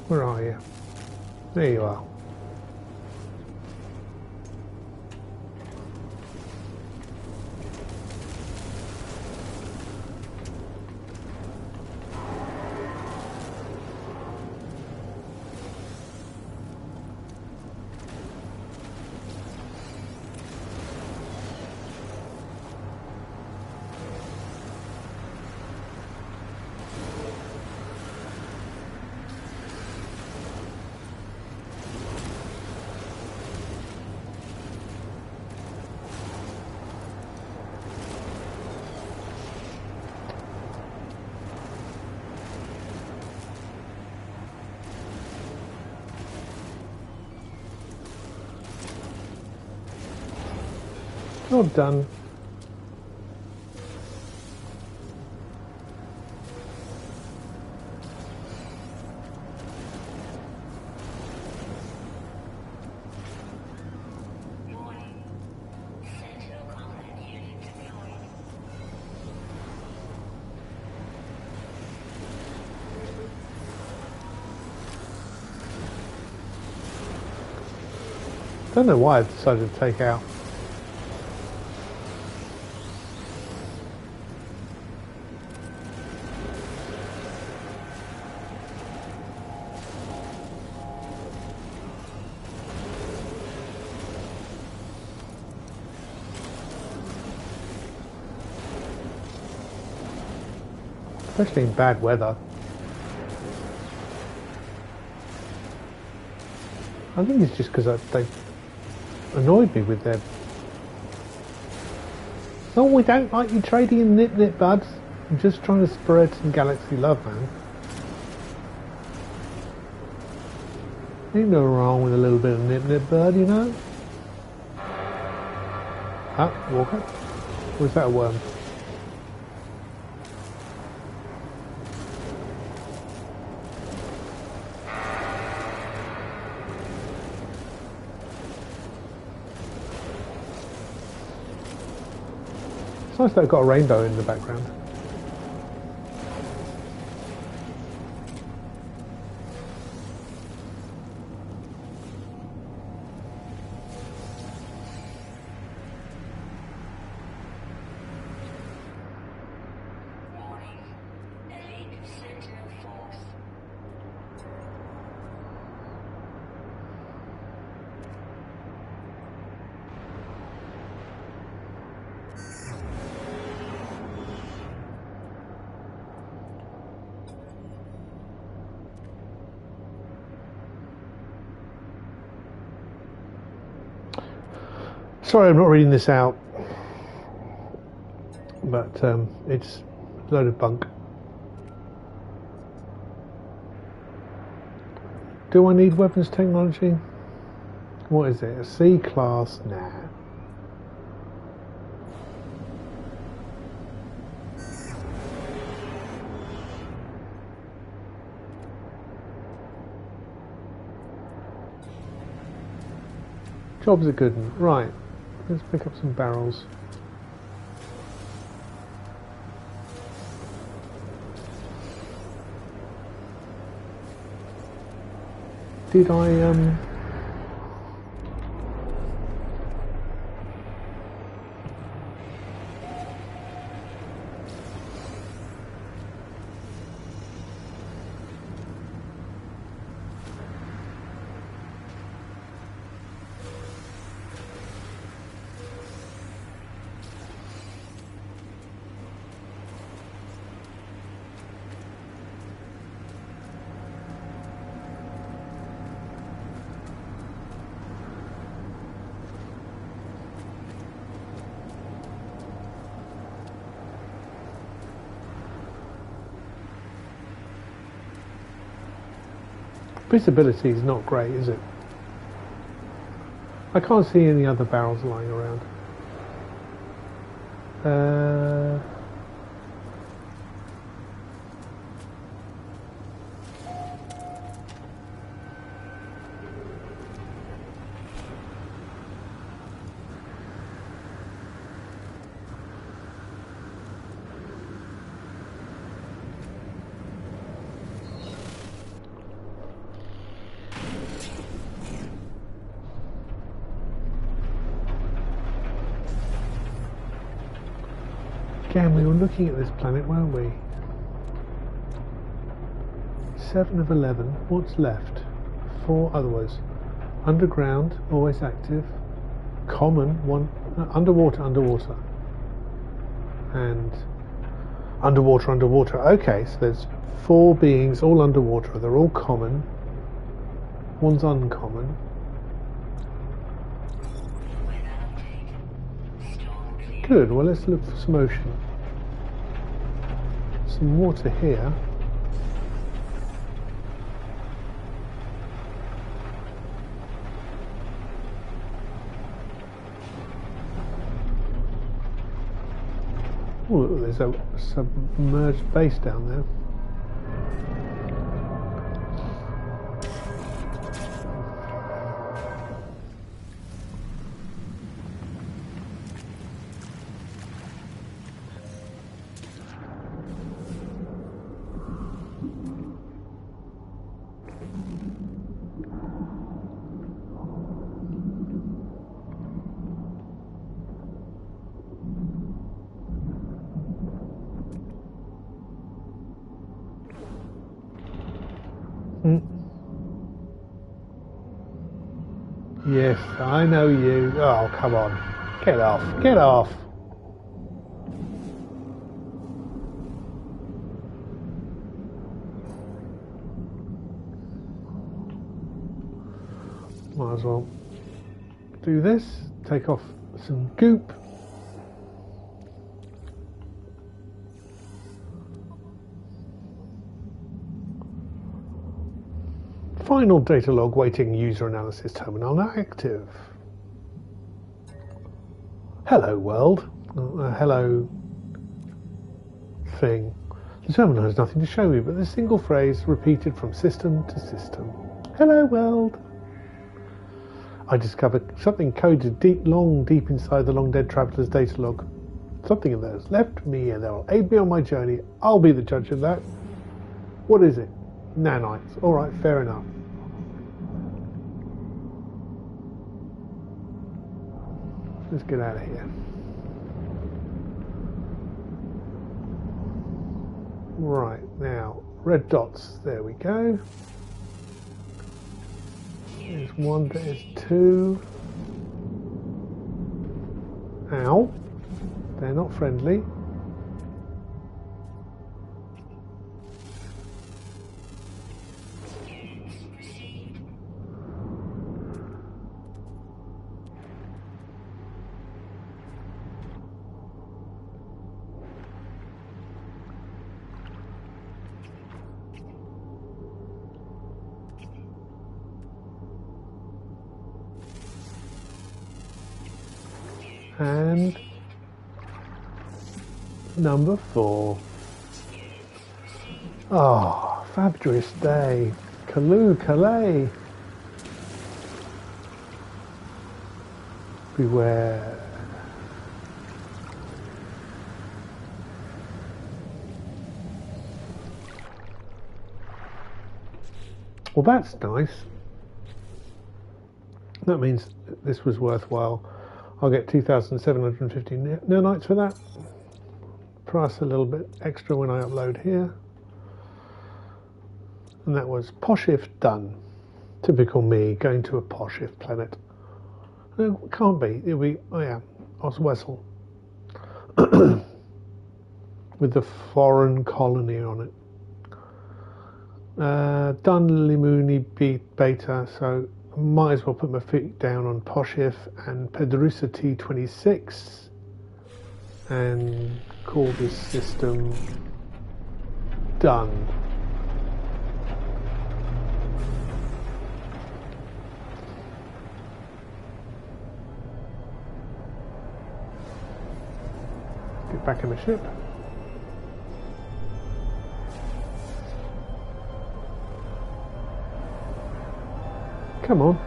[SPEAKER 1] Where are you? There you are. Job done. Don't know why I've decided to take out. Especially in bad weather. I think it's just because they annoyed me with their... No, we don't like you trading in nip buds. I'm just trying to spread some galaxy love, man. Ain't no wrong with a little bit of nip bud, you know? Ah, walker? Or is that a worm? It's nice that I've got a rainbow in the background. Sorry, I'm not reading this out, but it's a load of bunk. Do I need weapons technology? What is it? A C class? Nah. Job's a good one. Right, let's pick up some barrels. Did I visibility is not great, is it? I can't see any other barrels lying around. Again, we were looking at this planet, weren't we? 7 of 11. What's left? 4 otherwise. Underground, always active. Common, 1. Underwater. And underwater. Okay, so there's 4 beings all underwater. They're all common. One's uncommon. Good, well let's look for some ocean. Some water here. Oh, there's a submerged base down there. Yes, I know you. Oh, come on. Get off. Get off. Might as well do this. Take off some goop. Final data log waiting user analysis terminal now active. Hello world. Hello thing. The terminal has nothing to show me but this single phrase repeated from system to system. Hello world. I discovered something coded deep inside the long dead traveller's data log. Something in there has left me and they'll aid me on my journey. I'll be the judge of that. What is it? Nanites. Alright, fair enough. Let's get out of here. Right, now, red dots. There we go. There's 1, there's 2. Ow. They're not friendly. And number 4. Oh, fabulous day. Calais. Beware. Well, that's nice. That means this was worthwhile. I'll get 2,750 nanites for that. Price a little bit extra when I upload here. And that was Poshif done. Typical me, going to a Poshif planet. No, it can't be. It'll be, oh yeah, Oswesel. With the foreign colony on it. Done Limuni Beta, so I might as well put my feet down on Poshif and Pedrusa T26 and call this system done. Get back in the ship. Come on.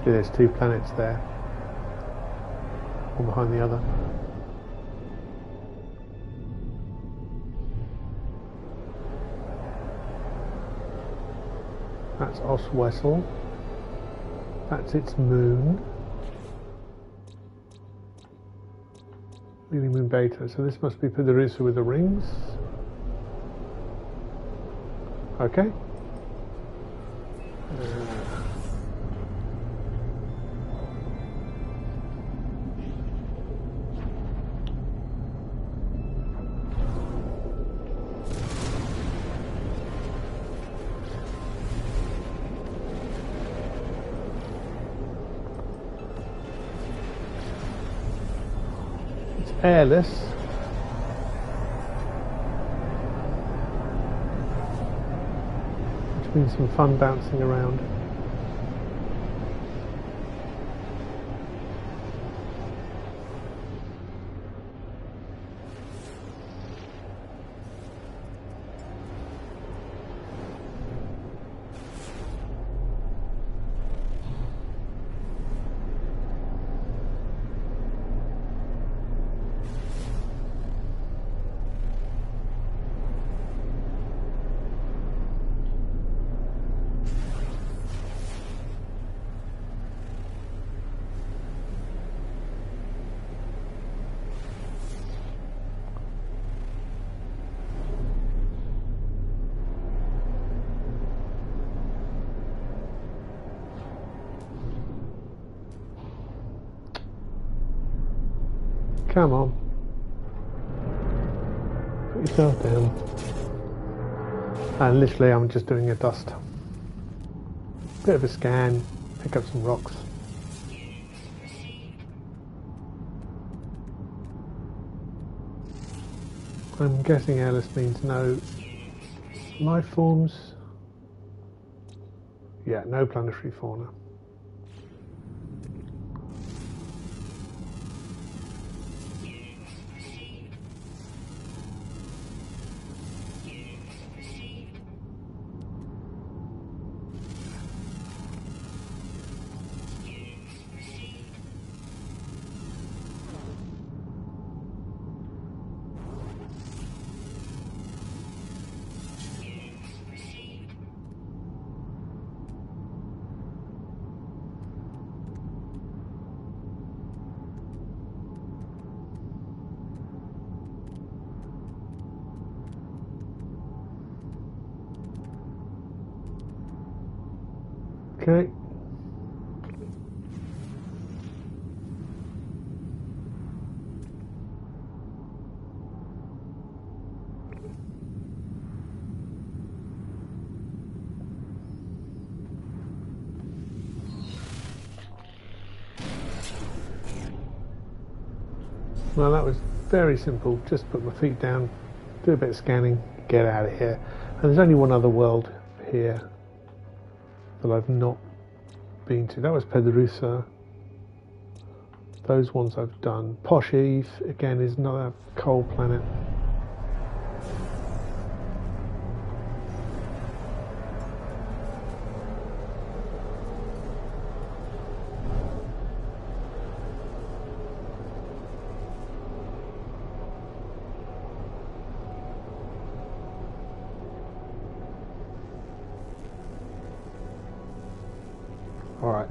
[SPEAKER 1] See, there's two planets there. One behind the other. That's Oswesel. That's its moon. Lily Moon Beta. So this must be Pedrusa with the rings. Okay. Airless. Which means some fun bouncing around. Come on. Put yourself down. And literally I'm just doing a dust. Bit of a scan, pick up some rocks. I'm guessing airless means no life forms. Yeah, no planetary fauna. Okay. Well, that was very simple. Just put my feet down, do a bit of scanning, get out of here. And there's only one other world here that I've not been to. That was Pedrusa. Those ones I've done. Poshif, again, is another coal planet.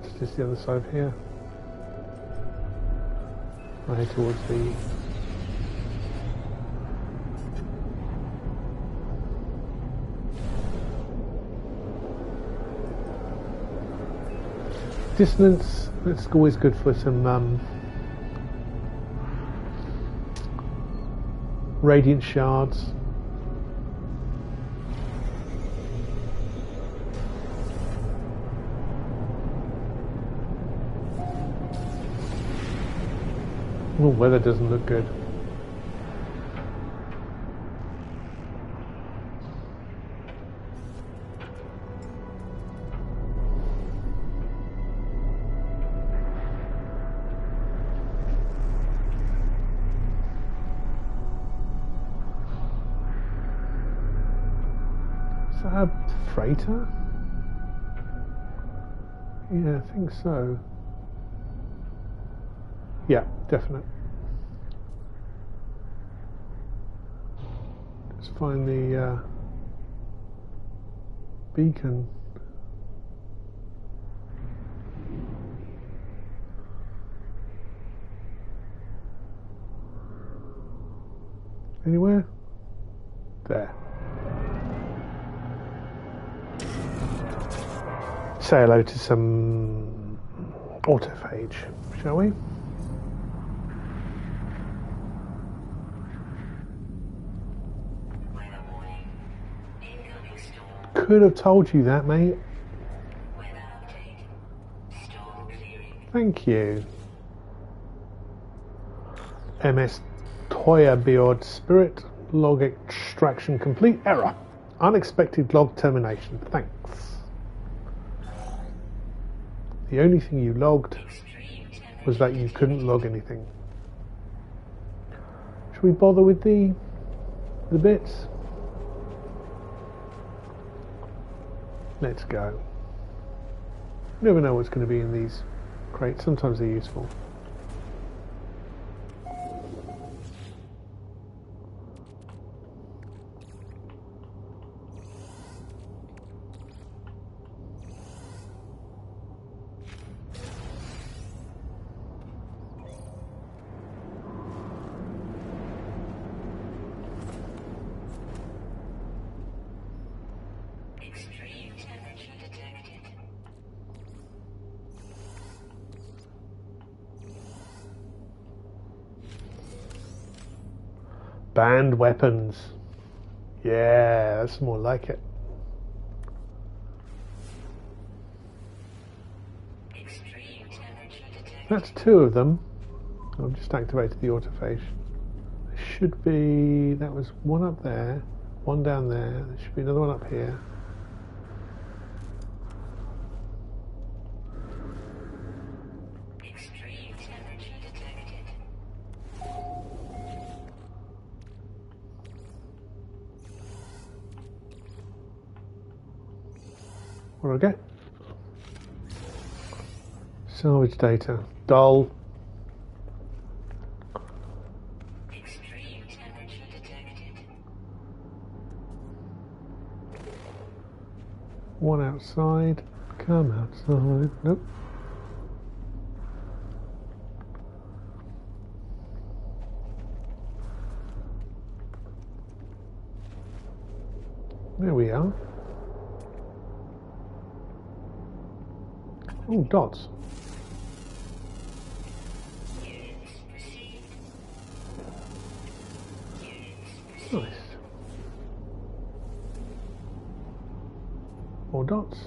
[SPEAKER 1] That's just the other side of here. I head towards the dissonance. It's always good for some radiant shards. Oh, weather doesn't look good. Is that a freighter? Yeah, I think so. Yeah, definite. Let's find the beacon. Anywhere? There. Say hello to some autophage, shall we? Could have told you that, mate. Thank you. MS Toya Biord Spirit. Log extraction complete. Error. Unexpected log termination. Thanks. The only thing you logged was that you couldn't log anything. Should we bother with the bits? Let's go. You never know what's going to be in these crates. Sometimes they're useful. Banned weapons. Yeah, that's more like it. That's two of them. I've just activated the autophage. There should be... That was one up there, one down there. There should be another one up here. What do I get? Salvage data. Dull. One outside. Come outside. Nope. There we are. Oh, dots. Nice. More dots.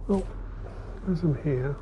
[SPEAKER 1] Oh, there's some here.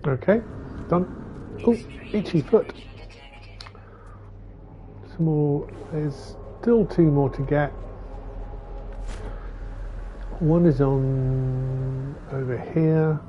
[SPEAKER 1] Okay, done. Oh, itchy foot. Some more. There's still 2 more to get. One is on over here.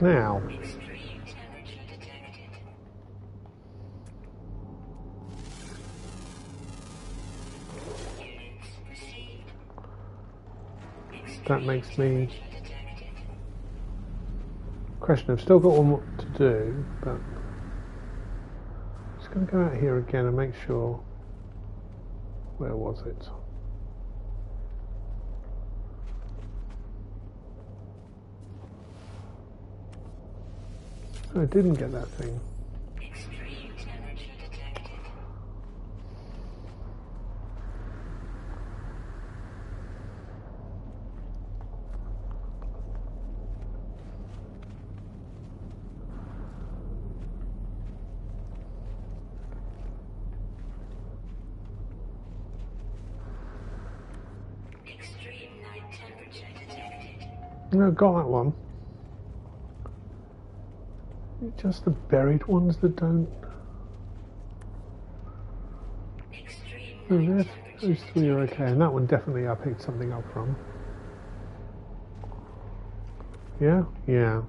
[SPEAKER 1] Now, that makes me question. I've still got one more to do, but I'm just going to go out here again and make sure. Where was it? I didn't get that thing. No, got that one. Just the buried ones that don't. No, those 3 are okay, and that one definitely I picked something up from. Yeah, yeah.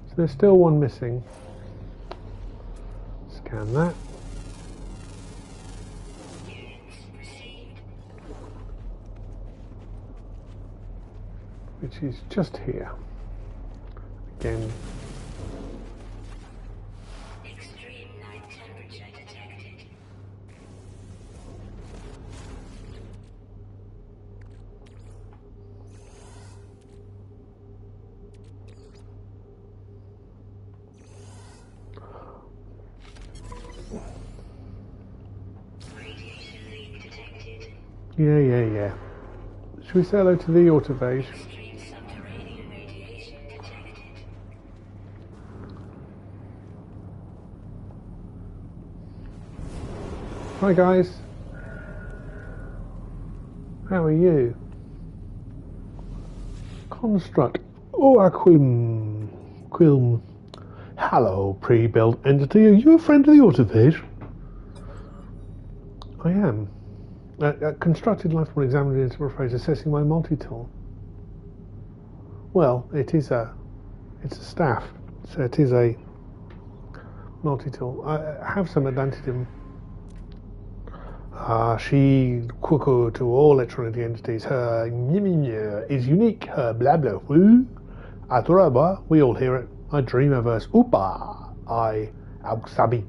[SPEAKER 1] So there's still one missing. Scan that. Which is just here. Again. Yeah. Should we say hello to the autophage? Hi guys. How are you? Construct. Oh, Quilm. Hello, pre-built entity. Are you a friend of the autophage? I am. Constructed life will examine the interface, assessing my multi-tool. Well, it's a staff, so it is a multi-tool. I have some advantage in. She cuckoo to all electronic entities. Her is unique. Her blah blah woo. Aturaba, we all hear it. I dream of us. Upa. I Sabi.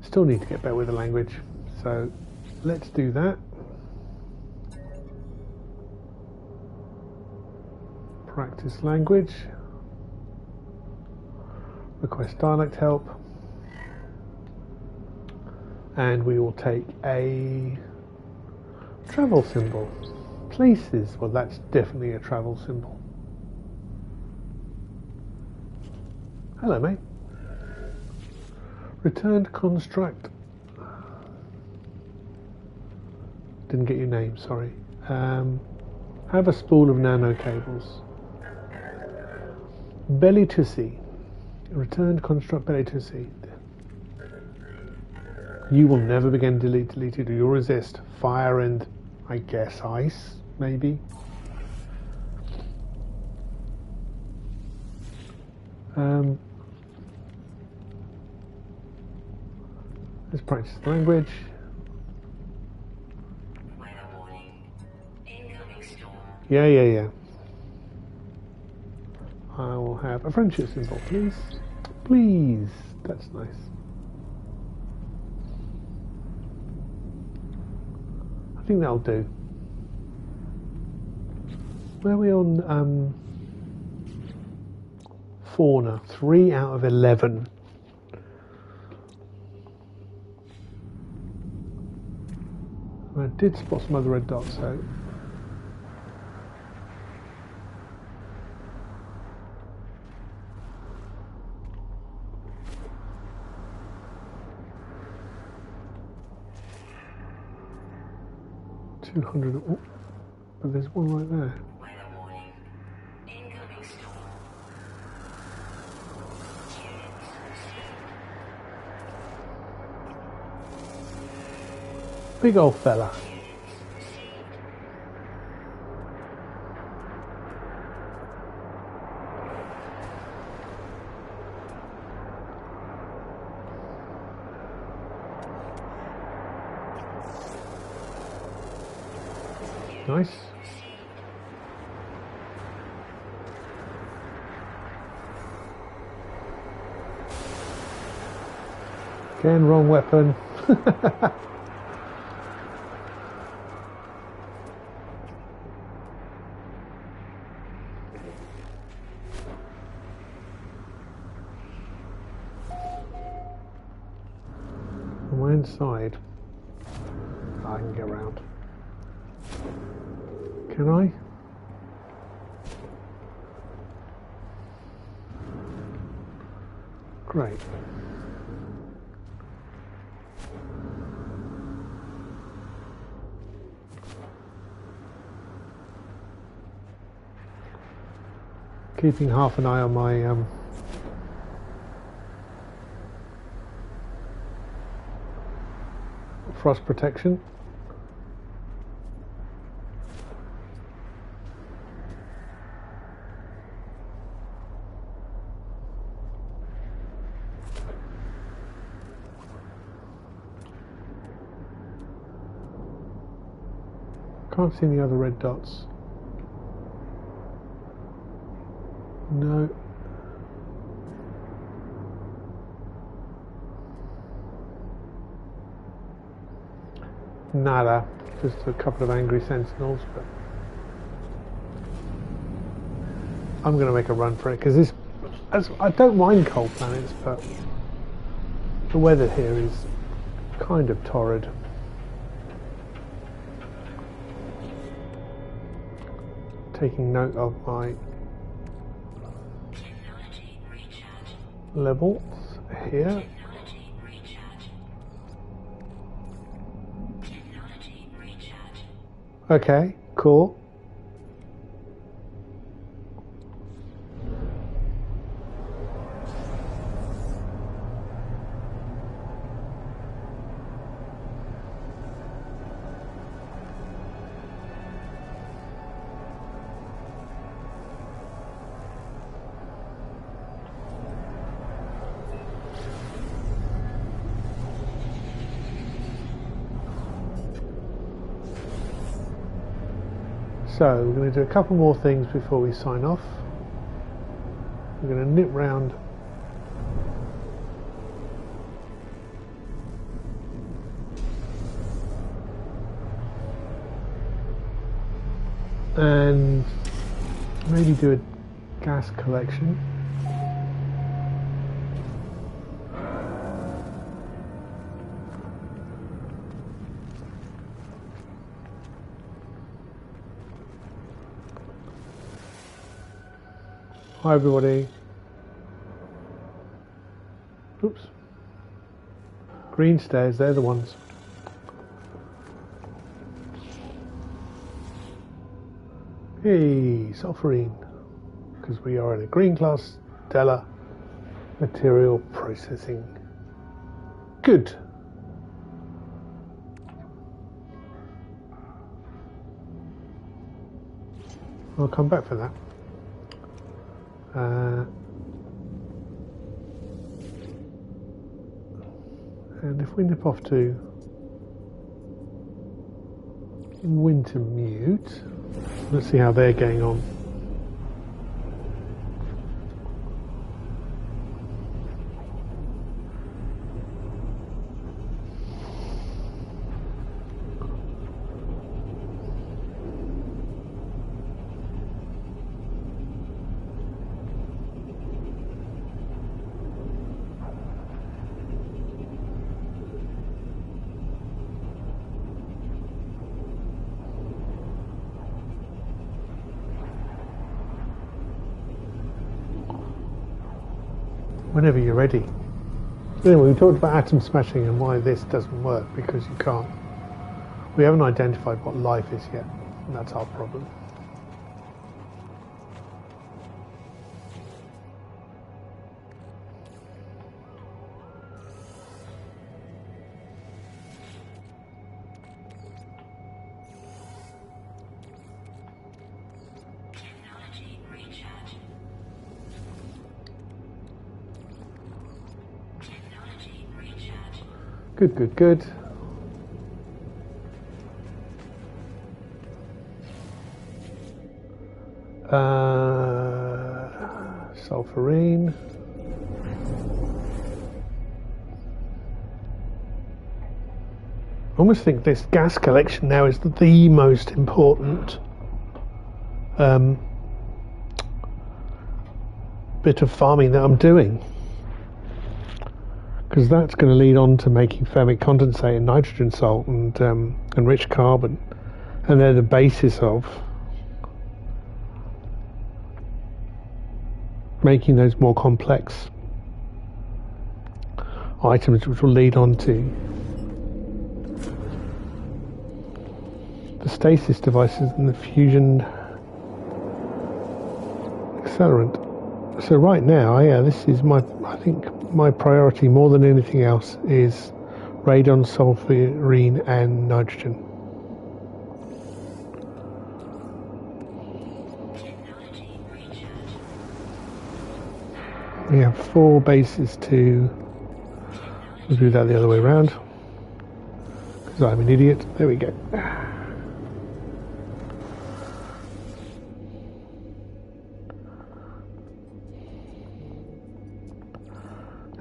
[SPEAKER 1] Still need to get better with the language, so let's do that. Practice language. Request dialect help. And we will take a travel symbol. Places. Well, that's definitely a travel symbol. Hello, mate. Returned construct. Didn't get your name, sorry. Have a spool of nano cables. Belly Tussie. Returned construct Belly Tussie. You will never begin deleted. You'll resist fire and, I guess, ice, maybe. Let's practice the language. Yeah. I will have a friendship symbol, please. Please. That's nice. I think that'll do. Where are we on fauna? 3 out of 11. I did spot some other red dots, so 200. Oh, but there's one right there. Big old fella. Nice. Again, wrong weapon. Am I inside? I can get around. Can I? Great. Keeping half an eye on my frost protection. Can't see any other red dots. No. Nada. Just a couple of angry sentinels, but I'm going to make a run for it because this. I don't mind cold planets, but the weather here is kind of torrid. Taking note of my levels here. Okay, cool. So we're going to do a couple more things before we sign off. We're going to nip round and maybe do a gas collection. Hi everybody. Oops. Green stairs, they're the ones. Hey, sulfurine. Because we are in a green class stellar material processing. Good. I'll come back for that. And if we nip off to Wintermute, let's see how they're getting on. whenever you're ready. Anyway, we talked about atom smashing and why this doesn't work, because you can't. We haven't identified what life is yet, and that's our problem. Good, good, good. Sulfurine. I almost think this gas collection now is the most important bit of farming that I'm doing, because that's going to lead on to making thermic condensate and nitrogen salt and rich carbon, and they're the basis of making those more complex items, which will lead on to the stasis devices and the fusion accelerant. So right now, this is I think my priority more than anything else is radon, sulfurine and nitrogen. We have 4 bases to... We'll do that the other way around, because I'm an idiot. There we go.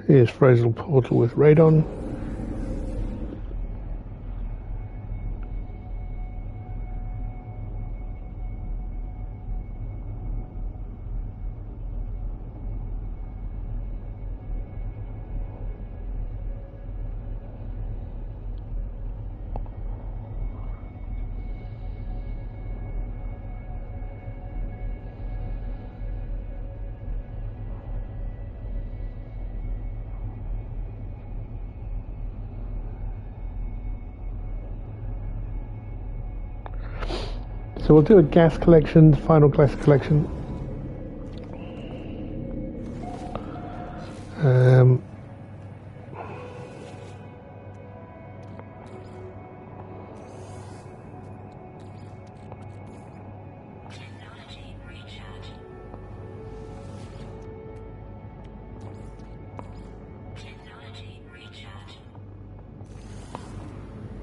[SPEAKER 1] Here's Fresnel portal with radon. So we'll do a gas collection, final gas collection.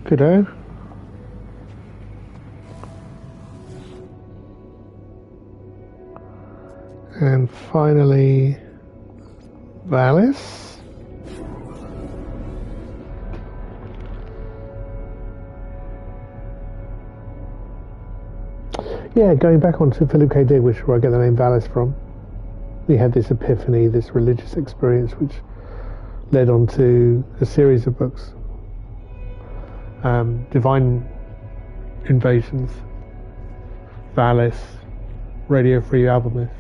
[SPEAKER 1] Good-o. And finally, Valis. Yeah, going back onto Philip K. Dick, which is where I get the name Valis from. We had this epiphany, this religious experience, which led on to a series of books. Divine Invasions, Valis, Radio Free Albemuth.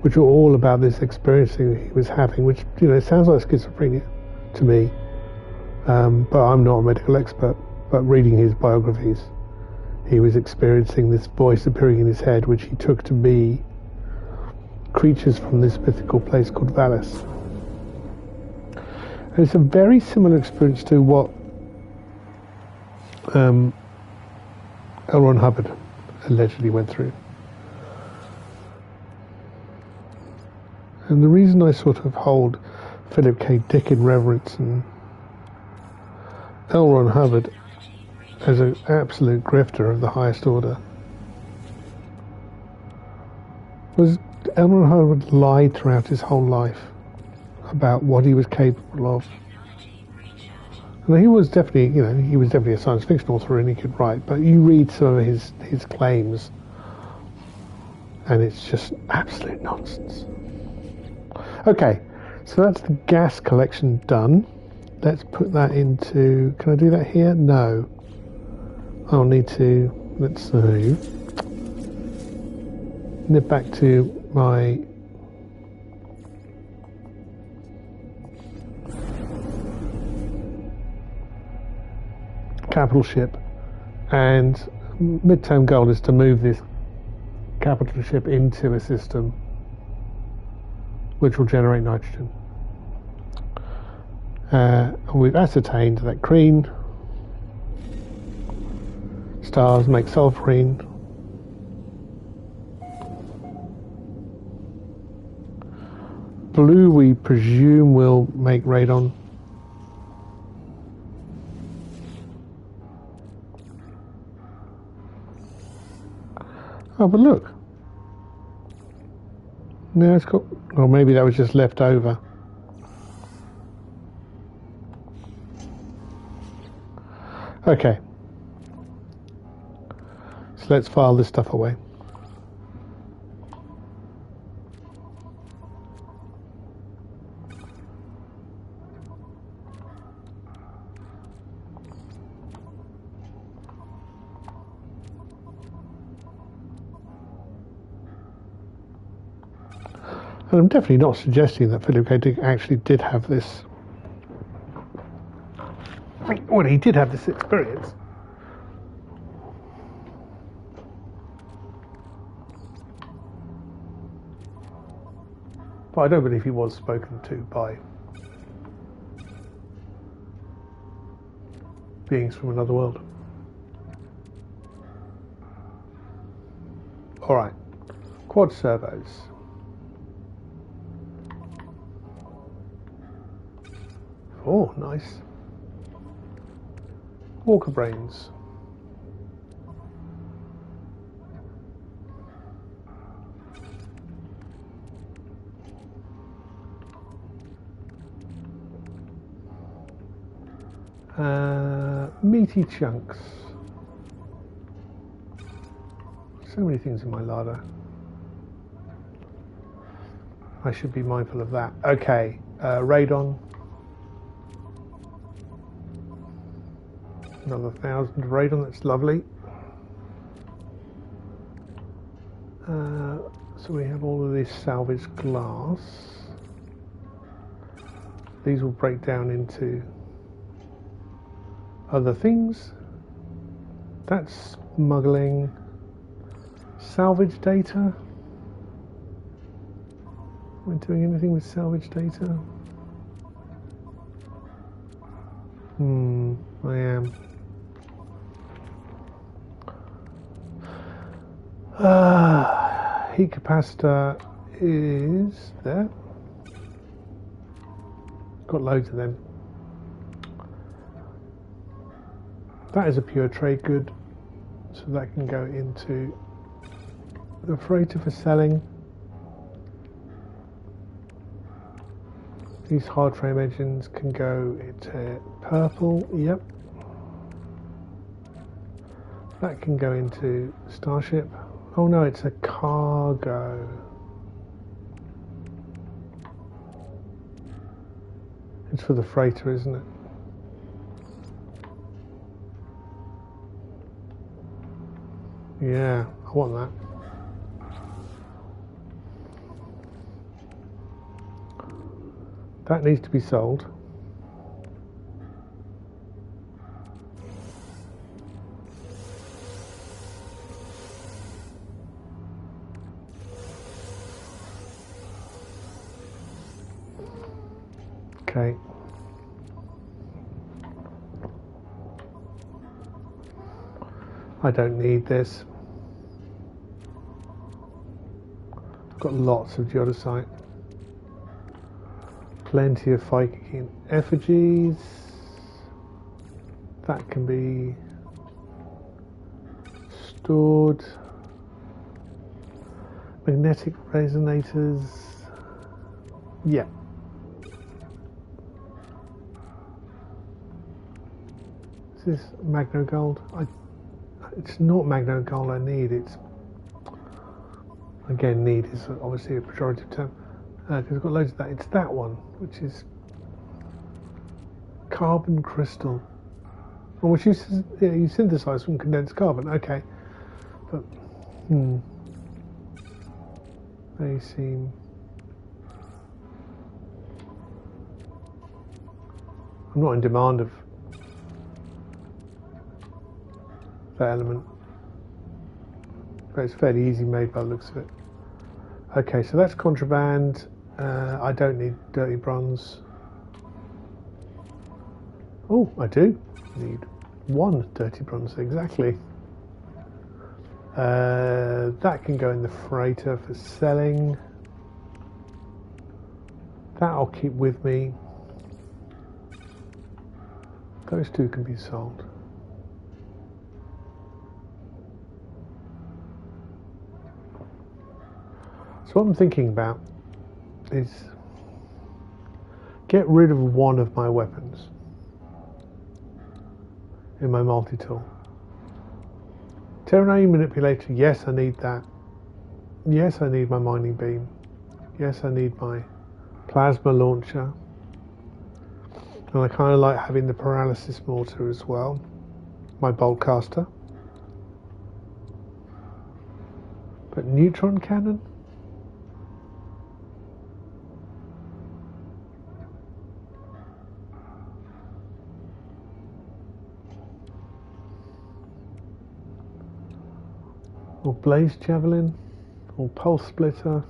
[SPEAKER 1] Which were all about this experience he was having, which, sounds like schizophrenia to me, but I'm not a medical expert. But reading his biographies, he was experiencing this voice appearing in his head, which he took to be creatures from this mythical place called Valis. And it's a very similar experience to what L. Ron Hubbard allegedly went through. And the reason I sort of hold Philip K. Dick in reverence and L. Ron Hubbard as an absolute grifter of the highest order was L. Ron Hubbard lied throughout his whole life about what he was capable of. And he was definitely, a science fiction author and he could write, but you read some of his claims and it's just absolute nonsense. Okay, so that's the gas collection done. Let's put that into... Can I do that here? No. I'll need to... Let's nip back to my capital ship, and midterm goal is to move this capital ship into a system which will generate nitrogen. We've ascertained that green stars make sulfurine, blue we presume will make radon, oh but look, now it's got, or maybe that was just left over. Okay, so let's file this stuff away. And I'm definitely not suggesting that Philip K. Dick actually did have this. Well, he did have this experience. But I don't believe he was spoken to by beings from another world. Alright, quad servos. Oh, nice. Walker brains. Meaty chunks. So many things in my larder. I should be mindful of that. Okay, radon. Another 1,000 of radon, that's lovely. So we have all of this salvaged glass. These will break down into other things. That's smuggling. Salvage data. Am I doing anything with salvage data? I am. Heat capacitor is there. Got loads of them. That is a pure trade good, so that can go into the freighter for selling. These hard frame engines can go into purple, yep. That can go into Starship. Oh no, it's a cargo. It's for the freighter, isn't it? Yeah, I want that. That needs to be sold. Okay. I don't need this. I've got lots of geodesite. Plenty of Phycean effigies. That can be stored. Magnetic resonators. Yeah. Is this Magno Gold? It's not Magno Gold I need. It's, again, need is obviously a pejorative term. Because I've got loads of that. It's that one, which is carbon crystal. Well, which you synthesize from condensed carbon. Okay, but they seem. I'm not in demand of that element. But it's fairly easy made by the looks of it. Okay, so that's contraband. I don't need dirty bronze. Oh, I do need 1 dirty bronze, exactly. That can go in the freighter for selling. That I'll keep with me. Those 2 can be sold. So what I'm thinking about is get rid of 1 of my weapons in my multi-tool. Terrain manipulator, yes, I need that. Yes, I need my mining beam. Yes, I need my plasma launcher. And I kind of like having the paralysis mortar as well. My bolt caster. But neutron cannon? Or blaze javelin? Or pulse splitter?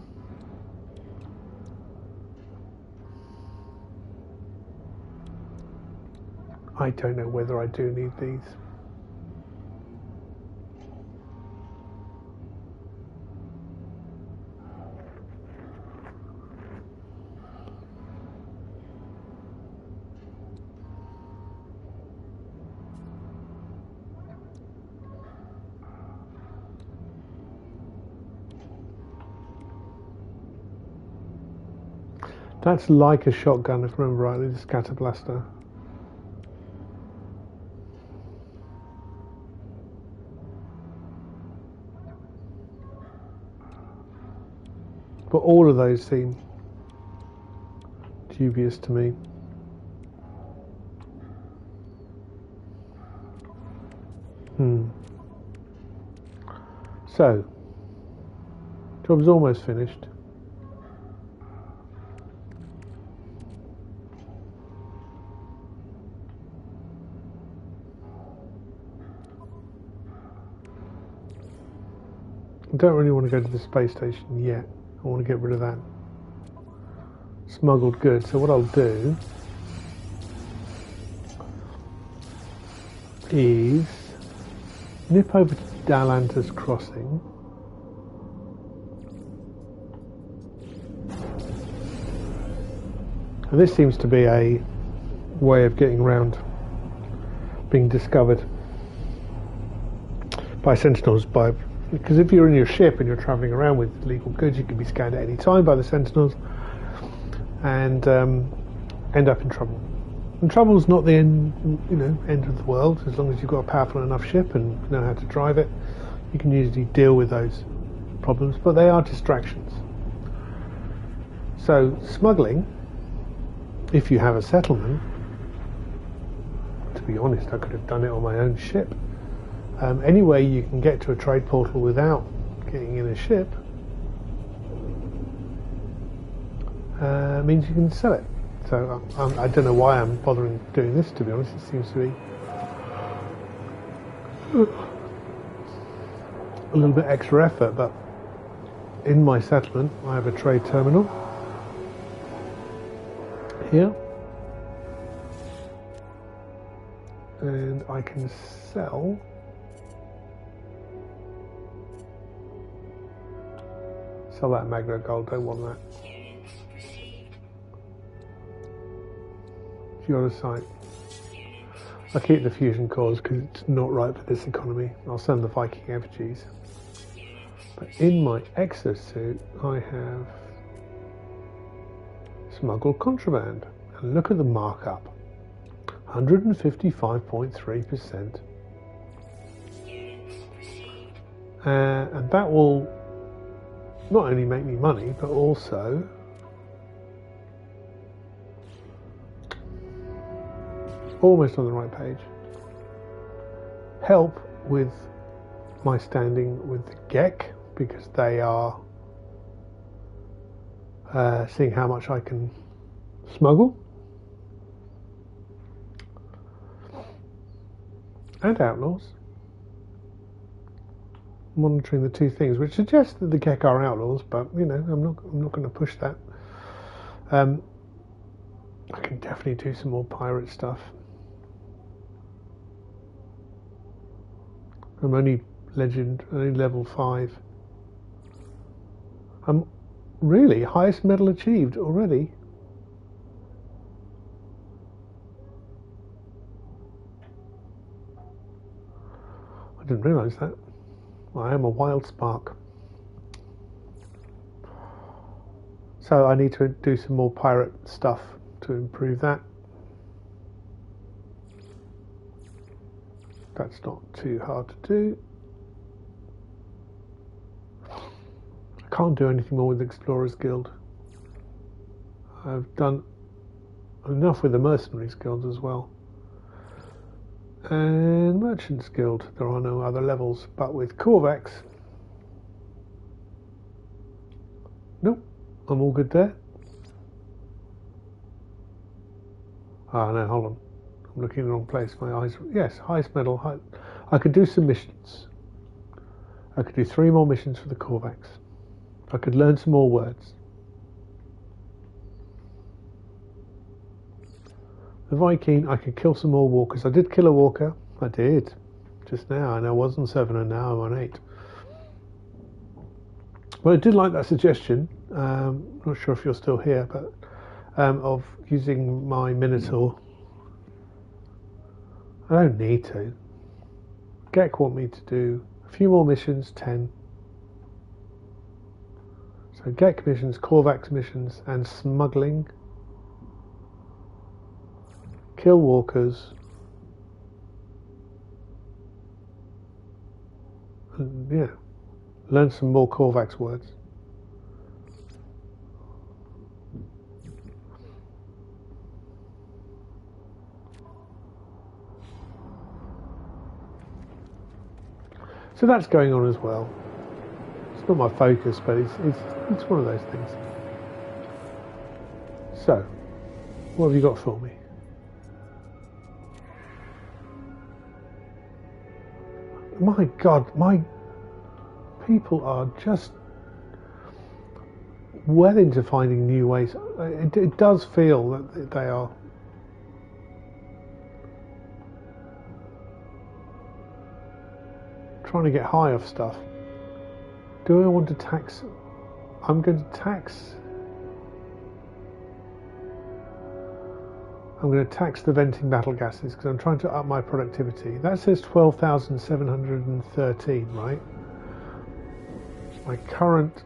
[SPEAKER 1] I don't know whether I do need these. That's like a shotgun, if I remember rightly, the scatter blaster. But all of those seem dubious to me. So, job's almost finished. I don't really want to go to the space station yet. I want to get rid of that smuggled goods. So what I'll do is nip over to Dalantis Crossing. And this seems to be a way of getting around being discovered by Sentinels, because if you're in your ship and you're travelling around with illegal goods, you can be scanned at any time by the Sentinels and end up in trouble. And trouble's not the end, end of the world. As long as you've got a powerful enough ship and know how to drive it, you can usually deal with those problems. But they are distractions. So smuggling, if you have a settlement, to be honest, I could have done it on my own ship. Any way you can get to a trade portal without getting in a ship means you can sell it. So I don't know why I'm bothering doing this, to be honest. It seems to be a little bit extra effort, but in my settlement I have a trade terminal here, and I can sell that Magna Gold. Don't want that. Geodesite. I'll keep the fusion cores because it's not right for this economy. I'll send the Viking effigies. But in my exosuit, I have smuggled contraband. And look at the markup. 155.3%. And that will not only make me money, but also almost on the right page, help with my standing with the GEC, because they are seeing how much I can smuggle, and outlaws. monitoring the two things, which suggests that the Gek are outlaws, but you know, I'm not going to push that. I can definitely do some more pirate stuff. I'm only level 5. I'm really highest medal achieved already. I didn't realise that. Well, I am a wild spark. So I need to do some more pirate stuff to improve that. That's not too hard to do. I can't do anything more with Explorers Guild. I've done enough with the Mercenaries Guild as well. And Merchants Guild, there are no other levels, but with Corvax, nope, I'm all good there. Ah, no, hold on. I'm looking in the wrong place. My eyes. Yes, highest medal. I could do some missions. I could do 3 more missions for the Corvax. I could learn some more words. The Viking, I could kill some more walkers. I did kill a walker. I did. Just now. And I was on 7 and now I'm on 8. Well, I did like that suggestion. Not sure if you're still here, but of using my Minotaur. I don't need to. Gek want me to do a few more missions, 10. So Gek missions, Corvax missions, and smuggling. Kill walkers. And yeah, learn some more Corvax words. So that's going on as well. It's not my focus, but it's one of those things. So, what have you got for me? My God, my people are just well into finding new ways. It does feel that they are. Trying to get high off stuff. Do I want to tax? I'm going to tax. I'm going to tax the venting battle gases because I'm trying to up my productivity. That says 12,713, right? My current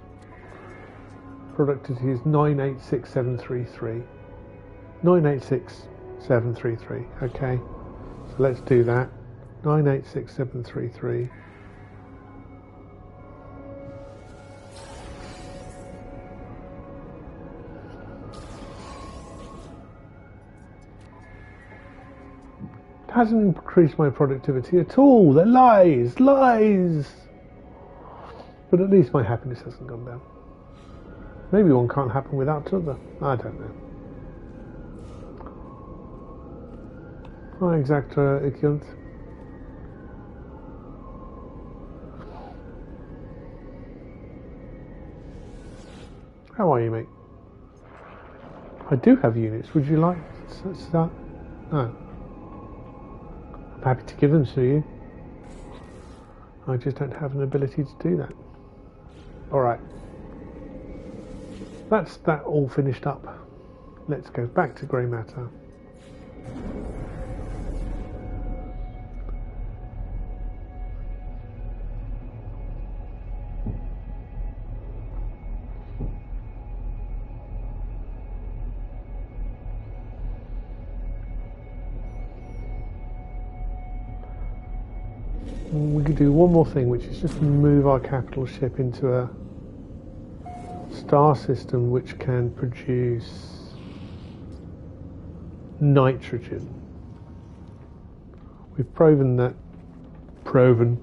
[SPEAKER 1] productivity is 986,733. 986,733. Okay, so let's do that. 986,733. Hasn't increased my productivity at all. They're lies. But at least my happiness hasn't gone down. Maybe one can't happen without the other. I don't know. Hi, Exacta Ikilt. How are you, mate? I do have units. Would you like to start? No. I'm happy to give them to you. I just don't have an ability to do that. Alright. That's that all finished up. Let's go back to Grey Matter. We could do one more thing, which is just move our capital ship into a star system which can produce nitrogen. We've proven that. Proven.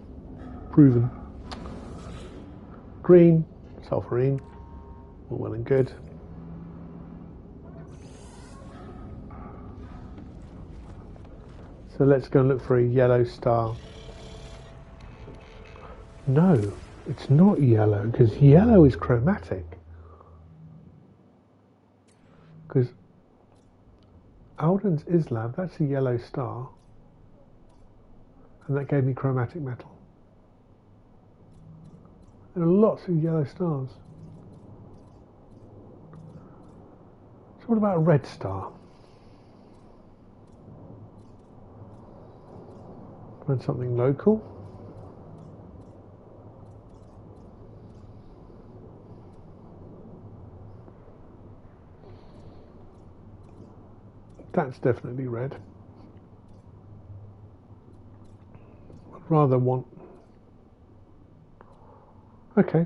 [SPEAKER 1] Green, sulfurine, all well and good. So let's go and look for a yellow star. No, it's not yellow, because yellow is chromatic. Because Alden's Islab, that's a yellow star, and that gave me chromatic metal. There are lots of yellow stars. So what about a red star? Find something local. That's definitely red. I'd rather want... Okay.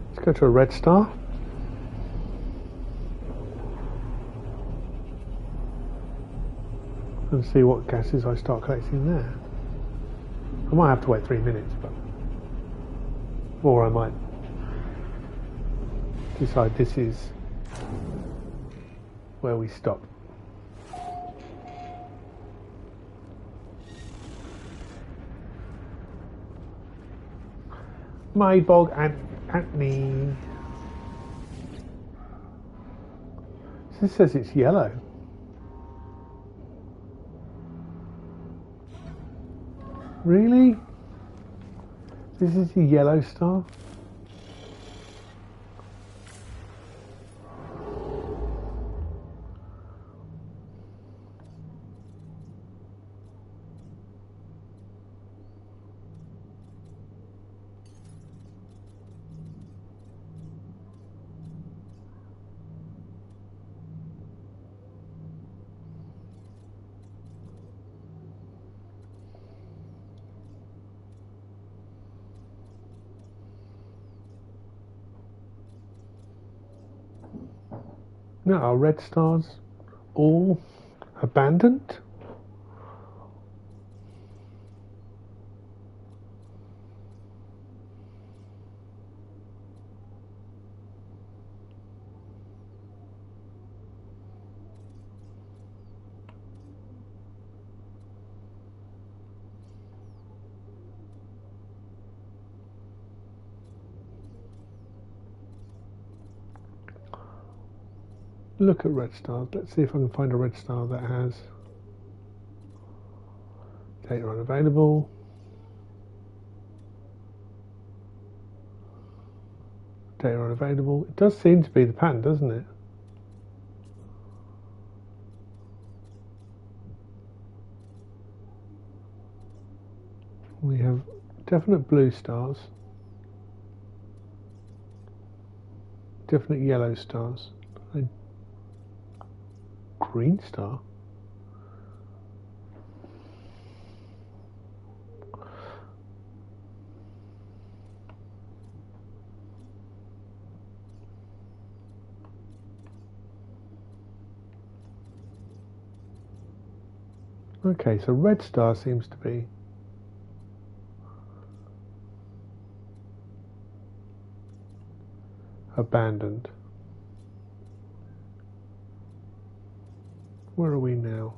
[SPEAKER 1] Let's go to a red star. And see what gases I start collecting there. I might have to wait 3 minutes, but... Or I might decide this is where we stop. Maybog and Antony. This says it's yellow. Really? This is a yellow star? No, are red stars all abandoned? Look at red stars. Let's see if I can find a red star that has data unavailable. Data unavailable. It does seem to be the pattern, doesn't it? We have definite blue stars, definite yellow stars. Green star. Okay, so red star seems to be abandoned. Where are we now?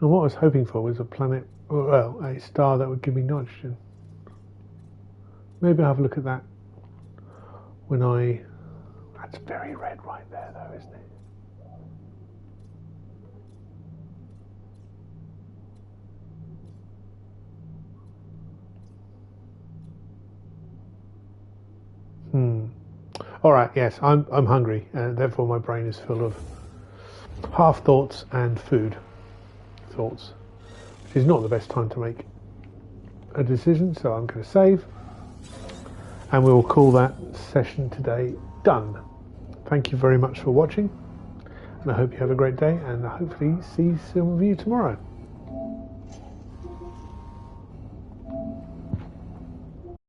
[SPEAKER 1] And what I was hoping for was a planet, well, a star that would give me nitrogen. Maybe I'll have a look at that when I... That's very red right there though, isn't it? All right, yes, I'm hungry, and therefore my brain is full of half thoughts and food thoughts, which is not the best time to make a decision, so I'm going to save, and we will call that session today done. Thank you very much for watching, and I hope you have a great day, and hopefully see some of you tomorrow.